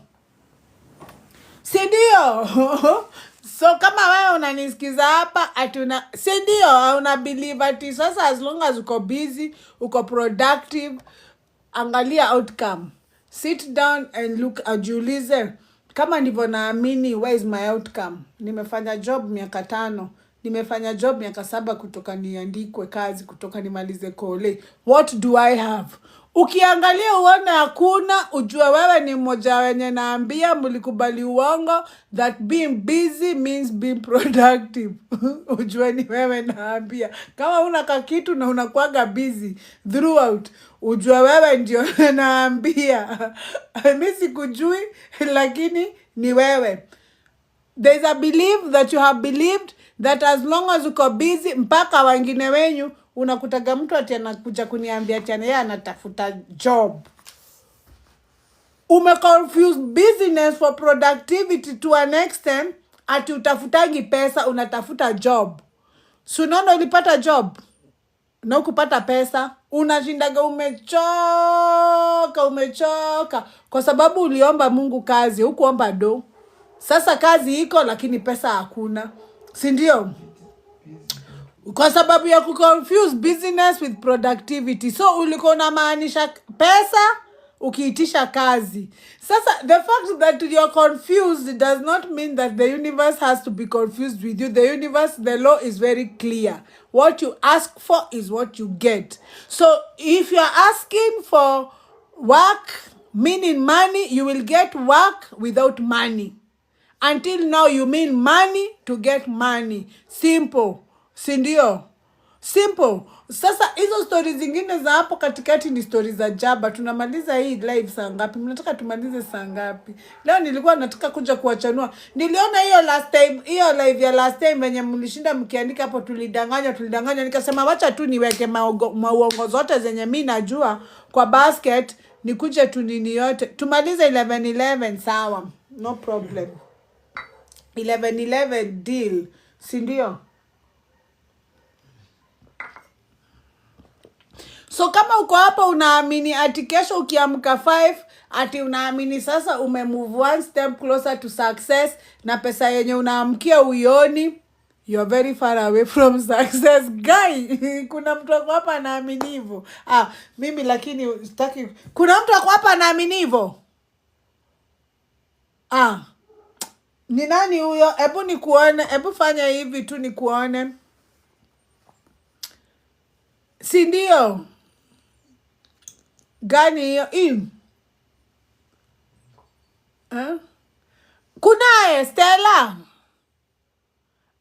So kama wewe unanisikiza hapa ati sindio, una believe ati sasa as long as uko busy, uko productive, angalia outcome. Sit down and look, ajiulize kama ndivyo naamini, where is my outcome? Nimefanya job miaka 5, nimefanya job miaka 7 kutoka niandikwe kazi, kutoka nimalize kole. What do I have? Ukiangalia uone hakuna, ujue wewe ni mmoja wenye naambia mlikubali uongo that being busy means being productive. Ujue ni wewe naambia. Kama una kakitu na unakuaga busy throughout, ujue wewe ndio naambia. Mimi sikujui lakini ni wewe. There is a belief that you have believed that as long as uko busy, mpaka wengine wenyu unakutaga mtu ati anakuja kuniambia ati yeye anatafuta job. Umeconfuse business for productivity to an extent ati utafutangi pesa, unatafuta job. So unaona ulipata job na ukupata pesa, unashindaga umechoka kwa sababu uliomba Mungu kazi, hukuomba do. Sasa kazi iko lakini pesa hakuna. Si ndio? kwa sababu ya kuconfuse business with productivity. So ulikuwa unamaanisha pesa ukiitisha kazi. Sasa the fact that you're confused does not mean that the universe has to be confused with you. The universe, the law is very clear. What you ask for is what you get. So if you're asking for work, meaning money, you will get work without money. Until now you mean money to get money. Simple. Sindio? Simple. Sasa hizo stories zingine za hapo katikati ni stories za jaba. Tunamaliza hii live saa ngapi? Mnataka tumalize saa ngapi? Leo nilikuwa nataka kuja kuwachanua. Niliona hiyo last time, hiyo live ya last time venye mlishinda mkiandika hapo tulidanganya. Nikasema wacha tu niweke mauongo zote zenye mimi najua kwa basket, nikuje tu nini yote. Tumalize 11 sawa. No problem. 11 deal. Sindio? So kama uko hapa unaamini ati kesho ukiamka 5 ati unaamini sasa umemove one step closer to success na pesa yenye unaamkia uioni, you're very far away from success guy. Kuna mtu wako hapa anaamini hivyo? Mimi lakini sitaki. Kuna mtu wako hapa anaamini hivyo? Ni nani huyo? Hebu nikuone, hebu fanya hivi tu nikuone. Si ndio? Gani hiyo? Kunaye Stella.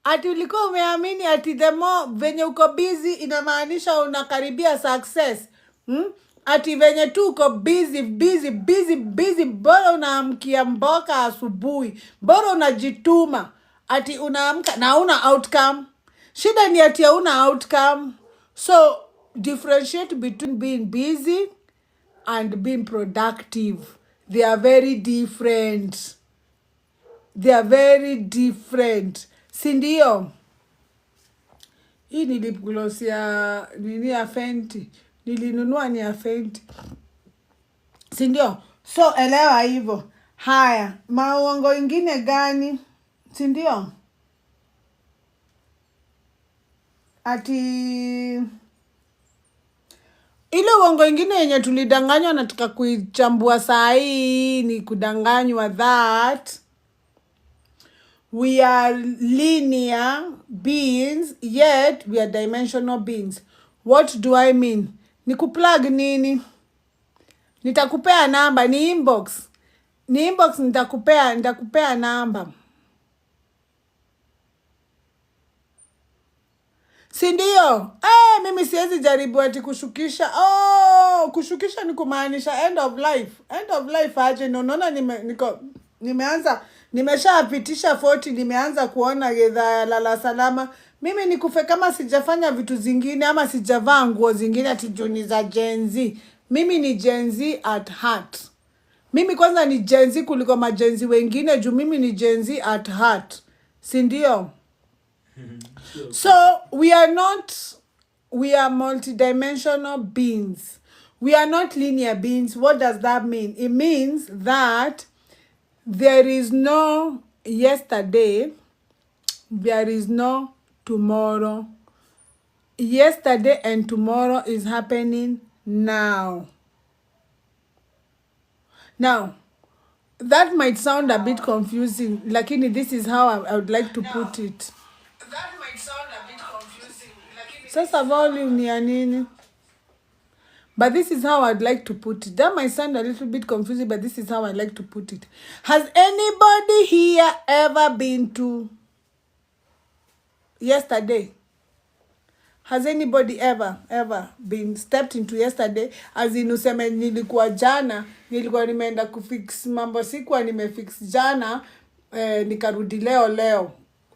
Ati ulikuwa umeamini ati the more venye uko busy inamaanisha unakaribia success. Ati venye tu uko busy, bora unaamkia mboka asubuhi, bora unajituma, ati unaamka na una outcome. Shida ni ati hauna outcome. So differentiate between being busy and being productive. They are very different. Sindio? Hii ni lip gloss ya nini ya Fenty. Nilinunua ni ya Fenty. Sindio? So elewa hivyo. Haya, mauongo ingine gani? Sindio? Ati ile uongo ingine yenye tulidanganywa na tukakuichambua saa hii ni kudanganywa that we are linear beings yet we are dimensional beings. What do I mean? Ni kuplug nini? Nitakupea namba, ni inbox. Nitakupea namba. Sindio? Mimi siwezi jaribu ati kushukisha. Kushukisha ni kumaanisha end of life. End of life aje. Unaona nimeanza, nimeshapitisha 40, nimeanza kuona gedha lala salama. Mimi nikufe kama sijafanya vitu zingine ama sijavaa nguo zingine ati juni za Gen Z. Mimi ni Gen Z at heart. Mimi kwanza ni Gen Z kuliko majenzi wengine juu mimi ni Gen Z at heart. Sindio? So we are multidimensional beings. We are not linear beings. What does that mean? It means that there is no yesterday, there is no tomorrow. Yesterday and tomorrow is happening now. Now, that might sound a bit confusing, lakini this is how I would like to put it. That might sound a bit confusing, lakini sasa volume ni ya nini? But this is how I'd like to put it. That might sound a little bit confusing, but this is how I like to put it. Has anybody here ever been to yesterday? Has anybody ever been stepped into yesterday? As in useme nilikuwa jana, nilikuwa nimeenda kufix mambo sikuwa nimefix jana, nikarudi leo.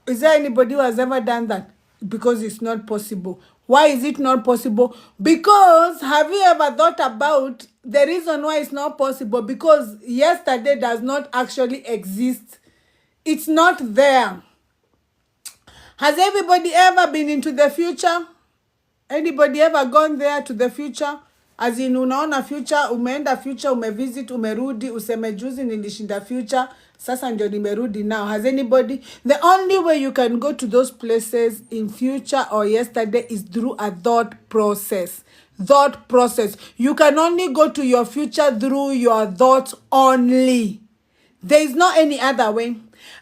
Is there anybody who has ever done that? Because it's not possible. Why is it not possible? Because have you ever thought about the reason why it's not possible? Because yesterday does not actually exist. It's not there. Has everybody ever been into the future? Anybody ever gone there to the future? As in unaona future, umeenda future, umevisit, umerudi, useme juzi nilishinda future, sasa ndio nimerudi now. Has anybody? The only way you can go to those places in future or yesterday is through a thought process. Thought process. You can only go to your future through your thoughts only. There is no any other way.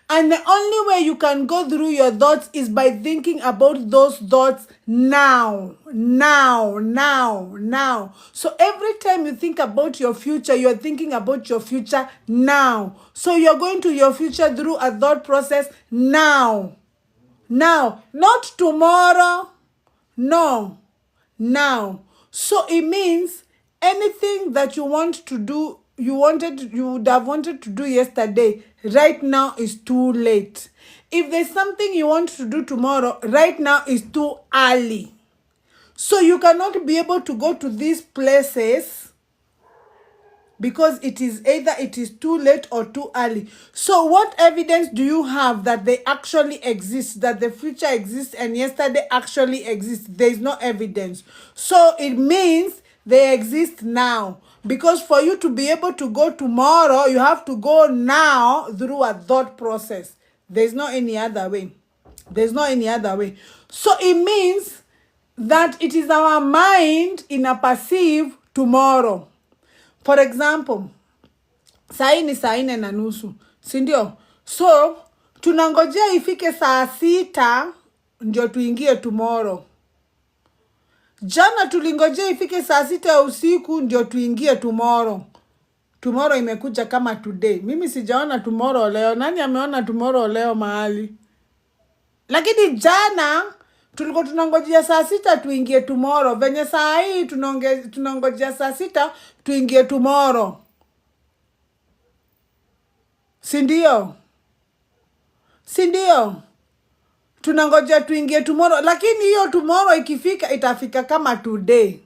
And the only way you can go through your thoughts is by thinking about those thoughts now. So every time you think about your future, you're thinking about your future now. So you're going to your future through a thought process now. Now, not tomorrow. No, now. So it means anything that you want to do, you would have wanted to do yesterday, right now is too late. If there's something you want to do tomorrow, right now is too early. So you cannot be able to go to these places because it is either it is too late or too early. So what evidence do you have that they actually exist, that the future exists and yesterday actually exists? There is no evidence. So it means they exist now. Because for you to be able to go tomorrow, you have to go now through a thought process. There's no any other way. There's no any other way. So it means that it is our mind in a perceive tomorrow. For example, saa ni saa 4:30, si ndio? So, tunangojea ifike saa 6 ndio tuingie tomorrow. Jana tulingojea ifike saa 6 ya usiku ndio tuingie tomorrow. Tomorrow imekuja kama today. Mimi sijaona tomorrow leo. Nani ameona tomorrow leo mahali? Lakini jana tulikuwa tunangojea saa 6 tuingie tomorrow. Venye saa hii tunangojea saa 6 tuingie tomorrow. Si ndio? Tunangojea tuingie tomorrow. Lakini hiyo tomorrow ikifika itafika kama today.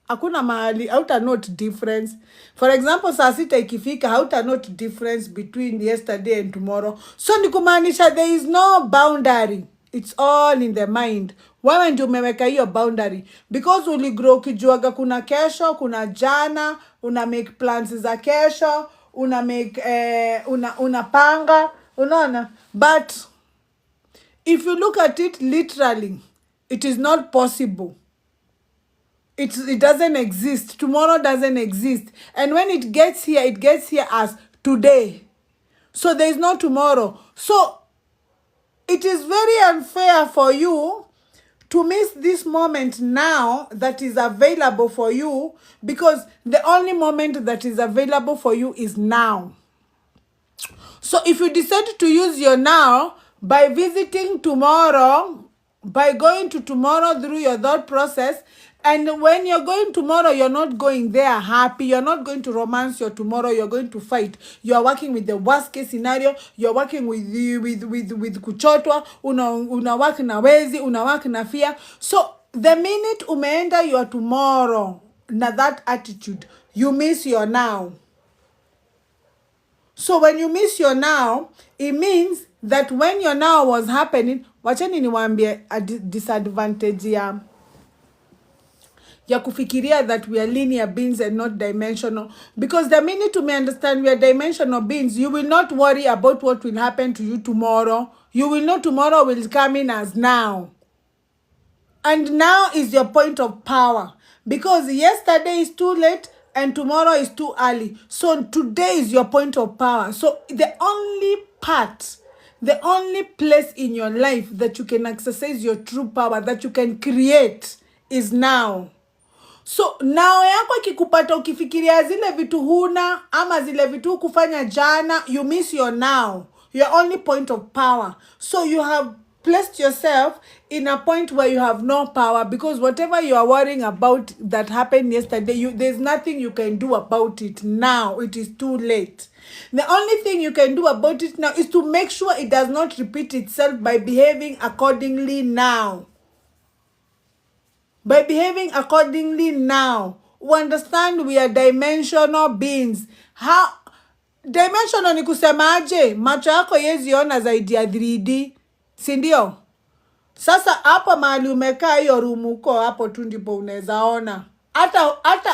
Hakuna mahali, hauta note difference. For example, saa 6 ikifika, hauta note difference between yesterday and tomorrow. So ni kumaanisha there is no boundary. It's all in the mind. Wewe ndio umeweka hiyo boundary. Because uligrow ukijuaga kuna kesho, kuna jana, una make plans za kesho, una make, unapanga, unaona. But if you look at it literally, it is not possible. It doesn't exist. Tomorrow doesn't exist. And when it gets here as today. So there is no tomorrow. So it is very unfair for you to miss this moment now that is available for you, because the only moment that is available for you is now. So if you decide to use your now by visiting tomorrow, by going to tomorrow through your thought process, and when you're going tomorrow, you're not going there happy. You're not going to romance your tomorrow. You're going to fight. You're working with the worst case scenario. You're working with kuchotwa. Una work na wezi. Una work na fear. So the minute umeenda your tomorrow, na that attitude, you miss your now. So when you miss your now, it means that when your now was happening, wacheni niwaambie a disadvantage ya kufikiria that we are linear beings and not dimensional. Because the minute you may understand we are dimensional beings, you will not worry about what will happen to you tomorrow. You will know tomorrow will come in as now. And now is your point of power. Because yesterday is too late and tomorrow is too early. So today is your point of power. So the only place in your life that you can exercise your true power, that you can create, is now. So now yako ikikupata ukifikiria zile vitu huna ama zile vitu kufanya jana, you miss your now, your only point of power. So you have placed yourself in a point where you have no power, because whatever you are worrying about that happened yesterday, there's nothing you can do about it now. It is too late. The only thing you can do about it now is to make sure it does not repeat itself by behaving accordingly now. By behaving accordingly now. We understand we are dimensional beings. How dimensional ni kusemaje? Macho yako yezi ona zaidi ya 3D. Si ndio? Sasa hapo mahali umekaa hiyo room uko hapo tu ndipo unaweza ona.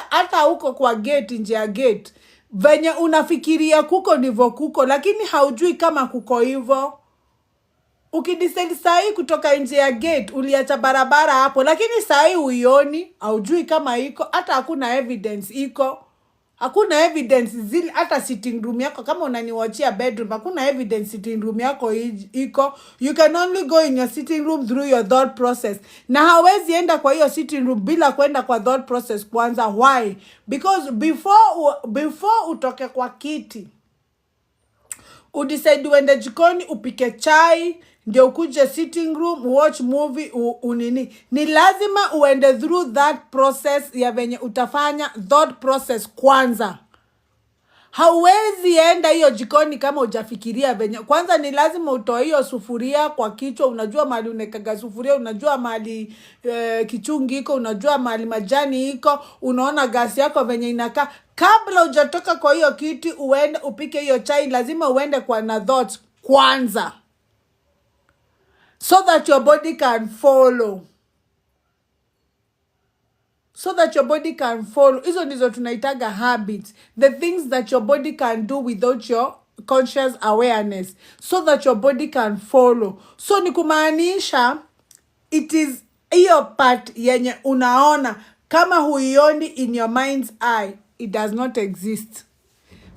hata huko kwa gate, nje ya gate, venye unafikiria kuko ndivyo kuko, lakini haujui kama kuko hivyo. Ukidecide sahi kutoka nje ya gate, uliacha barabara hapo, lakini sahi uioni, haujui kama iko, hata hakuna evidence iko. Hakuna evidence zile, hata sitting room yako kama unaniwachia bedroom, hakuna evidence sitting room yako iko. You can only go in your sitting room through your thought process. Na hawezi enda kwa hiyo sitting room bila kwenda kwa thought process kwanza. Why? Because before utoke kwa kiti, udecide uende jikoni upike chai, ndio ukuje sitting room watch movie unini, ni lazima uende through that process ya venye utafanya thought process kwanza. Hauwezi enda hiyo jikoni kama hujafikiria venye. Kwanza ni lazima utoe hiyo sufuria kwa kichwa, unajua mahali unekaga sufuria, unajua mahali kichungi iko, unajua mahali majani iko, unaona gasi yako venye inakaa. Kabla hujatoka kwa hiyo kiti uende upike hiyo chai, lazima uende kwa na thoughts kwanza, so that your body can follow. So that your body can follow. Hizo ndizo tunaitaga habits. The things that your body can do without your conscious awareness. So that your body can follow. So ni kumaanisha, it is hiyo part yenye unaona, kama huioni in your mind's eye, it does not exist.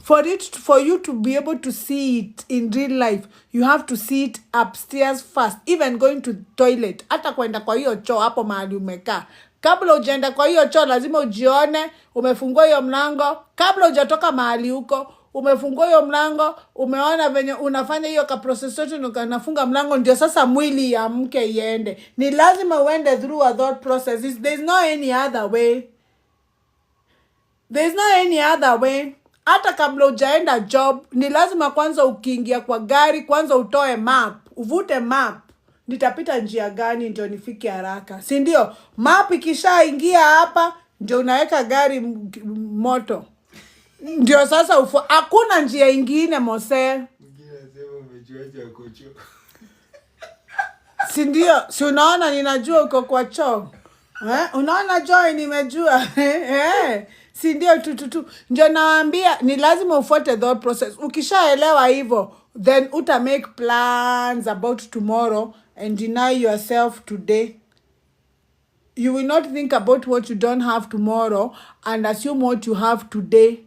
For you to be able to see it in real life, you have to see it upstairs first. Even going to toilet, hata kwenda kwa hiyo choo hapo mahali umekaa, kabla ujaenda kwa hiyo choo lazima ujione umefungua hiyo mlango. Kabla hujatoka mahali huko, umefungua hiyo mlango, umeona venye unafanya hiyo ka process yote, unafunga mlango, ndio sasa mwili ya mke iende. Ni lazima uende through a thought process. There's no any other way. There's no any other way. Hata kabla ujaenda job, ni lazima kwanza ukiingia kwa gari, kwanza utoe map, uvute map. Nitapita njia gani ndio nifike haraka, si ndio? Map ikishaingia hapa, ndio unaweka gari moto. Ndio sasa hakuna njia ingine Mose. Mwingine anasema umejuaje uko choo? Si ndio? Si unaona ninajua uko kwa choo. Unaona Joy nimejua. Si ndio tu. Ndio naambia ni lazima ufuate thought process. Ukishaelewa hivyo, then uta make plans about tomorrow and deny yourself today. You will not think about what you don't have tomorrow and assume what you have today.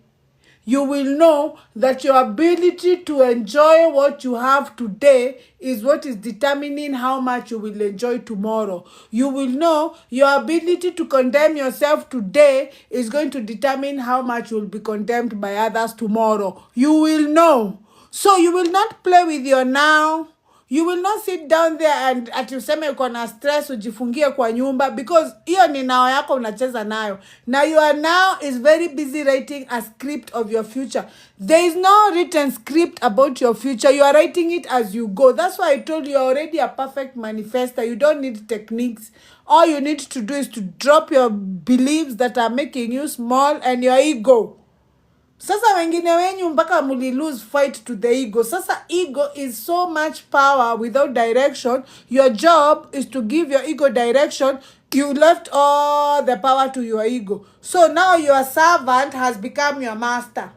You will know that your ability to enjoy what you have today is what is determining how much you will enjoy tomorrow. You will know your ability to condemn yourself today is going to determine how much you will be condemned by others tomorrow. You will know. So you will not play with your now. You will not sit down there and atuseme uko na stress ujifungie kwa nyumba, because hiyo ni nao yako unacheza nayo. Now your now is very busy writing a script of your future. There is no written script about your future. You are writing it as you go. That's why I told you are already a perfect manifester. You don't need techniques. All you need to do is to drop your beliefs that are making you small and your ego. Sasa wengine wenyu mpaka muli lose fight to the ego. Sasa ego is so much power without direction. Your job is to give your ego direction. You left all the power to your ego. So now your servant has become your master.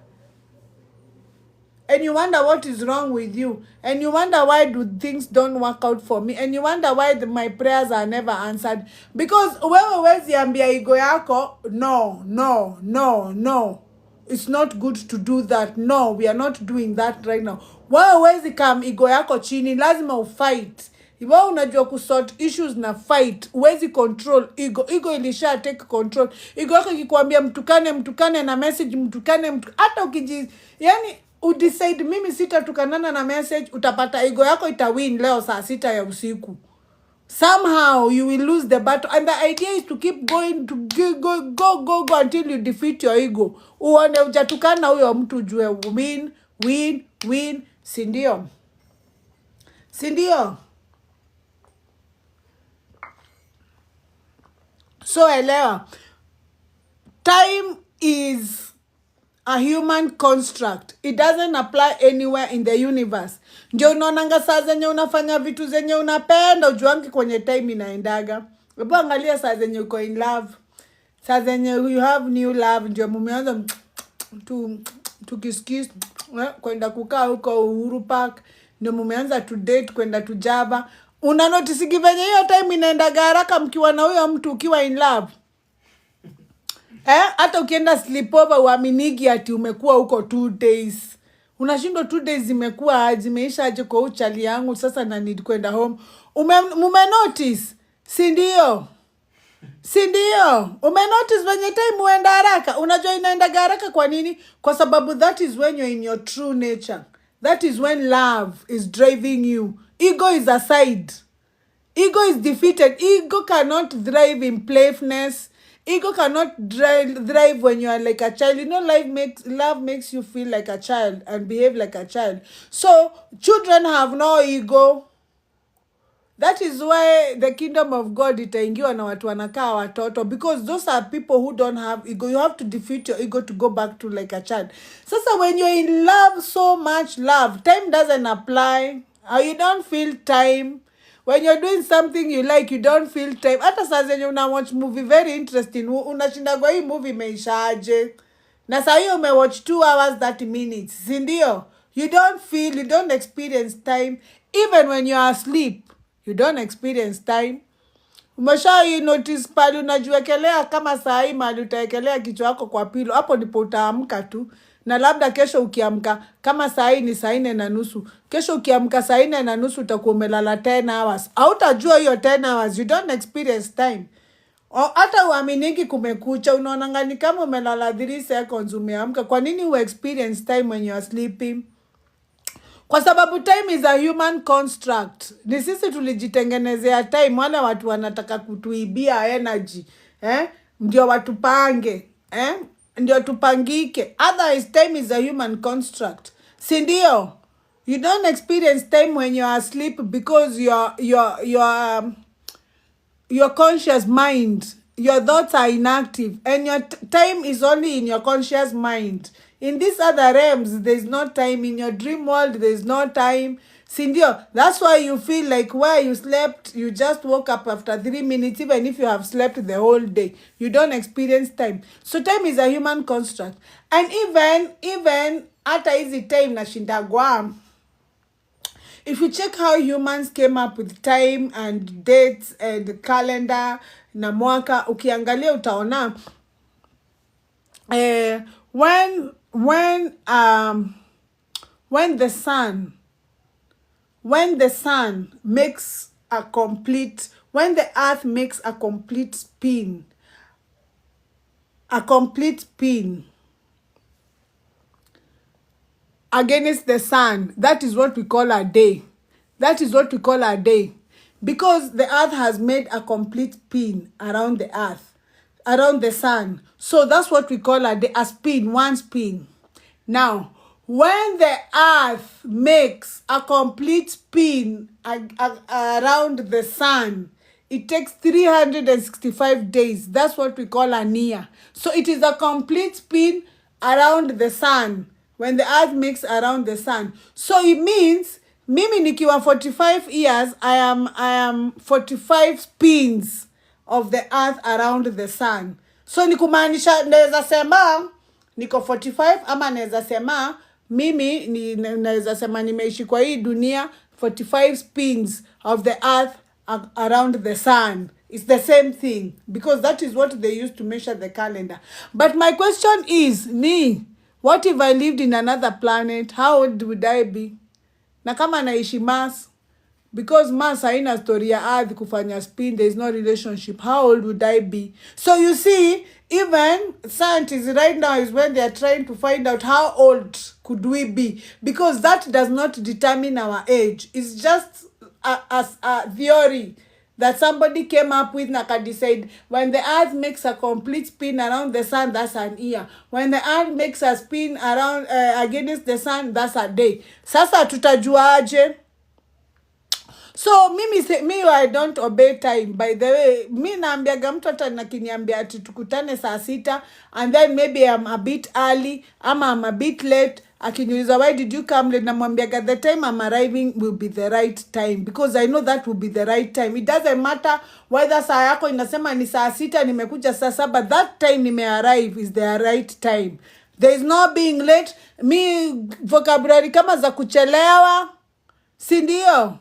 And you wonder what is wrong with you. And you wonder why do things don't work out for me. And you wonder why my prayers are never answered. Because wewe wezi ambia ego yako, no. It's not good to do that. No, we are not doing that right now. Wewe wezi kam ego yako chini, lazima ufight. Wewe unajua kusort issues na fight. Uwezi control ego. Ego ilisha take control. Ego yako ikikwambia mtukane na message, hata yani udecide mimi sitatukanana na message, utapata ego yako itawin leo saa 6 ya usiku. Somehow you will lose the battle, and the idea is to keep going, to go until you defeat your ego. Uone ujatukana huyo mtu ujue win, si ndio? So elewa, time is a human construct. It doesn't apply anywhere in the universe. Ndio unaonanga saa zenye unafanya vitu zenye unapenda ujuangi kwenye time inaendaga. Hebu angalia saa zenye uko in love. Saa zenye you have new love ndio mumeanza to kiss kwenda kukaa huko Uhuru Park, ndio mumeanza to date kwenda to Java. Una notice venye hiyo time inaenda haraka mkiwa na huyo mtu ukiwa in love. Hata ukienda sleepover uaminiki ati umekuwa huko 2 days. Unashindwa 2 days zimeisha aje kwa uchali yangu, sasa na need kwenda home. Mume notice, si ndio? Ume notice venye time uenda haraka. Unajua inaenda haraka kwa nini? Kwa sababu that is when you're in your true nature. That is when love is driving you. Ego is aside. Ego is defeated. Ego cannot thrive in playfulness. Ego cannot thrive when you are like a child. You know, love makes you feel like a child and behave like a child. So, children have no ego. That is why the kingdom of God itaingiwa na watu wanakaa watoto, because those are people who don't have ego. You have to defeat your ego to go back to like a child. Sasa when you're in love, so much love, time doesn't apply. You don't feel time. When you're doing something you like, you don't feel time. Hata saa zenye una watch movie very interesting, unashinda kwa hii movie imeishaje. Na saa hiyo umewatch 2 hours 30 minutes. Si ndio? You don't experience time. Even when you are asleep, you don't experience time. Umesha notice pale unajiwekelea kama saa hii mali utawekelea kichwa yako kwa pilo, hapo ndipo utaamka tu. Na labda kesho ukiamka kama saa hii ni saa 4:30, kesho ukiamka saa 4:30 utakuwa umelala 10 hours. Hautajua hiyo 10 hours. You don't experience time. Hata uaminiki kumekucha, unaona ni kama umelala 3 seconds umeamka. Kwa nini u experience time when you are sleeping? Kwa sababu time is a human construct. Ni sisi tulijitengenezea time. Wale watu wanataka kutuibia energy. Ndio watupange. Ndio tupangike. Otherwise, time is a human construct. Si ndio? You don't experience time when you are asleep because your conscious mind, your thoughts are inactive, and your time is only in your conscious mind. In these other realms, there is no time. In your dream world, there is no time. Sindio, that's why you feel like where you slept, you just woke up after 3 minutes, even if you have slept the whole day. You don't experience time. So time is a human construct. And even hata hizi time nashindagwa. If you check how humans came up with time and dates and calendar na mwaka, ukiangalia utaona when the sun makes a complete, when the earth makes a complete spin against the sun, that is what we call a day. Because the earth has made a complete spin around the earth, around the sun. So that's what we call a day, a spin, one spin. Now, when the earth makes a complete spin around the sun, it takes 365 days. That's what we call a year. So it is a complete spin around the sun. When the earth makes around the sun. So it means, mimi nikiwa 45 years, I am 45 spins of the earth around the sun. So nikumaanisha naweza sema niko 45, ama naweza sema mimi naweza sema nimeishi kwa hii dunia 45 spins of the earth around the sun. It's the same thing, because that is what they use to measure the calendar. But my question is, what if I lived in another planet? How old would I be? Na kama naishi Mars, because Mars haina story ya Earth kufanya spin, there is no relationship. How old would I be? So you see, even scientists right now is when they are trying to find out how old could we be, because that does not determine our age. It's just a theory that somebody came up with na decide when the earth makes a complete spin around the sun, that's an year. When the earth makes a spin around against the sun, that's a day. Sasa tutajuaje? So mimi I don't obey time. By the way, mi naambiaga mtu hata nakiniambia ati tukutane saa 6 and then maybe I'm a bit early ama I'm a bit late, akiniuliza why did you come late, namwambiaga the time I'm arriving will be the right time, because I know that will be the right time. It doesn't matter whether saa yako inasema ni saa 6 nimekuja saa 7, that time nimearrive is the right time. There is no being late. Mi vocabulary kama za kuchelewa, si ndio?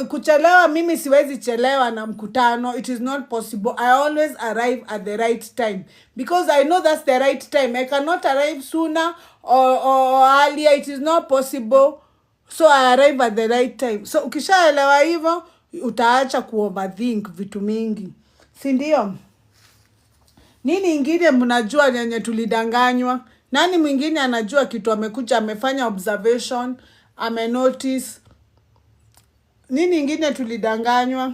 Kuchelewa, mimi siwezi chelewa na mkutano. It is not possible. I always arrive at the right time because I know that's the right time. I cannot arrive sooner or earlier. It is not possible. So I arrive at the right time. So ukishaelewa hivyo, utaacha kuoverthink vitu mingi, si ndio? Nini ingine mnajua yenye tulidanganywa? Nani mwingine anajua kitu amekuja amefanya observation, notice? Nini ingine tulidanganywa?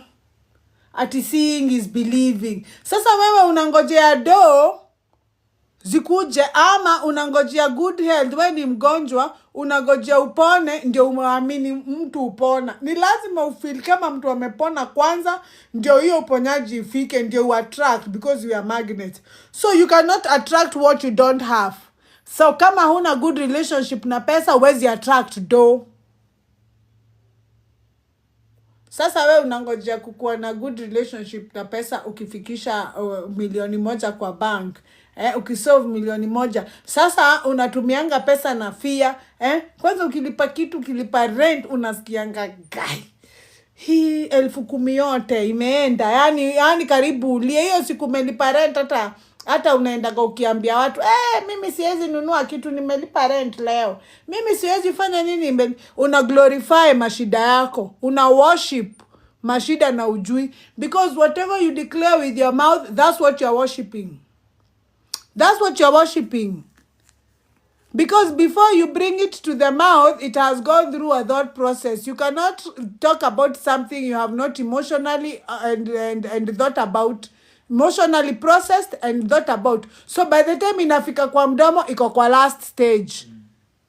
Ati seeing is believing. Sasa wewe unangojea do zikuje, ama unangojea good health? Wewe ni mgonjwa, unangojea upone ndio umeamini mtu upona. Ni lazima ufeel kama mtu amepona kwanza ndio hiyo uponyaji ifike, ndio attract, because we are magnet. So you cannot attract what you don't have. So kama huna good relationship na pesa, huwezi attract do. Sasa we unangojea kukuwa na good relationship na pesa ukifikisha 1,000,000 kwa bank. Ukisolve 1,000,000. Sasa unatumianga pesa na fear. Kwanza ukilipa kitu, ukilipa rent, unasikianga guy, hii 10,000 yote imeenda. Yani karibu ulie. Hiyo siku umelipa rent, hata unaenda ukiambia watu, mimi siwezi nunua kitu, nimelipa rent leo. Mimi siwezi fanya nini. Una glorify mashida yako. Una worship mashida na ujui. Because whatever you declare with your mouth, that's what you're worshiping. That's what you're worshiping. Because before you bring it to the mouth, it has gone through a thought process. You cannot talk about something you have not emotionally and thought about. Emotionally processed and thought about. So by the time inafika kwa mdomo, iko kwa last stage.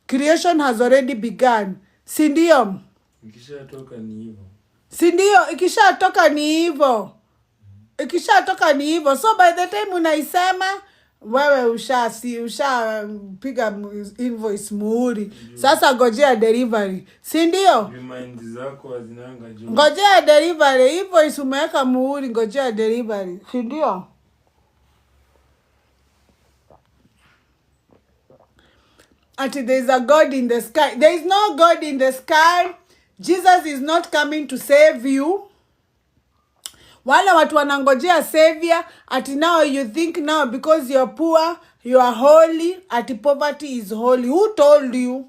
Creation has already begun. Si ndio? Ikishatoka ni hivyo. Si ndio? Ikishatoka ni hivyo. Ikishatoka ni hivyo. So by the time unaisema, wewe ushapiga invoice muhuri. Sasa ngojea delivery. Si ndio? Remind zako hazinanga juu. Ngojea delivery. Invoice umeweka muhuri, ngojea delivery. Si ndio? Ati there is a God in the sky. There is no God in the sky. Jesus is not coming to save you. Wale watu wanangojea savior, ati now you think now because you're poor, you are holy, ati poverty is holy. Who told you?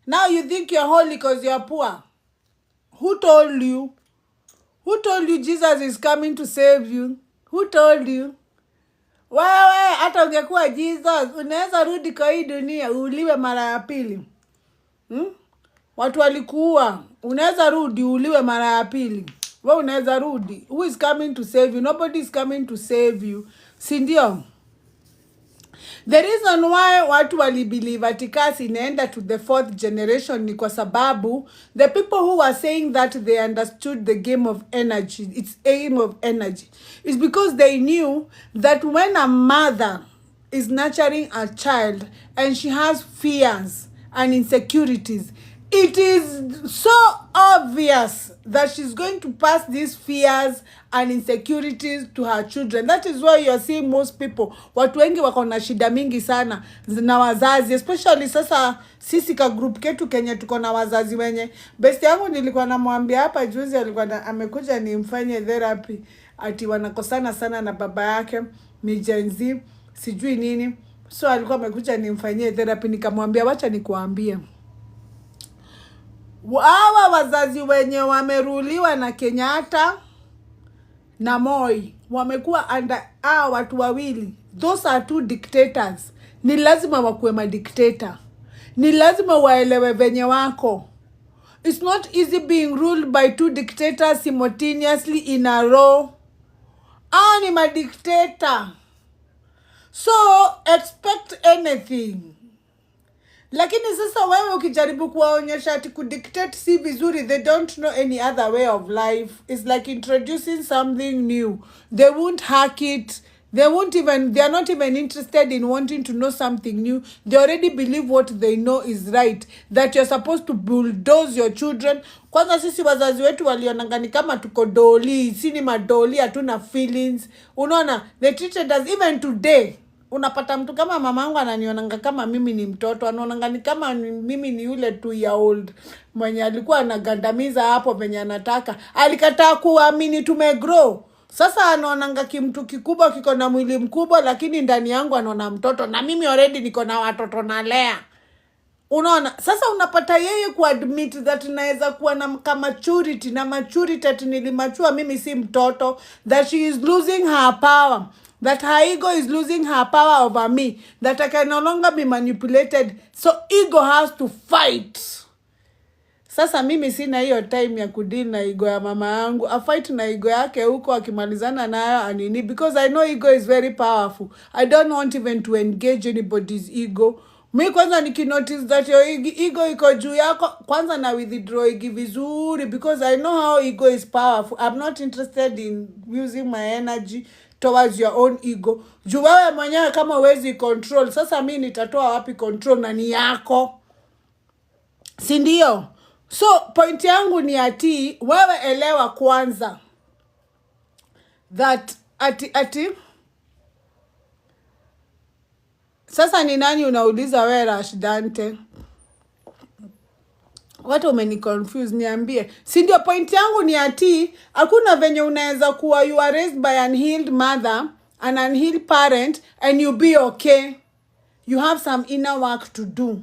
Now you think you're holy because you're poor. Who told you? Who told you Jesus is coming to save you? Who told you? Wewe, hata ungekuwa Jesus, unaweza rudi kwa hii dunia, uliwe mara ya pili. Watu walikuua, unaweza rudi, uliwe mara ya pili. Wewe unaweza rudi. Who is coming to save you? Nobody is coming to save you. Si ndio? The reason why watu walibelieve ati kasi inaenda to the 4th generation ni kwa sababu the people who were saying that they understood the game of energy, its aim of energy, is because they knew that when a mother is nurturing a child and she has fears and insecurities, it is so obvious that she's going to pass these fears and insecurities to her children. That is why you're seeing most people, watu wengi wako na shida mingi sana na wazazi, especially sasa sisi ka group ketu Kenya tuko na wazazi wenye. Best yangu nilikuwa namwambia hapa juzi, alikuwa amekuja nimfanye therapy, ati wanakosana sana na baba yake, ni Gen Z, sijui nini. So alikuwa amekuja nimfanyie therapy, nikamwambia wacha nikuambie, hawa wazazi wenye wameruliwa na Kenyatta na Moi, wamekuwa under watu wawili. Those are two dictators. Ni lazima wakuwe madictator. Ni lazima waelewe venye wako. It's not easy being ruled by two dictators simultaneously in a row. Ni madictator. So expect anything. Lakini sasa wewe ukijaribu kuwaonyesha ati kudictate si vizuri, they don't know any other way of life. It's like introducing something new. They won't hack it. They are not even interested in wanting to know something new. They already believe what they know is right, that you're supposed to bulldoze your children. Kwanza sisi wazazi wetu walionanga ni kama tuko doli, sini madoli, hatuna feelings. Unaona, they treated us even today. Unapata mtu kama mamangu ananionanga kama mimi ni mtoto, anaonanga ni kama mimi ni yule 2-year-old mwenye alikuwa anagandamiza hapo venye anataka. Alikataa kuamini tumegrow. Sasa anaonanga kimtu kikubwa kiko na mwili mkubwa, lakini ndani yangu anaona mtoto, na mimi already niko na watoto nalea. Unaona, sasa unapata yeye kuadmit that naweza kuwa na maturity, na maturity ati nilimachua mimi si mtoto, that she is losing her power, that her ego is losing her power over me, that I can no longer be manipulated, so ego has to fight. Sasa mimi sina hiyo time ya kudeal na ego ya mama yangu. A fight na ego yake huko, akimalizana nayo anini, because I know ego is very powerful. I don't want even to engage anybody's ego. Mi kwanza nikinotice that your ego iko juu yako, kwanza na withdraw igi vizuri, because I know how ego is powerful. I'm not interested in using my energy towards your own ego. Juu wewe mwenyewe kama huwezi control, sasa mi nitatoa wapi control na ni yako? Si ndio? So point yangu ni ati wewe elewa kwanza that ati sasa ni nani unauliza wewe Rashdante? Watu umeni confuse, niambie. Si ndio point yangu ni ati hakuna venye unaweza kuwa you are raised by an unhealed mother, an unhealed parent, and you be okay. You have some inner work to do.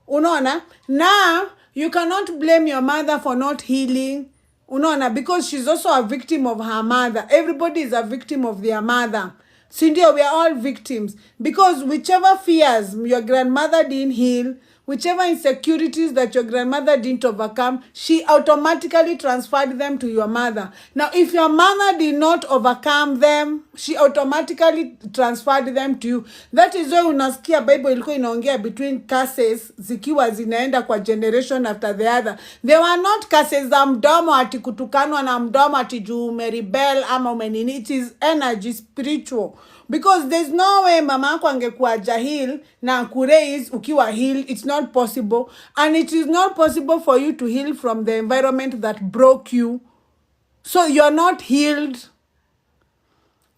Unaona? Now you cannot blame your mother for not healing. Unaona, because she's also a victim of her mother. Everybody is a victim of their mother. Sindio, we are all victims. Because whichever fears your grandmother didn't heal, whichever insecurities that your grandmother didn't overcome, she automatically transferred them to your mother. Now, if your mother did not overcome them, she automatically transferred them to you. That is why unasikia Bible ilikuwa inaongea between curses zikiwa zinaenda kwa generation after the other. They were not curses za mdomo ati kutukanwa na mdomo ati juu umerebel ama umenini. It is energy, spiritual. Because there's no way mama yako angekuwa jahil na kuraise ukiwa heal. It's not possible. And it is not possible for you to heal from the environment that broke you. So you're not healed.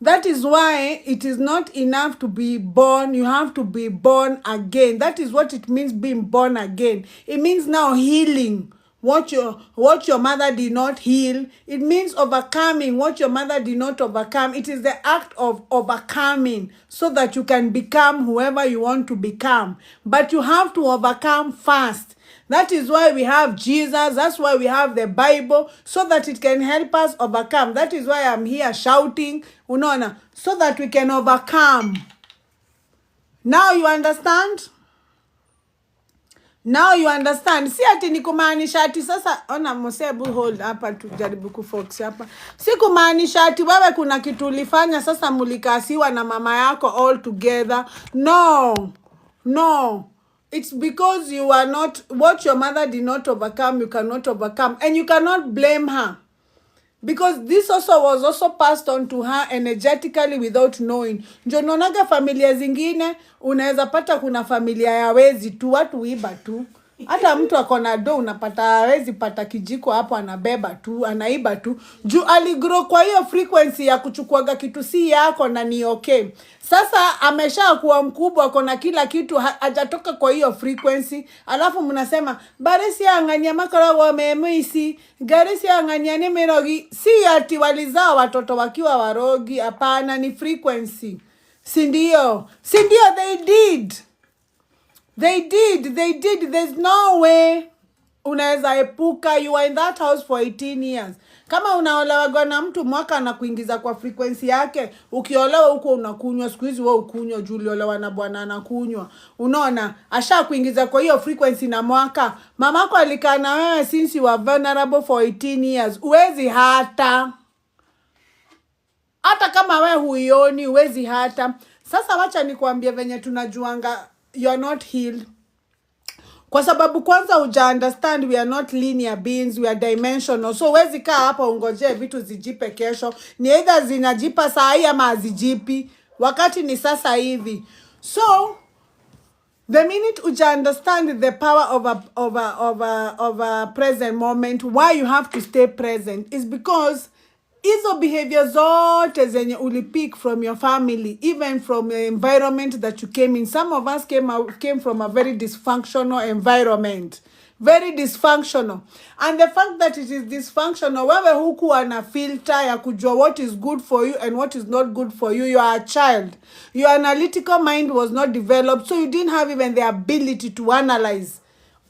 That is why it is not enough to be born. You have to be born again. That is what it means, being born again. It means now healing what your mother did not heal. It means overcoming what your mother did not overcome. It is the act of overcoming so that you can become whoever you want to become. But you have to overcome first. That is why we have Jesus. That's why we have the Bible, so that it can help us overcome. That is why I'm here shouting, unaona, so that we can overcome. Now you understand? Now you understand. Si ati ni kumaanisha ati sasa ona Mosebu hold hapa tujaribu kufox hapa. Si kumaanisha ati wewe kuna kitu ulifanya sasa mulikasiwa na mama yako all together. No. No. It's because you are not, what your mother did not overcome, you cannot overcome. And you cannot blame her. Because this also was also passed on to her energetically without knowing. Ndio naonaga familia zingine, unaweza pata kuna familia ya wezi tu, watu iba tu. Hata mtu akona do unapata hawezi pata kijiko hapo anabeba tu, anaiba tu. Juu aligrow kwa hiyo frequency ya kuchukuaga kitu si yako na ni okay. Sasa amesha kuwa mkubwa akona kila kitu hajatoka kwa hiyo frequency. Alafu mnasema baresi angania makara wa memisi, garesi angania nemerogi. Si ati walizaa watoto wakiwa warogi, hapana, ni frequency. Sindio, they did. They did. There's no way unaweza epuka. You were in that house for 18 years. Kama unaolewa na mtu mwaka na kuingiza kwa frequency yake, ukiolewa huko unakunywa, siku hizi wewe ukunywa juu uliolewa na bwana anakunywa. Unaona, asha kuingiza kwa hiyo frequency na mwaka. Mamako alikaa na wewe since you were vulnerable for 18 years. Uwezi hata kama wewe huioni, uwezi hata. Sasa wacha nikwambie venye tunajuanga you are not healed. Kwa sababu kwanza uja understand we are not linear beings, we are dimensional. So wezi kaa hapa ungoje vitu zijipe kesho. Ni either zinajipa saa hii ama hazijipi. wakati ni sasa hivi. So the minute you understand the power of a present moment, why you have to stay present is because hizo behavior zote zenye ulipick from your family, even from the environment that you came in. Some of us came from a very dysfunctional environment. Very dysfunctional. And the fact that it is dysfunctional, wewe hukuwa na filter ya kujua what is good for you and what is not good for you. You are a child. Your analytical mind was not developed, so you didn't have even the ability to analyze,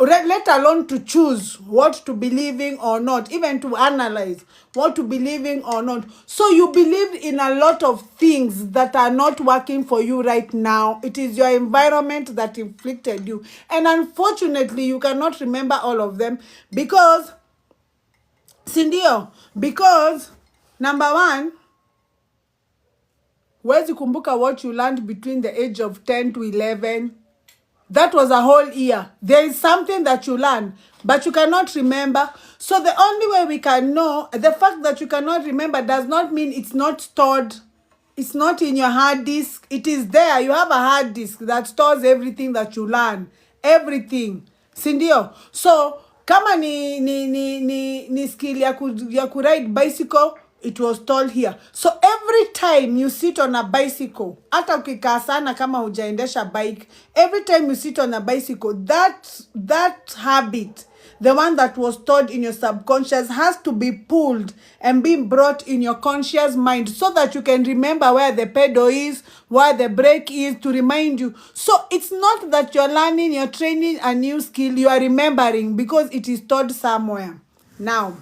let alone to choose what to believe in or not, even to analyze what to believe in or not. So you believed in a lot of things that are not working for you right now. It is your environment that inflicted you. And unfortunately, you cannot remember all of them because, sindio, because, number one, huwezi kumbuka what you learned between the age of 10 to 11. That was a whole year. There is something that you learn, but you cannot remember. So the only way we can know, the fact that you cannot remember does not mean it's not stored. It's not in your hard disk. It is there. You have a hard disk that stores everything that you learn. Everything. Sindio? So, kama ni skill ya kuride bicycle, it was told here. So every time you sit on a bicycle, hata ukikaa sana kama hujaendesha bike, every time you sit on a bicycle, that habit, the one that was stored in your subconscious, has to be pulled and being brought in your conscious mind so that you can remember where the pedal is, where the brake is, to remind you. So it's not that you're learning, you're training a new skill, you are remembering because it is stored somewhere. Now,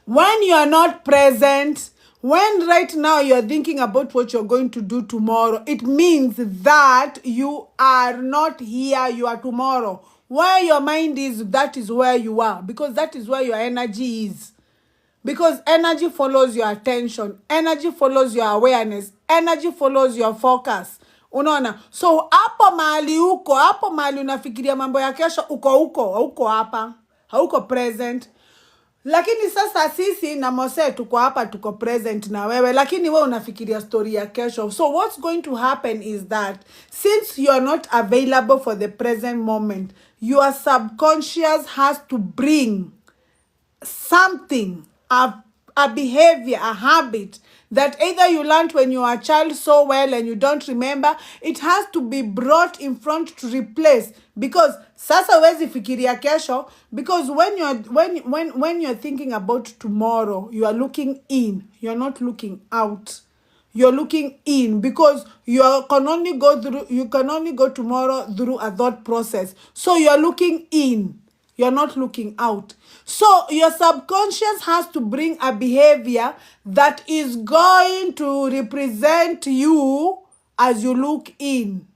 when you are not present, when right now you're thinking about what you're going to do tomorrow, it means that you are not here, you are tomorrow. Where your mind is, that is where you are, because that is where your energy is. Because energy follows your attention, energy follows your awareness, energy follows your focus. Unaona? So hapo mahali unafikiria mambo ya kesho, uko hapa, hauko present. Lakini sasa sisi na Mose tuko hapa, tuko present na wewe, lakini wewe unafikiria story ya kesho. So what's going to happen is that since you are not available for the present moment, your subconscious has to bring something, a behavior, a habit that either you learned when you were a child so well and you don't remember. It has to be brought in front to replace, because sasa huwezi fikiria kesho, because when you're thinking about tomorrow, you are looking in, you're not looking out. You're looking in because you can only go tomorrow through a thought process. So you're looking in, you're not looking out. So your subconscious has to bring a behavior that is going to represent you as you look in,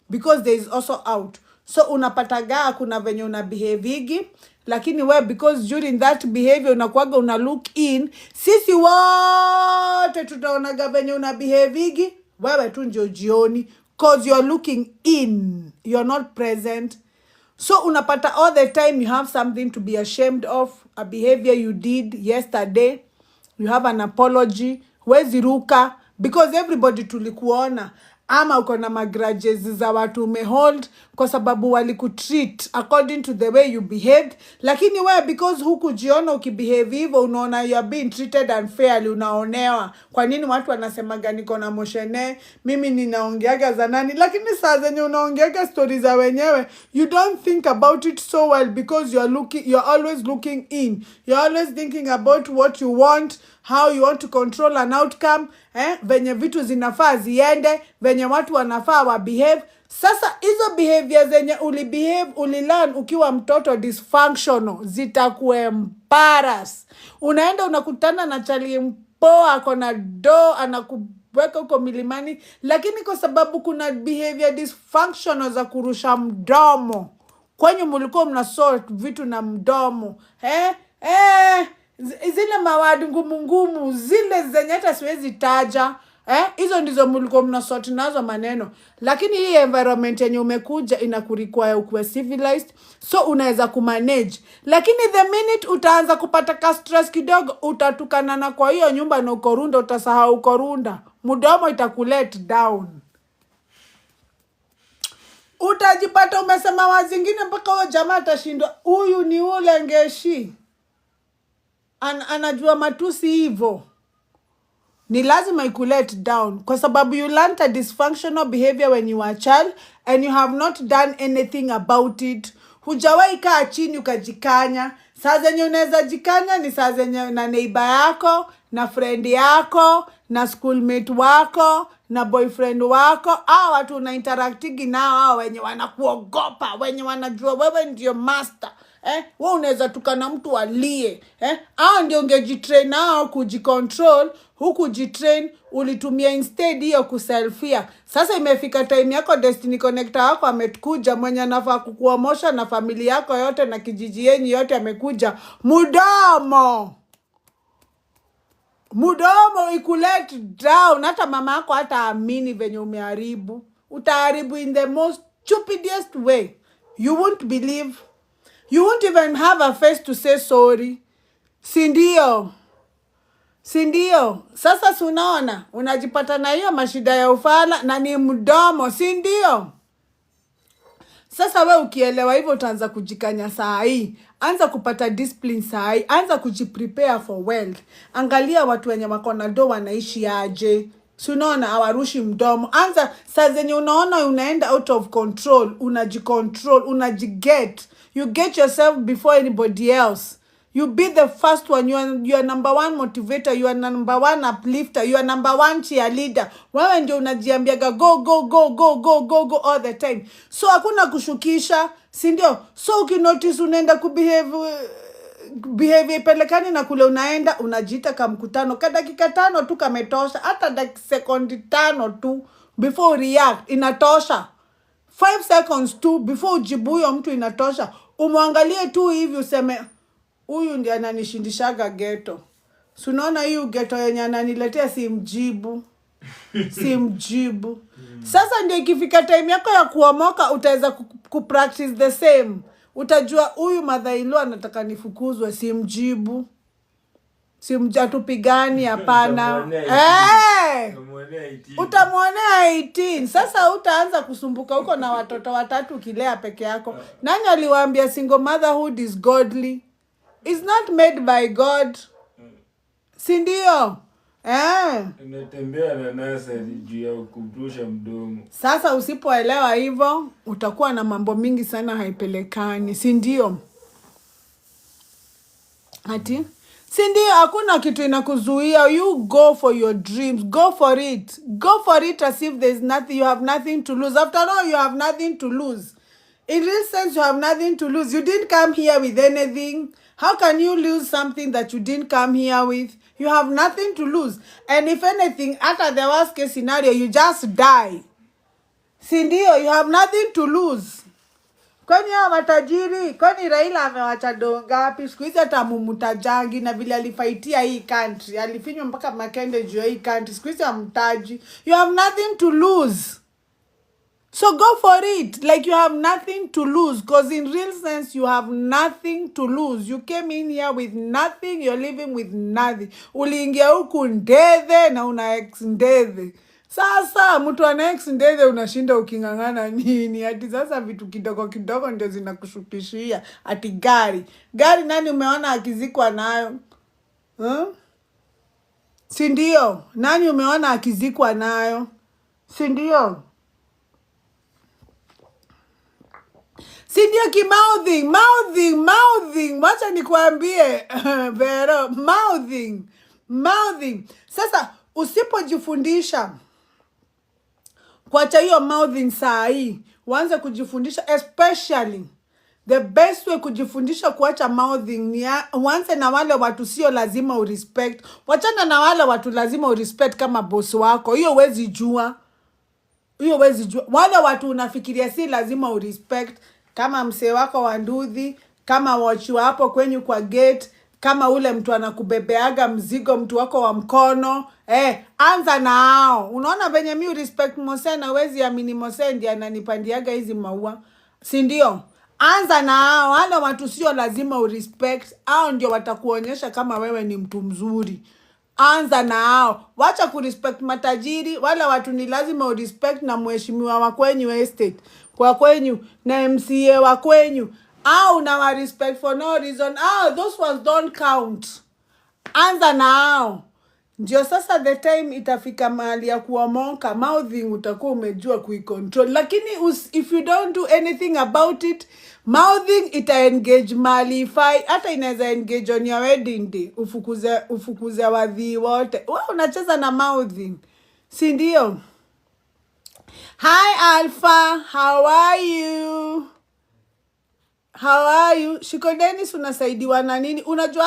because there is also out. So unapataga kuna venye una behavigi, lakini we, because during that behavior unakuaga una look in, sisi wote tutaonaga venye una behavigi, wewe tu ndio jioni, cause you're looking in, you're not present. So unapata all the time you have something to be ashamed of, a behavior you did yesterday, you have an apology, huwezi ruka, because everybody tulikuona. Ama uko na magrudges za watu umehold kwa sababu walikutreat according to the way you behaved. Lakini wewe, because hukujiona ukibehave hivyo, unaona you are being treated unfairly, unaonewa. Kwa nini watu wanasemaga niko na moshene, mimi ninaongeaga za nani? Lakini saa zenye unaongeaga stories za wenyewe, you don't think about it so well, because you're always looking in. You're always thinking about what you want, how you want to control an outcome, venye vitu zinafaa ziende, venye watu wanafaa wa behave. Sasa hizo behavior zenye ulilearn ukiwa mtoto dysfunctional, zitakuembarrass. Unaenda unakutana na chali mpoa, akona do, anakuweka huko milimani, lakini kwa sababu kuna behavior dysfunctional za kurusha mdomo, kwenye mulikuwa mnasort vitu na mdomo, zile mawadi ngumu zile zenye hata siwezi taja, Hizo ndizo mlikuwa mnasort nazo maneno. Lakini hii environment yenye umekuja inakurequire ukuwe civilized, so unaweza kumanage. Lakini the minute utaanza kupata ka stress kidogo, utatukana na kwa hiyo nyumba na uko runda, utasahau uko runda. Mdomo itakulet down. Utajipata umesema wazingine mpaka huyo jamaa atashindwa, huyu ni ule Ngeshi. Anajua matusi hivyo. Ni lazima ikulet down kwa sababu you learned a dysfunctional behavior when you were a child and you have not done anything about it. Hujawahi kaa chini ukajikanya. Saa zenye unaweza jikanya ni saa zenye na neighbor yako, na friend yako, na schoolmate wako, na boyfriend wako. Watu unainteractigi nao, hao wenye wanakuogopa, wenye wanajua wewe ndio master. Wewe unaweza tukana mtu alie. Ndio ungejitrain nao kujicontrol, huku jitrain ulitumia instead hiyo kuselfia. Sasa imefika time yako, destiny connector wako amekuja, mwenye anafaa kukuomosha na familia yako yote na kijiji yenyu yote amekuja. Mudomo ikulet down. Hata mama yako hata amini venye umeharibu. Utaharibu in the most stupidest way. You won't believe. You won't even have a face to say sorry. Sindio? Sasa sunaona, unajipata na hiyo mashida ya ufala na ni mdomo. Sindio? Sasa we ukielewa hivyo utaanza kujikanya saa hii. Anza kupata discipline saa hii. Anza kujiprepare for wealth. Angalia watu wenye wako na do wanaishi aje. Sunaona hawarushi mdomo. Anza saa zenye unaona unaenda out of control, unajicontrol, unajiget. You get yourself before anybody else. You be the first one. You are number one motivator. You are number one uplifter. You are number one cheerleader. Wewe ndio unajiambiaga go all the time. So hakuna kushukisha, si ndio? So ukinotice unaenda behave pelekani na kule unaenda, unajiita kama mkutano. Kwa dakika 5 tu kametosha. Hata dakika sekondi 5 tu before react inatosha. 5 seconds tu before ujibu huyo mtu inatosha. Umwangalie tu hivi useme, huyu ndiye ananishindishaga ghetto. Sunaona hiyo ghetto yenye ananiletea simjibu. Sasa ndio ikifika time yako ya kuomoka utaweza kupractice the same. Utajua huyu mother-in-law anataka nifukuzwe, simjibu. Atupigani hapana. Utamwonea 18. Sasa utaanza kusumbuka huko na watoto 3 kilea peke yako. Nani aliwaambia single motherhood is godly? It's not made by God. Sindio? Unatembea na nasari juu ya kubrusha mdomo. Sasa usipoelewa hivyo, utakuwa na mambo mingi sana haipelekani. Sindio? Ati? Sindio, hakuna kitu inakuzuia. You go for your dreams. Go for it. Go for it as if there's nothing. You have nothing to lose. After all, you have nothing to lose. In real sense, you have nothing to lose. You didn't come here with anything. How can you lose something that you didn't come here with? You have nothing to lose. And if anything, after the worst case scenario, you just die. Sindio, you have nothing to lose. Kwani hao matajiri, kwani Raila amewacha do ngapi? Siku hizi hata mumutajangi na vile alifaitia hii country. Alifinywa mpaka makende juu hii country. Siku hizi hamtaji. You have nothing to lose. So go for it like you have nothing to lose, because in real sense you have nothing to lose. You came in here with nothing, you're living with nothing. Uliingia huku ndethe na una ex ndethe. Sasa mtu ana ex ndethe unashinda ukingangana nini? Ati sasa vitu kidogo kidogo ndio zinakushukishia. Ati gari. Gari nani umeona akizikwa nayo? Sindio? Nani umeona akizikwa nayo? Sindio? Sindio mouthing. Wacha nikuambie, Vero, mouthing. Sasa, usipojifundisha kuacha hiyo mouthing saa hii, uanze kujifundisha, especially, the best way kujifundisha kuacha mouthing ni uanze na wale watu sio lazima urespect. Wachana na wale watu lazima urespect kama boss wako. Hiyo huwezi jua. Wale watu unafikiria si lazima urespect, kama msee wako wa nduthi, kama watch hapo kwenyu kwa gate, kama ule mtu anakubebeaga mzigo, mtu wako wa mkono, Anza na hao. Unaona venye mi respect Mose na wezi amini Mose ndiye ananipandiaga hizi maua. Si ndio? Anza na hao. Wale watu sio lazima urespect. Hao ndio watakuonyesha kama wewe ni mtu mzuri. Anza na hao. Wacha kurespect matajiri. Wale watu ni lazima urespect na mheshimiwa wa kwenyu estate. Kwa kwenyu na MCA wa kwenyu. Au na wa respect for no reason. Those ones don't count. Anza na hao. Ndio sasa the time itafika mahali ya kuomoka, mouthing utakuwa umejua kuicontrol. Lakini if you don't do anything about it, mouthing ita-engage mahali ifai. Hata inaweza engage on your wedding day. Ufukuze wadhi wote. Wewe unacheza na mouthing. Si ndio? Hi Alpha, how are you? How are you? Shiko Dennis unasaidiwa na nini? Unajua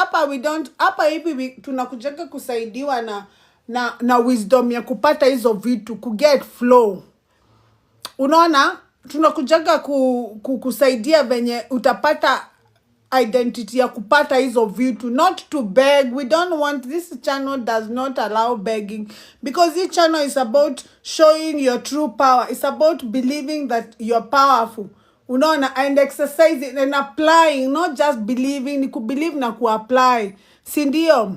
hapa hivi tunakujenga kusaidiwa na wisdom ya kupata hizo vitu, kuget flow. Unaona? Tunakujenga kusaidia venye utapata identity ya kupata hizo vitu, not to beg. We don't want, this channel does not allow begging, because this channel is about showing your true power. It's about believing that you're powerful. Unaona, and exercising and applying, not just believing. Ni kubelieve na kuapply. Si ndio?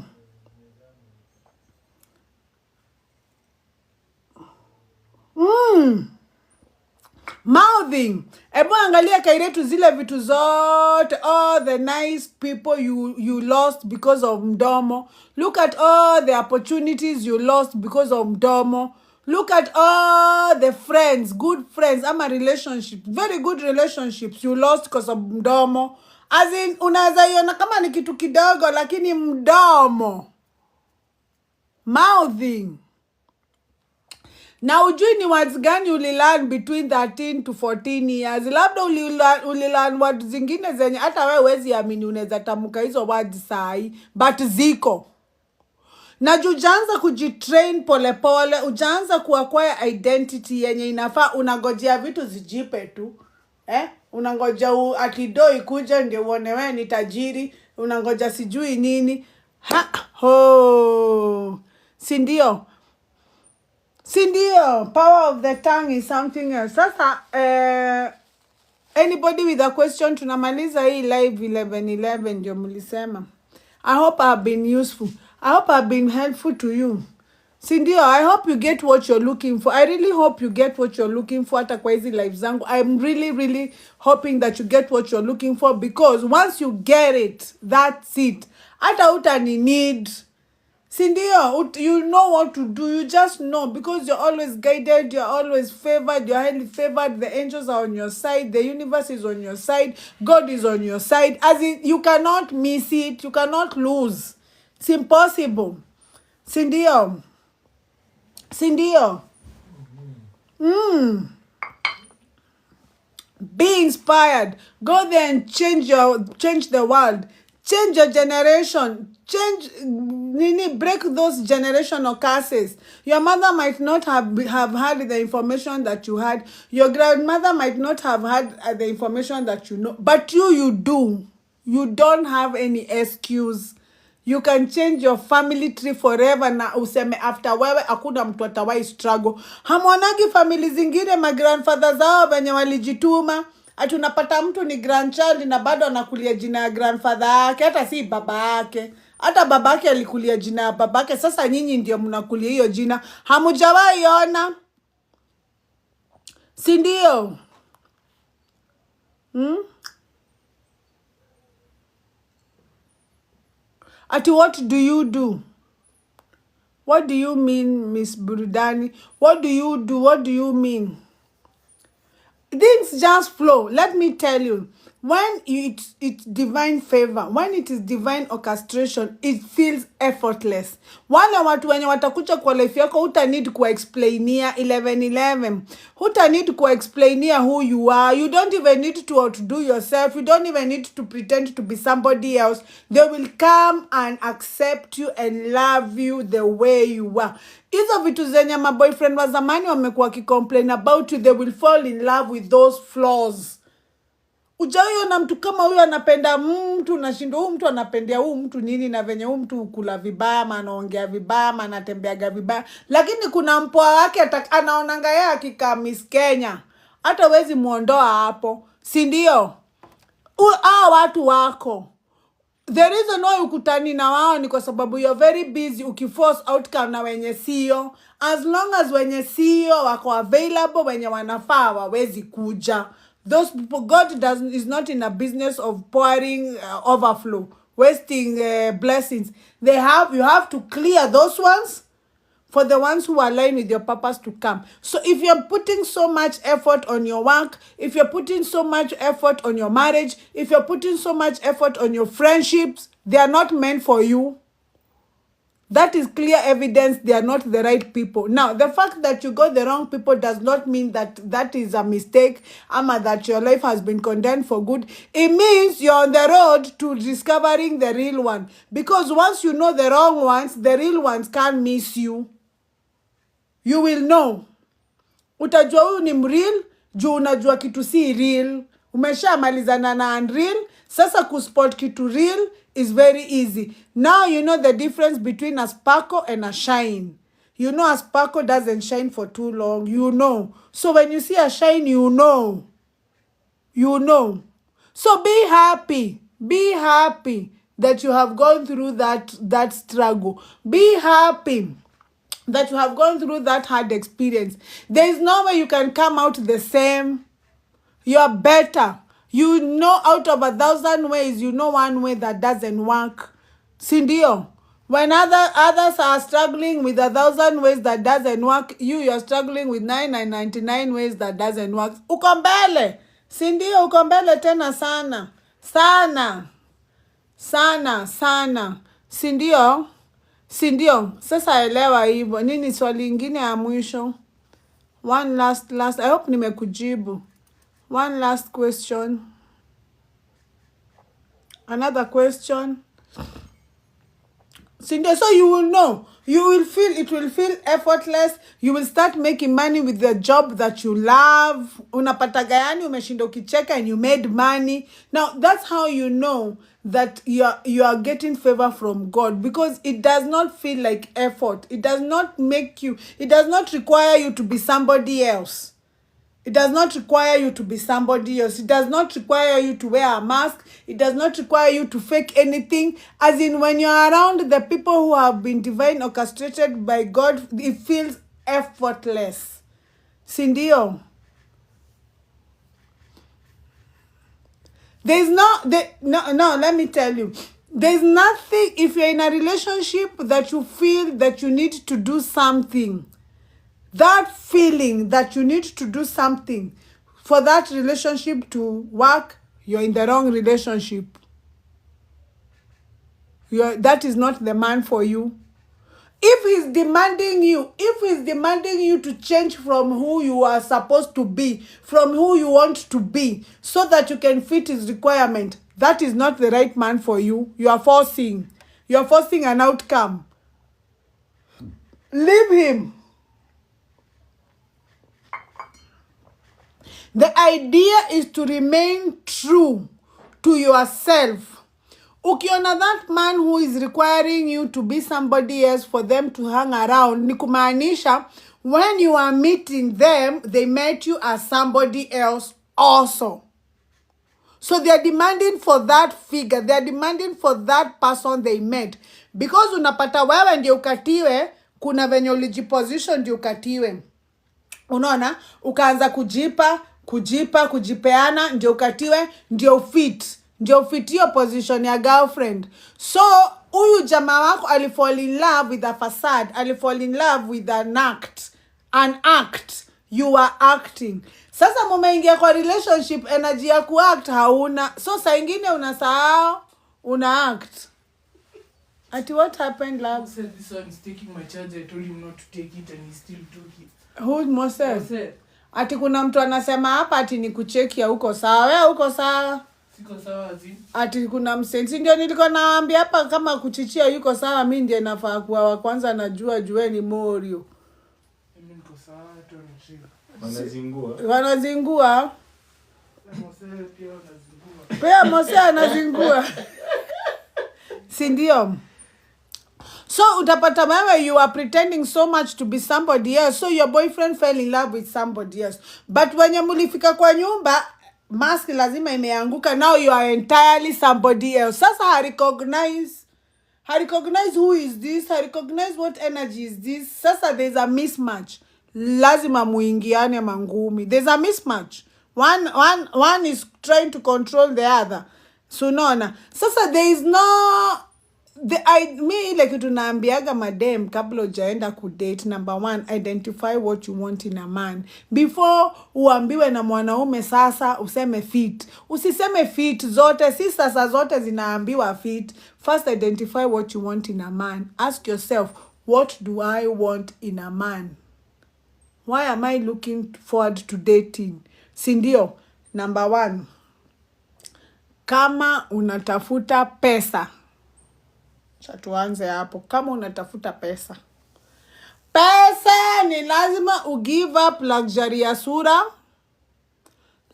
Mouthing. Ebu angalia Kairetu zile vitu zote. All the nice people you lost because of mdomo. Look at all the opportunities you lost because of mdomo. Look at all the friends, good friends, ama relationships, very good relationships you lost because of mdomo. As in, unaweza iona kama ni kitu kidogo, lakini mdomo. Mouthing. Na ujui ni words gani ulilearn between 13 to 14 years. Labda ulilearn words zingine zenye hata wewe huwezi amini unaweza tamuka hizo words sahi, but ziko. Na ujaanza kujitrain pole pole, ujaanza kuacquire identity yenye inafaa. Unangojea vitu zijipe tu. Unangoja atido ikuje ndio uone wewe ni tajiri. Unangoja sijui nini. Si ndio? Power of the tongue is something else. Sasa anybody with a question, tunamaliza hii live 11:11 ndio mlisema. I hope I've been useful. I hope I've been helpful to you. Si ndio? I hope you get what you're looking for. I really hope you get what you're looking for hata kwa hizi live zangu. I'm really hoping that you get what you're looking for, because once you get it, that's it. Hata utani need. Si ndio? You know what to do. You just know, because you're always guided, you're always favored, you're highly favored. The angels are on your side, the universe is on your side, God is on your side. As in, you cannot miss it, you cannot lose. It's impossible. Si ndio? Be inspired. Go there and change the world. Change your generation. Break those generational curses. Your mother might not have had the information that you had. Your grandmother might not have had the information that you know. But you do. You don't have any excuse. You can change your family tree forever, na useme after wewe hakuna mtu atawai struggle. Hamwanagi family zingine grandfather zao wenye walijituma. Ati unapata mtu ni grandchild na bado anakulia jina ya grandfather yake, hata si baba yake. Hata baba yake alikulia jina ya baba yake. Sasa nyinyi ndio mnakulia hiyo jina. Hamujawahi ona. Si ndio? Ati what do you do? What do you mean, Miss Burudani? What do you do? What do you mean? Things just flow. Let me tell you. When it's divine favor, when it is divine orchestration, it feels effortless. Wale watu wenye watakucha kwa life yako, huta need kuexplainia 11:11. Huta need kuexplainia who you are. You don't even need to outdo yourself. You don't even need to pretend to be somebody else. They will come and accept you and love you the way you are. Hizo vitu zenye boyfriend wa zamani wamekuwa kicomplain about you, they will fall in love with those flaws. Ujawahi na mtu kama huyu anapenda mtu, unashindwa huyu mtu anapendea huyu mtu nini, na venye huyu mtu ukula vibaya, anaongea vibaya, anatembeaga vibaya. Lakini kuna mpoa wake anaonanga yeye akikaa Miss Kenya. Hata wezi muondoa hapo. Si ndio? Watu wako. The reason why ukutani na wao ni kwa sababu you're very busy ukiforce outcome na wenye sio. As long as wenye sio wako available, wenye wanafaa wawezi kuja. Those people, God is not in a business of pouring overflow, wasting blessings. You have to clear those ones for the ones who align with your purpose to come. So if you're putting so much effort on your work, if you're putting so much effort on your marriage, if you're putting so much effort on your friendships, they are not meant for you. That is clear evidence they are not the right people. Now, the fact that you got the wrong people does not mean that is a mistake, or that your life has been condemned for good. It means you're on the road to discovering the real one. Because once you know the wrong ones, the real ones can't miss you. You will know. Utajua huyu ni mreal, juu unajua kitu si real. Umeshamalizana na unreal, sasa kuspot kitu real is very easy. Now you know the difference between a sparkle and a shine. You know a sparkle doesn't shine for too long. You know. So when you see a shine, you know. You know. So be happy. Be happy that you have gone through that struggle. Be happy that you have gone through that hard experience. There is no way you can come out the same. You are better. You know out of 1,000 ways, you know one way that doesn't work. Sindio? When others are struggling with 1,000 ways that doesn't work, you are struggling with 999 ways that doesn't work. Uko mbele. Sindio, uko mbele tena sana. Sana. Sana, sana. Sindio? Sindio, sasa elewa hivyo. Nini swali ingine ya mwisho? One last. I hope nimekujibu. One last question. Another question. Sindio, so you will know. It will feel effortless. You will start making money with the job that you love. Unapata gayani, umeshinda ukicheka and you made money. Now, that's how you know that you are getting favor from God, because it does not feel like effort. It does not require you to be somebody else. It does not require you to be somebody else. It does not require you to wear a mask. It does not require you to fake anything. As in, when you're around the people who have been divine orchestrated by God, it feels effortless. Sindio? No, let me tell you. There's nothing, if you're in a relationship that you feel that you need to do something, that feeling that you need to do something for that relationship to work, you're in the wrong relationship. That is not the man for you. If he's demanding you to change from who you are supposed to be, from who you want to be, so that you can fit his requirement, that is not the right man for you. You are forcing an outcome. Leave him. The idea is to remain true to yourself. Ukiona that man who is requiring you to be somebody else for them to hang around, ni kumaanisha when you are meeting them, they met you as somebody else also. So they are demanding for that figure. They are demanding for that person they met. Because unapata wewe ndio ukatiwe, kuna venye ulijiposition ndio ukatiwe. Unaona, ukaanza kujipeana, ndio ukatiwe, ndio fit hiyo position ya girlfriend. So, huyu jamaa wako alifall in love with a facade, alifall in love with an act. You are acting. Sasa mumeingia kwa relationship, energy ya kuact hauna. So, saa ingine unasahau, una act. Ati what happened, love? Said this one is taking my charger. I told him not to take it and he still took it. Who Moses? Ati kuna mtu anasema hapa ati ni kucheki ya uko sawa. Wewe uko sawa? Siko sawa zi. Ati kuna msensi ndio nilikuwa naambia hapa kama kuchichia yuko sawa, mimi ndiye nafaa kuwa wa kwanza najua jueni Morio. Mimi niko sawa tu nishika. Wanazingua. Mose pia unazingua. Pia Mose anazingua. Si ndio? So utapata wewe you are pretending so much to be somebody else, so your boyfriend fell in love with somebody else, but when you mulifika kwa nyumba mask lazima imeanguka, now you are entirely somebody else. Sasa recognize who is this, recognize what energy is this. Sasa there's a mismatch, lazima muingiane mangumi. There's a mismatch. One is trying to control the other. So unaona, sasa there is no me ile kitu naambiaga madem kabla hujaenda kudate, number 1, identify what you want in a man before uambiwe na mwanaume sasa useme fit. Usiseme fit zote, si sasa zote zinaambiwa fit. First identify what you want in a man. Ask yourself, what do I want in a man? Why am I looking forward to dating? Sindio? Number 1, kama unatafuta pesa. Tuanze hapo. Kama unatafuta pesa, ni lazima ugive up luxury ya sura,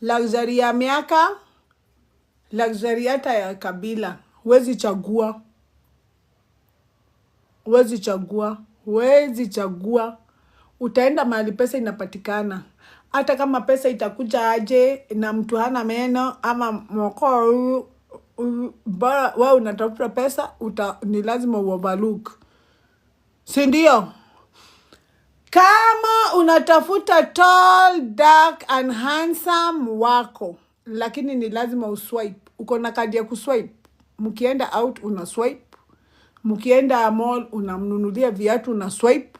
luxury ya miaka, luxury hata ya kabila. Huwezi chagua. Utaenda mahali pesa inapatikana. Hata kama pesa itakuja aje na mtu hana meno ama moko wewe unatafuta pesa, ni lazima overlook. Si ndio? Kama unatafuta tall, dark and handsome wako, lakini ni lazima uswipe. Uko na kadi ya kuswipe. Mkienda out una swipe. Mkienda mall unamnunulia viatu una swipe.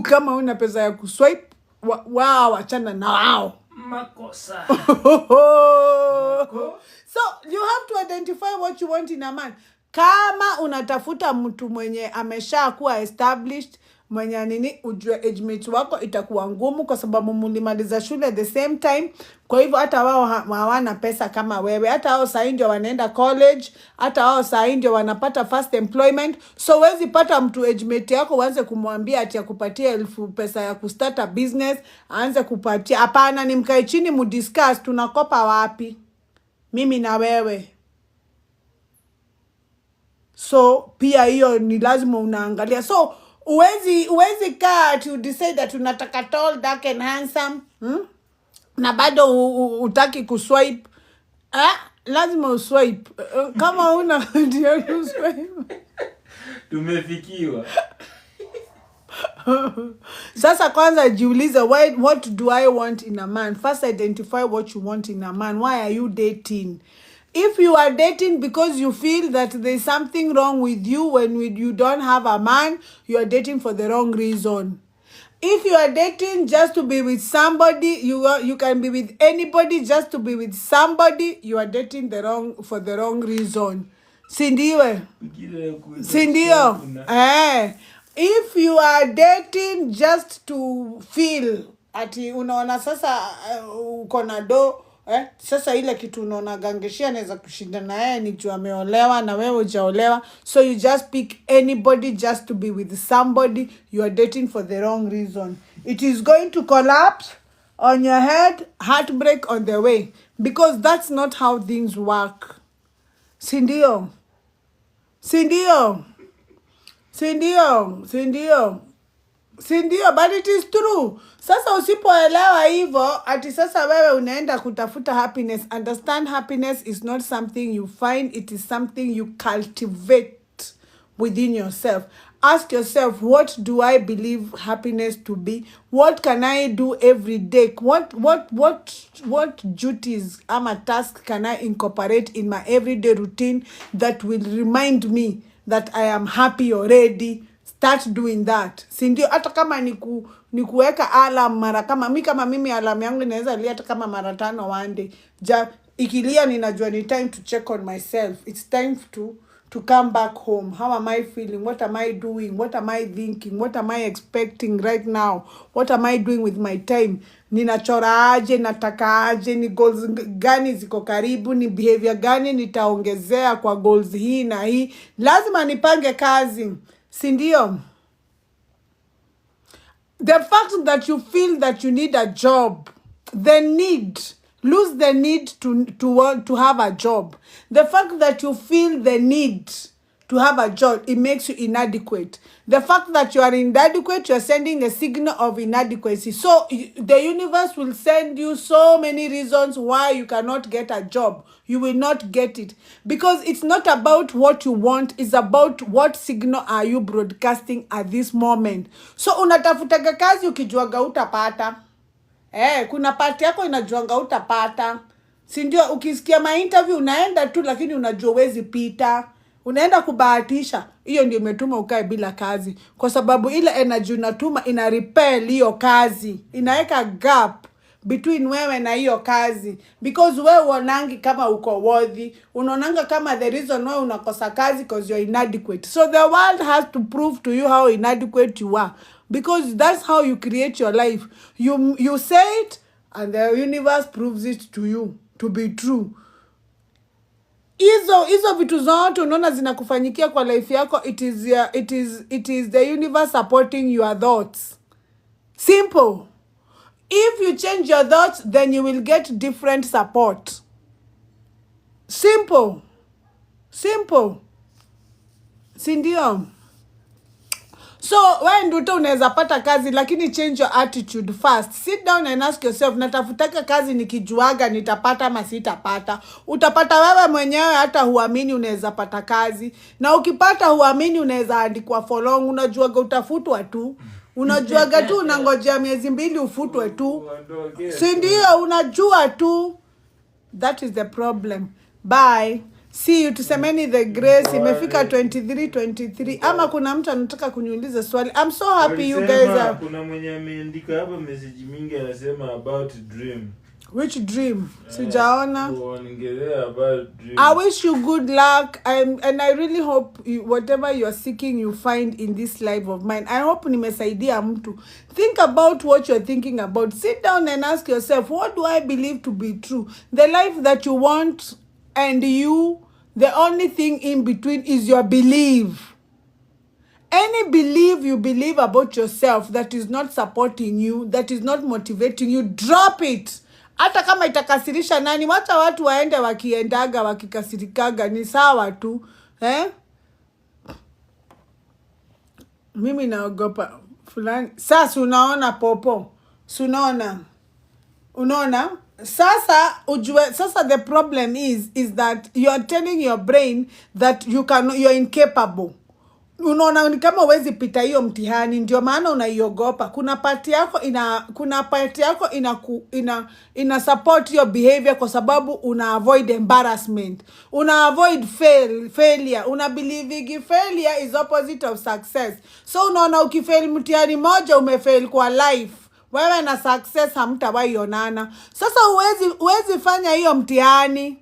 Kama una pesa ya kuswipe, achana na wao. Makosa. So you have to identify what you want in a man. Kama unatafuta mtu mwenye amesha kuwa established, mwenye ujue age mate wako itakuwa ngumu kwa sababu mlimaliza shule at the same time. Kwa hivyo hata wao hawana pesa kama wewe. Hata wao saa ndio wanaenda college, hata wao saa ndio wanapata first employment. So wezi pata mtu age mate yako uanze kumwambia ati akupatie 1000 pesa ya kustart a business, aanze kupatia. Hapana, ni mkae chini mudiscuss tunakopa wapi mimi na wewe. So pia hiyo ni lazima unaangalia. So uwezi kaa to decide that unataka tall, dark and handsome, na bado utaki kuswipe. Lazima uswipe. Kama una ndio uswipe. Tumefikiwa. Sasa kwanza jiulize, what do I want in a man? First identify what you want in a man. Why are you dating? If you are dating because you feel that there's something wrong with you when you don't have a man, you are dating for the wrong reason. If you are dating just to be with somebody, you can be with anybody just to be with somebody, you are dating for the wrong reason. Sindio? If you are dating just to feel ati unaona sasa uko na do, sasa ile kitu unaona gangeshia naweza kushinda na yeye ni juu ameolewa na wewe hujaolewa, so you just pick anybody just to be with somebody, you are dating for the wrong reason. It is going to collapse on your head, heartbreak on the way, because that's not how things work. Sindio? But it is true. Sasa usipoelewa hivyo ati sasa wewe unaenda kutafuta happiness. Understand, happiness is not something you find, it is something you cultivate within yourself. Ask yourself, what do I believe happiness to be? What can I do every day? What duties ama task can I incorporate in my everyday routine that will remind me that I am happy already? Start doing that. Sindio? Hata kama ni kuweka alarm mara kama mimi alarm yangu inaweza lia hata kama mara 5 one day. Ikilia ninajua ni time to check on myself. It's time to come back home. How am I feeling? What am I doing? What am I thinking? What am I expecting right now? What am I doing with my time? Ninachora aje, nataka aje, ni goals gani ziko karibu, ni behavior gani nitaongezea kwa goals hii na hii. Lazima nipange kazi. Sindio? The fact that you feel that you need a job, the need, lose the need to want to have a job. The fact that you feel the need to have a job, it makes you inadequate. The fact that you are inadequate, you're sending a signal of inadequacy. So the universe will send you so many reasons why you cannot get a job. You will not get it. Because it's not about what you want, it's about what signal are you broadcasting at this moment. So unatafutaga kazi ukijuaga utapata. Kuna party yako inajuanga utapata. Si ndio? Ukisikia interview unaenda tu, lakini unajua huwezi pita. Unaenda kubahatisha. Hiyo ndio imetuma ukae bila kazi. Kwa sababu ile energy unatuma ina repel hiyo kazi. Inaweka gap between wewe na hiyo kazi. Because wewe uonangi kama uko worthy. Unaonanga kama the reason why unakosa kazi because you're inadequate. So the world has to prove to you how inadequate you are. Because that's how you create your life. You say it and the universe proves it to you to be true. Hizo vitu zote unaona zinakufanyikia kwa life yako, it is the universe supporting your thoughts. Simple. If you change your thoughts, then you will get different support. Simple. Si ndio? So wewe ndio unaweza pata kazi, lakini change your attitude first. Sit down and ask yourself, natafutaka kazi nikijuaga nitapata ama sitapata. Utapata wewe mwenyewe, hata huamini unaweza pata kazi. Na ukipata huamini unaweza andikwa for long. Unajuaga utafutwa tu. Unajuaga tu unangojea miezi 2 ufutwe tu. Si ndio? Unajua tu. That is the problem. Bye. See you. Tusemeni the grace. Imefika 23. Ama kuna mtu anataka kuniuliza swali. I'm so happy you guys are. Kuna mwenye ameandika hapa message mingi anasema about dream. Which dream? Sijaona. About dream. I wish you good luck. And I really hope whatever you're seeking you find in this life of mine. I hope nimesaidia mtu. Think about what you're thinking about. Sit down and ask yourself, what do I believe to be true? The life that you want and you, the only thing in between is your belief. Any belief you believe about yourself that is not supporting you, that is not motivating you, drop it. Hata kama itakasirisha nani, wacha watu waende wakiendaga, wakikasirikaga, ni sawa tu. Mimi naogopa fulani. Sasa unaona popo. Unaona? Sasa ujue, sasa the problem is that you are telling your brain that you're incapable. Unaona ni kama huwezi pita hiyo mtihani, ndio maana unaiogopa. Kuna part yako ina support your behavior kwa sababu una avoid embarrassment. Una avoid failure. Una believe failure is opposite of success. So unaona ukifail mtihani moja umefail kwa life. Wewe na success hamtawahi onana. Sasa huwezi fanya hiyo mtihani.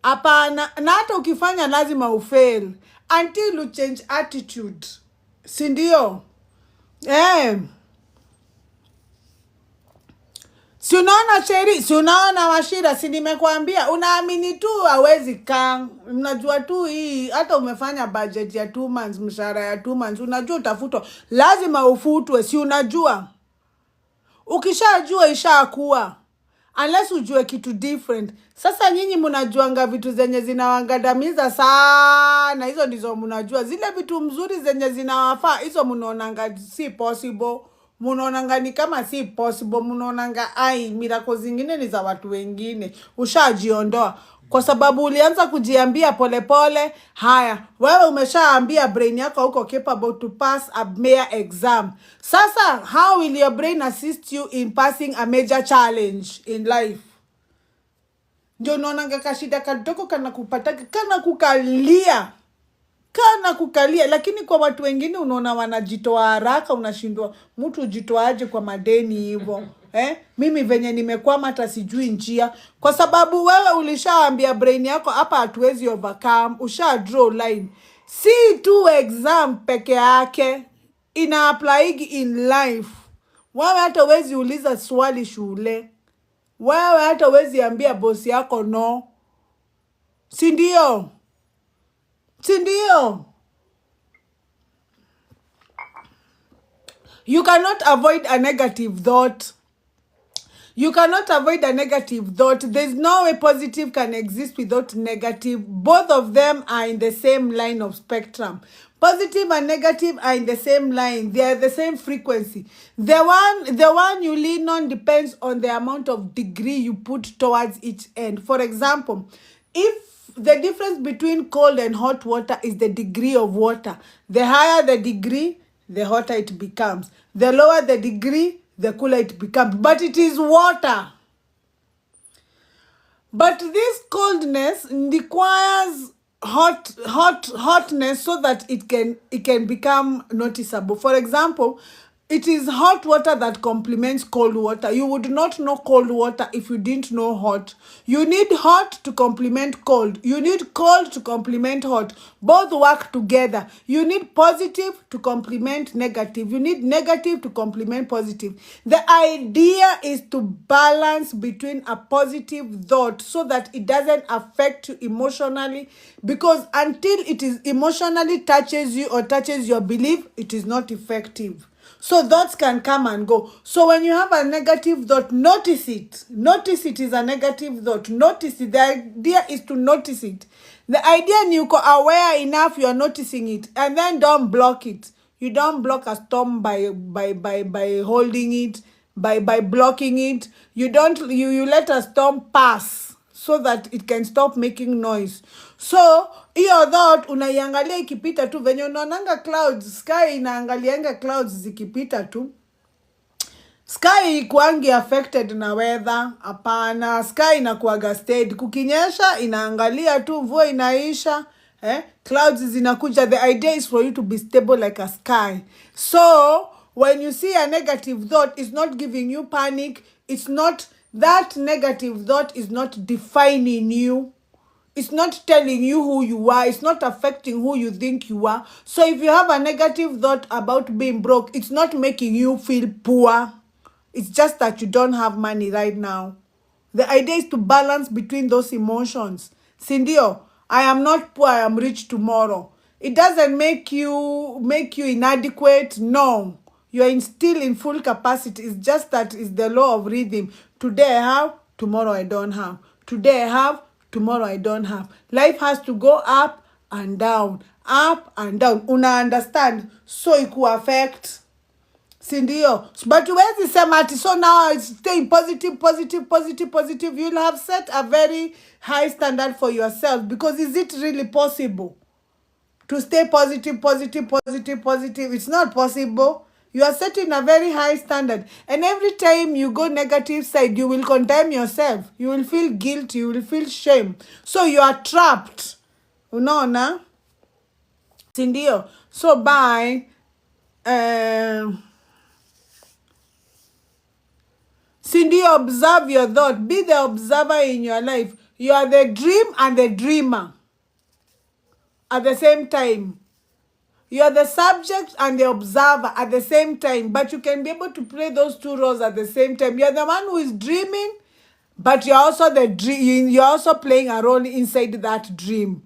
Hapana, na hata ukifanya lazima ufail until you change attitude. Si ndio? Si unaona Sheri, si unaona Washira, si nimekuambia unaamini tu hawezi kaa. Unajua tu hii hata umefanya budget ya 2 months, mshahara ya 2 months, unajua utafutwa, lazima ufutwe, si unajua? Ukishajua ishakuwa. Unless ujue kitu different. Sasa nyinyi mnajuanga vitu zenye zinawangandamiza sana. Hizo ndizo mnajua. Zile vitu mzuri zenye zinawafaa, hizo mnaonanga si possible. Mnaonanga ni kama si possible. Mnaonanga miracle zingine ni za watu wengine. Ushajiondoa. Kwa sababu ulianza kujiambia pole. Haya, wewe umeshaambia brain yako uko capable to pass a major exam. Sasa, how will your brain assist you in passing a major challenge in life? Ndio unaonanga kashida kadogo kana kupataka, kana kukalia. Lakini kwa watu wengine unaona wanajitoa haraka, unashindwa mtu ujitoaje kwa madeni hivyo. Mimi venye nimekwama hata sijui njia. Kwa sababu wewe ulishaambia brain yako hapa hatuwezi overcome. Usha draw line. Si tu exam peke yake. Ina apply in life. Wewe hata huwezi uliza swali shule. Wewe hata huwezi ambia boss yako no. Si ndio? You cannot avoid a negative thought. You cannot avoid a negative thought. There's no way positive can exist without negative. Both of them are in the same line of spectrum. Positive and negative are in the same line. They are the same frequency. The one you lean on depends on the amount of degree you put towards each end. For example, if the difference between cold and hot water is the degree of water, the higher the degree, the hotter it becomes. The lower the degree, the cooler it becomes. But it is water. But this coldness requires hotness so that it can become noticeable. For example, it is hot water that complements cold water. You would not know cold water if you didn't know hot. You need hot to complement cold. You need cold to complement hot. Both work together. You need positive to complement negative. You need negative to complement positive. The idea is to balance between a positive thought so that it doesn't affect you emotionally, because until it is emotionally touches you or touches your belief, it is not effective. So thoughts can come and go. So when you have a negative thought, notice it. Notice it is a negative thought. Notice it. The idea is to notice it. The idea is you are aware enough, you are noticing it. And then don't block it. You don't block a storm by holding it, by blocking it. You let a storm pass so that it can stop making noise. So hiyo thought unaiangalia ikipita tu, venye unaonanga clouds, sky inaangalianga clouds zikipita tu. Sky ikuangi affected na weather, hapana. Sky inakuaga steady. Kukinyesha inaangalia tu, mvua inaisha, clouds zinakuja. The idea is for you to be stable like a sky. So when you see a negative thought, it's not giving you panic. It's not, that negative thought is not defining you. It's not telling you who you are. It's not affecting who you think you are. So if you have a negative thought about being broke, it's not making you feel poor. It's just that you don't have money right now. The idea is to balance between those emotions. Sindio, I am not poor, I am rich tomorrow. It doesn't make you inadequate. No. You are still in full capacity. It's just that it's the law of rhythm. Today I have, tomorrow I don't have. Today I have, tomorrow I don't have. Life has to go up and down. Up and down. Una understand? So it could affect. Sindio. But huwezi sema ati so now it's staying positive. You'll have set a very high standard for yourself, because is it really possible to stay positive? It's not possible. You are setting a very high standard. And every time you go negative side, you will condemn yourself. You will feel guilty. You will feel shame. So you are trapped. Unaona? Sindio. So by Sindio, observe your thought. Be the observer in your life. You are the dream and the dreamer at the same time. You are the subject and the observer at the same time, but you can be able to play those two roles at the same time. You are the one who is dreaming, but you're also you're also playing a role inside that dream.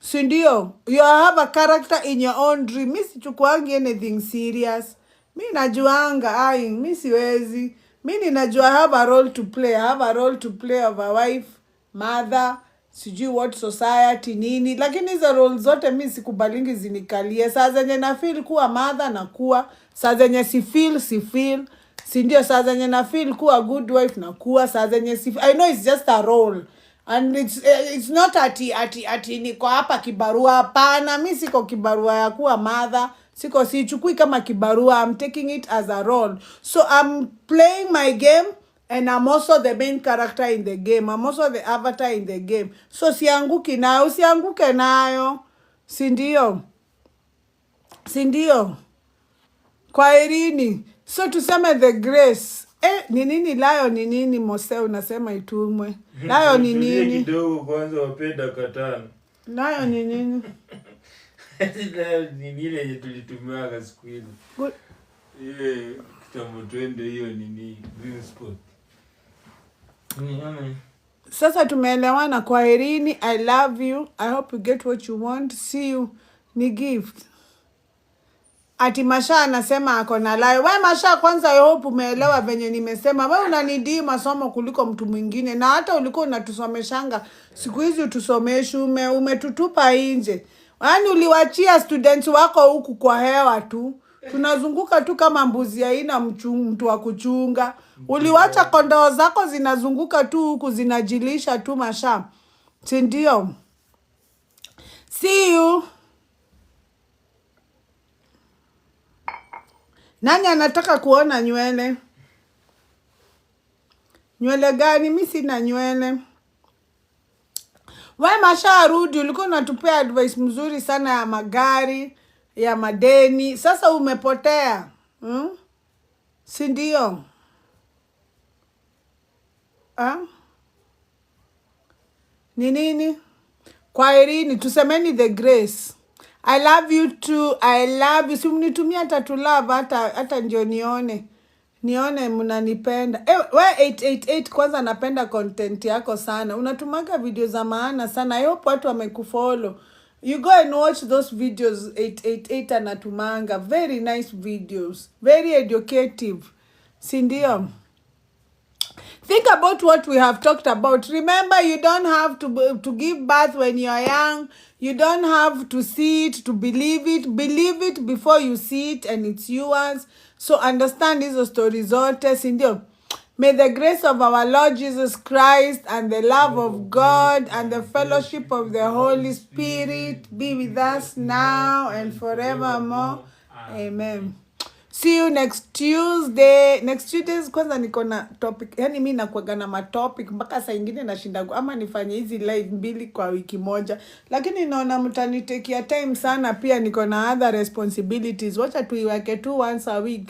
Sindio, you have a character in your own dream. Mi sichukuangi anything serious. Mi najuanga, mi siwezi. Mi ninajua I have a role to play. I have a role to play of a wife, mother, sijui what society nini, lakini hizo role zote mi sikubalingi zinikalie. Saa zenye na feel kuwa mother na kuwa, saa zenye si feel. Sindio, saa zenye na feel kuwa good wife na kuwa, saa zenye si I know it's just a role. And it's not ati niko hapa kibarua. Hapana, mi siko kibarua ya kuwa mother. Sichukui kama kibarua. I'm taking it as a role. So I'm playing my game, and I'm also the main character in the game. I'm also the avatar in the game. So sianguki nayo, usianguke nayo. Sindio. Kwaherini. So tuseme the grace. Ni nini layo, ni nini Mose unasema itumwe? Layo ni nini? Kidogo kwanza wapenda katano. Layo ni nini? Layo ni nini yenye tulitumiaga siku ile? Good. Kitambo twende hiyo nini? Green spot. Sasa tumeelewana. Kwaherini. I love you. I hope you get what you want. See you. Ni gift. Ati Masha anasema ako na lie. Wewe Masha, kwanza I hope umeelewa venye nimesema. Wewe unanidii masomo kuliko mtu mwingine, na hata ulikuwa unatusomeshanga. Siku hizi utusomeshi, umetutupa nje. Yaani uliwachia students wako huku kwa hewa tu. Tunazunguka tu kama mbuzi haina mtu wa kuchunga. Uliwacha kondoo zako zinazunguka tu huku zinajilisha tu Masha. Si ndio? See you. Nani anataka kuona nywele? Nywele gani? Mimi sina nywele. Wewe Masha rudi, ulikuwa unatupea advice mzuri sana ya magari, ya madeni. Sasa umepotea. Si ndio? Ni nini? Kwaherini, tusemeni the grace. I love you too. I love you. Si mnitumia hata to love hata ndio nione mnanipenda. We 888 kwanza napenda content yako sana. Unatumaga video za maana sana. I hope watu wamekufollow. You go and watch those videos 888 anatumanga. Very nice videos. Very educative. Si ndio? Think about what we have talked about. Remember, you don't have to give birth when you are young. You don't have to see it, to believe it. Believe it before you see it and it's yours. So understand hizo stories zote, si ndio? May the grace of our Lord Jesus Christ and the love of God and the fellowship of the Holy Spirit be with us now and forevermore. Amen. See you next Tuesday. Next Tuesday kwanza niko na topic. Yaani mimi nakuaga na matopic mpaka saa nyingine nashinda ama nifanye hizi live 2 kwa wiki moja. Lakini naona mtanitekia time sana, pia niko na other responsibilities. Wacha tuiweke tu once a week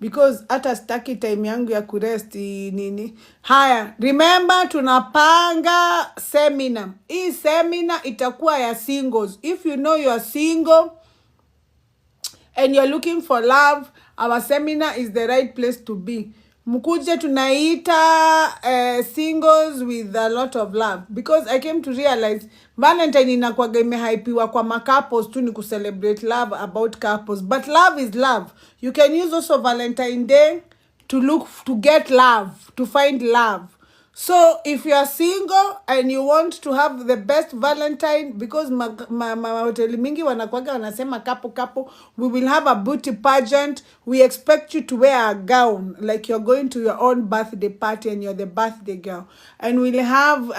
because hata sitaki time yangu ya kurest nini. Haya, remember tunapanga seminar. Hii seminar itakuwa ya singles. If you know you are single and you're looking for love, our seminar is the right place to be. Mkuje tunaita singles with a lot of love, because I came to realize Valentine inakuwaga imehypiwa kwa couples tu, ni kucelebrate love about couples, but love is love. You can use also Valentine Day to get love, to find love. So if you are single and you want to have the best Valentine, because hoteli mingi wanakuwaga wanasema couple, we will have a beauty pageant. We expect you to wear a gown like you're going to your own birthday party and you're the birthday girl. And we'll have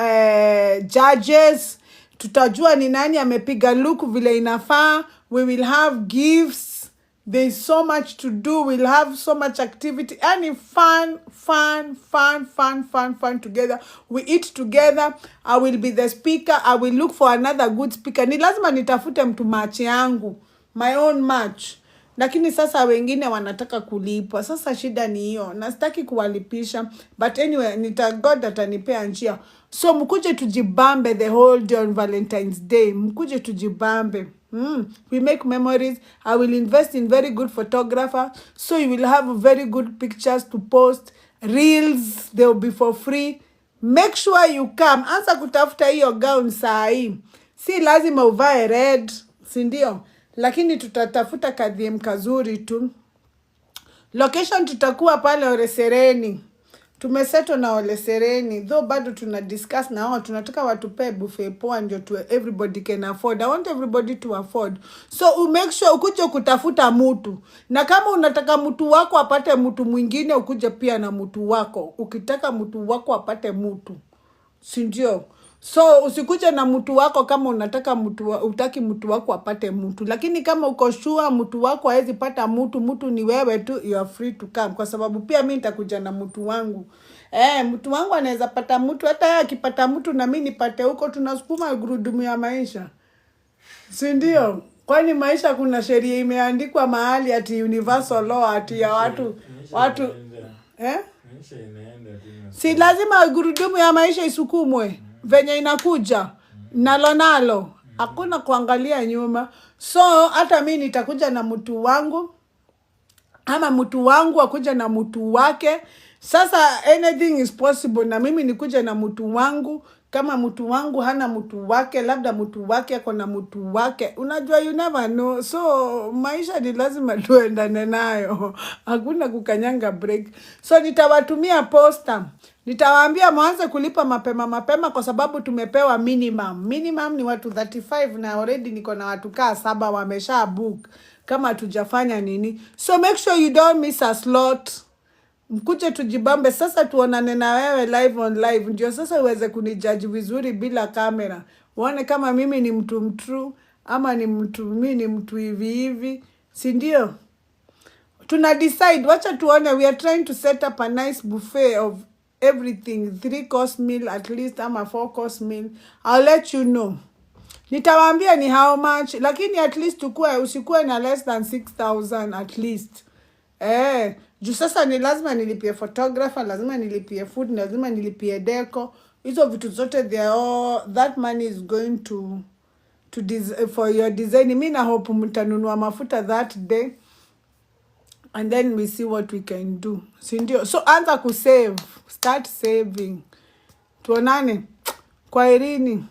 judges. Tutajua ni nani amepiga look vile inafaa. We will have gifts. There's so much to do. We'll have so much activity. And fun together. We eat together. I will be the speaker. I will look for another good speaker. Ni lazima nitafute mtu match yangu. My own match. Lakini sasa wengine wanataka kulipwa. Sasa shida ni hiyo. Na sitaki kuwalipisha. But anyway, God atanipea njia. So mkuje tujibambe the whole day on Valentine's Day. Mkuje tujibambe. We make memories. I will invest in very good photographer, so you will have very good pictures to post. Reels, they will be for free. Make sure you come. Anza kutafuta hiyo gown saa hii. Si lazima uvae red, si ndio? Lakini tutatafuta kadhiem kazuri tu. Location tutakuwa pale Ole Sereni. Tumeseto na Ole Sereni. Though bado tunadiscuss na wao, tunataka watupe buffet poa ndio everybody can afford. I want everybody to afford. So make sure ukuje kutafuta mtu. Na kama unataka mtu wako apate mtu mwingine, ukuje pia na mtu wako. Ukitaka mtu wako apate mtu. Si ndio? So usikuje na mtu wako kama unataka utaki mtu wako apate mtu. Lakini kama uko sure mtu wako hawezi pata mtu ni wewe tu, you are free to come. Kwa sababu pia mimi nitakuja na mtu wangu. Mtu wangu anaweza pata mtu, hata yeye akipata mtu na mimi nipate huko, tunasukuma gurudumu ya maisha. Si ndio? Kwani maisha kuna sheria imeandikwa mahali ati universal law ati ya watu si lazima gurudumu ya maisha isukumwe venye inakuja nalo hakuna kuangalia nyuma. So hata mimi nitakuja na mtu wangu ama mtu wangu akuja na mtu wake. Sasa anything is possible, na mimi nikuje na mtu wangu, kama mtu wangu hana mtu wake, labda mtu wake ako na mtu wake. Unajua, you never know. So maisha ni lazima tuendane nayo, hakuna kukanyanga break. So nitawatumia posta, nitawaambia mwanze kulipa mapema kwa sababu tumepewa minimum. Minimum ni watu 35 na already niko na watu kaa 7 wamesha book kama tujafanya nini. So make sure you don't miss a slot. Mkuje tujibambe sasa, tuonane na wewe live on live, ndio sasa uweze kunijudge vizuri bila kamera, uone kama mimi ni mtu mtrue ama mimi ni mtu hivi, si ndio? Tuna decide, wacha tuone. We are trying to set up a nice buffet of everything, 3-course meal at least ama 4-course meal. I'll let you know. Nitawaambia ni how much, lakini at least usikuwe na less than 6,000 at least. Juu sasa ni lazima nilipie photographer, lazima nilipie food, lazima nilipie deco. Hizo vitu zote that money is going to for your design. Mimi na hope mtanunua mafuta that day and then we see what we can do. Si ndio? So anza kusave, start saving. Tuonane kwa Irini.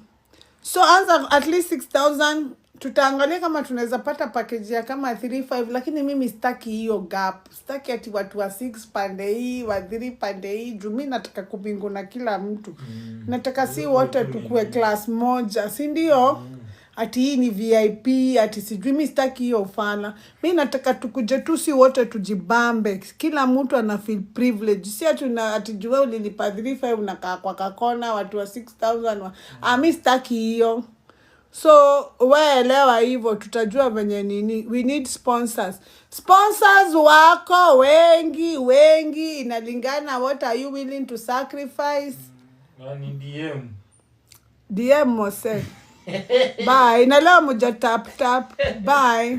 So anza at least 6,000. Tutaangalia kama tunaweza pata package ya kama 3-5, lakini mimi sitaki hiyo gap. Sitaki ati watu wa 6 pande hii, wa 3 pande hii. Juu mimi nataka kupingo na kila mtu. Nataka si wote tukue class moja, si ndio? Ati hii ni VIP, ati sijui. Mimi sitaki hiyo ufana. Mimi nataka tukuje tu si wote tujibambe. Kila mtu ana feel privilege. Si ati jua ulilipa 3-5 unakaa kwa kakona watu wa 6,000. Mimi sitaki hiyo. So waelewa hivyo, tutajua venye nini. We need sponsors. Sponsors wako wengi, inalingana what are you willing to sacrifice. Ni DM Mose. Bye. Na leo muja tap. Bye.